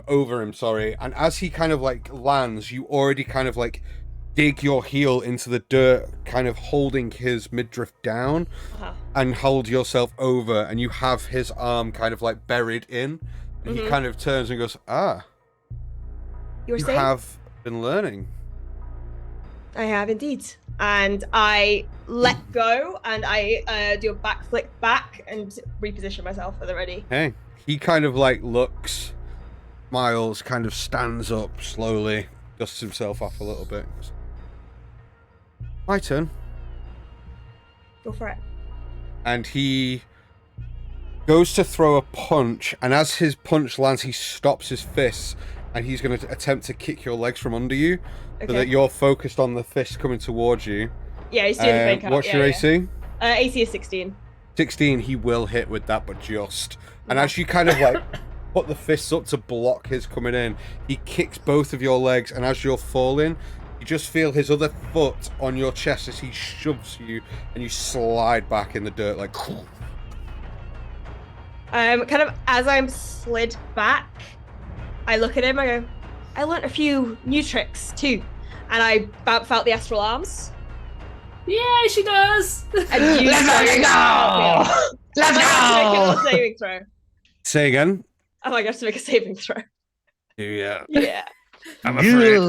over him, sorry. And as he kind of like lands, you already kind of like dig your heel into the dirt, kind of holding his midriff down and hold yourself over, and you have his arm kind of like buried in. And he kind of turns and goes, you have been learning. I have indeed. And I let go and I do a back flick back and reposition myself for the ready. Hey, he kind of like looks, smiles, kind of stands up slowly, dusts himself off a little bit. My turn. Go for it. And he goes to throw a punch, and as his punch lands, he stops his fists, and he's going to attempt to kick your legs from under you, so that you're focused on the fist coming towards you. Yeah, he's doing the fake out. What's your AC? AC is 16. 16, he will hit with that, but just. And as you kind of like put the fists up to block his coming in, he kicks both of your legs, and as you're falling, you just feel his other foot on your chest as he shoves you, and you slide back in the dirt like. Kind of as I'm slid back, I look at him. I go, I learnt a few new tricks too, and I bounce out the astral arms. Yeah, she does. And you Let's go! Let's go! Make a saving throw. Say again. Oh, I have to make a saving throw. Yeah. Yeah. I'm afraid.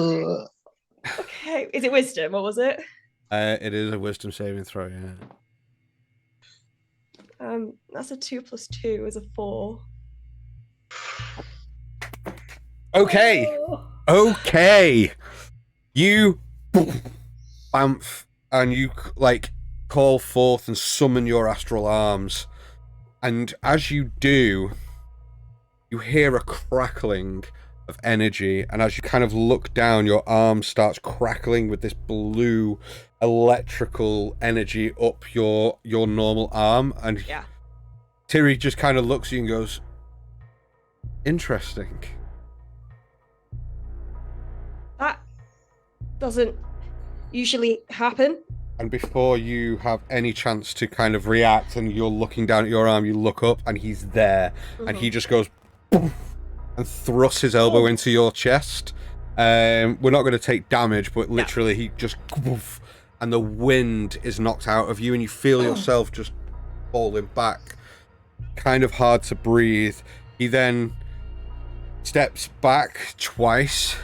Okay. Is it wisdom? What was it? It is a wisdom saving throw, yeah. That's a 2 + 2 is a 4. Okay. Okay. You bamf and you like call forth and summon your astral arms. And as you do, you hear a crackling of energy, and as you kind of look down, your arm starts crackling with this blue electrical energy up your normal arm, and Tiri just kind of looks at you and goes, interesting. That doesn't usually happen. And before you have any chance to kind of react and you're looking down at your arm, you look up and he's there, and he just goes boom, and thrusts his elbow into your chest. We're not going to take damage, but literally he just woof, and the wind is knocked out of you, and you feel yourself just falling back, kind of hard to breathe. He then steps back twice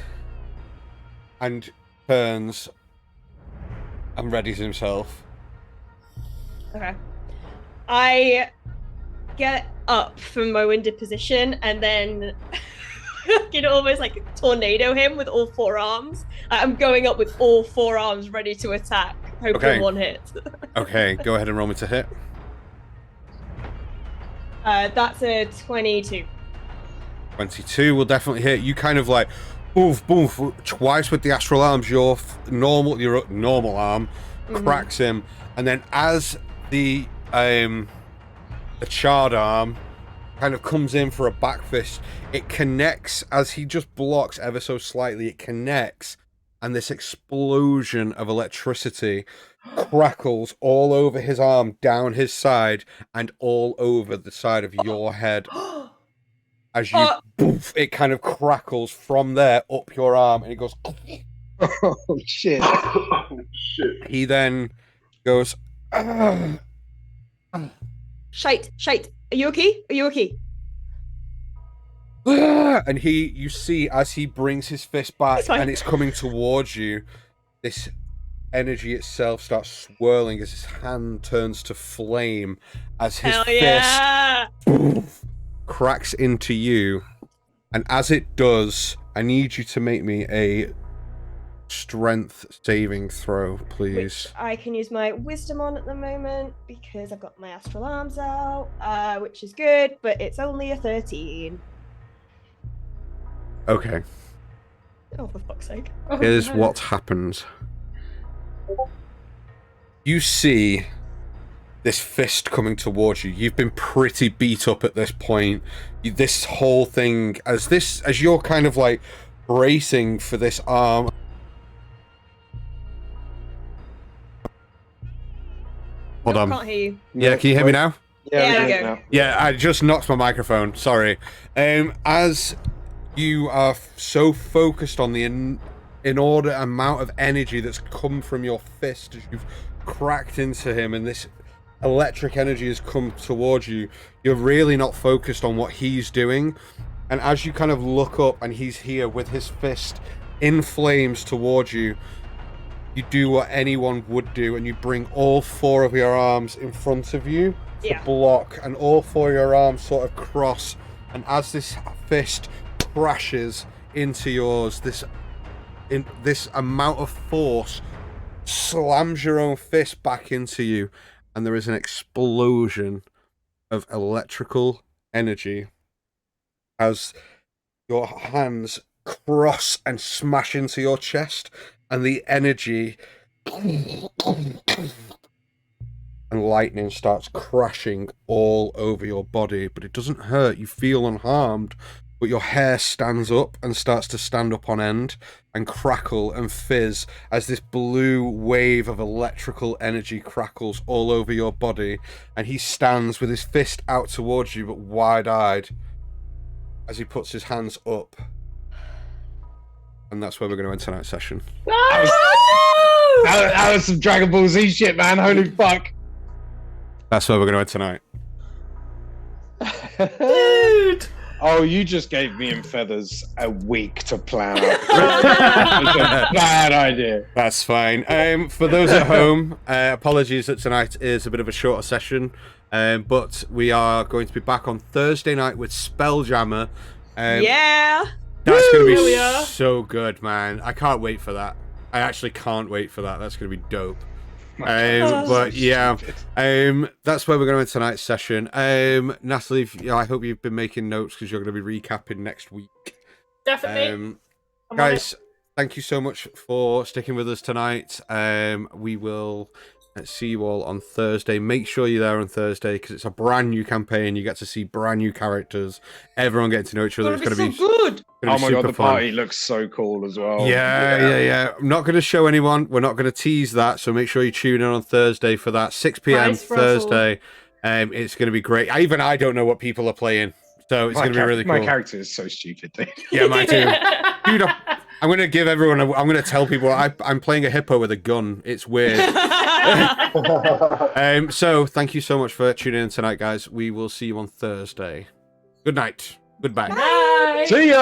and turns and readies himself. Okay. I get up from my winded position and then almost like tornado him with all 4 arms. I'm going up with all 4 arms ready to attack, hoping one hit. Okay, go ahead and roll me to hit. That's a 22. 22 will definitely hit. You kind of like boof, boof, twice with the astral arms. Your normal arm cracks him, and then as the charred arm kind of comes in for a back fist, it connects as he just blocks ever so slightly. It connects, and this explosion of electricity crackles all over his arm, down his side, and all over the side of your head. As you, boof, it kind of crackles from there up your arm, and it goes. Oh shit! Shit. He then goes. Shite. Are you okay? And you see as he brings his fist back and it's coming towards you, this energy itself starts swirling as his hand turns to flame as his fist cracks into you. And as it does, I need you to make me a strength saving throw, please. Which I can use my wisdom on at the moment because I've got my astral arms out, which is good, but it's only a 13. Okay. Oh, for fuck's sake. Here's what happens. You see this fist coming towards you. You've been pretty beat up at this point. This whole thing, as you're kind of like bracing for this arm. Hold on. Can't hear you. Yeah, can you hear me now? Yeah, there we go. Yeah, I just knocked my microphone. Sorry. As you are so focused on the inordinate amount of energy that's come from your fist as you've cracked into him, and this electric energy has come towards you, you're really not focused on what he's doing. And as you kind of look up and he's here with his fist in flames towards you, you do what anyone would do, and you bring all 4 of your arms in front of you to block, and all 4 of your arms sort of cross, and as this fist crashes into yours, this amount of force slams your own fist back into you, and there is an explosion of electrical energy as your hands cross and smash into your chest, and the energy and lightning starts crashing all over your body, but it doesn't hurt. You feel unharmed, but your hair stands up and starts to stand up on end and crackle and fizz as this blue wave of electrical energy crackles all over your body, and he stands with his fist out towards you but wide-eyed as he puts his hands up. And that's where we're going to end tonight's session. That was some Dragon Ball Z shit, man. Holy fuck. That's where we're going to end tonight. Dude! Oh, you just gave me and Feathers a week to plan out. That's a bad idea. That's fine. For those at home, apologies that tonight is a bit of a shorter session, but we are going to be back on Thursday night with Spelljammer. Yeah! That's going to be so good, man. I can't wait for that. I actually can't wait for that. That's going to be dope. But yeah, that's where we're going to end tonight's session. Natalie, I hope you've been making notes because you're going to be recapping next week. Definitely. Guys, thank you so much for sticking with us tonight. We will see you all on Thursday. Make sure you're there on Thursday because it's a brand new campaign. You get to see brand new characters. Everyone getting to know each other. It's going to be so good. Oh my god, the fun. party looks so cool as well. Yeah. I'm not going to show anyone. We're not going to tease that. So make sure you tune in on Thursday for that 6 p.m. Thursday. It's going to be great. Even I don't know what people are playing, so it's going to be really cool. My character is so stupid. Yeah, mine too. Dude, I'm going to give everyone. I'm going to tell people I'm playing a hippo with a gun. It's weird. So thank you so much for tuning in tonight, guys. We will see you on Thursday. Good night. Goodbye. Bye. See ya.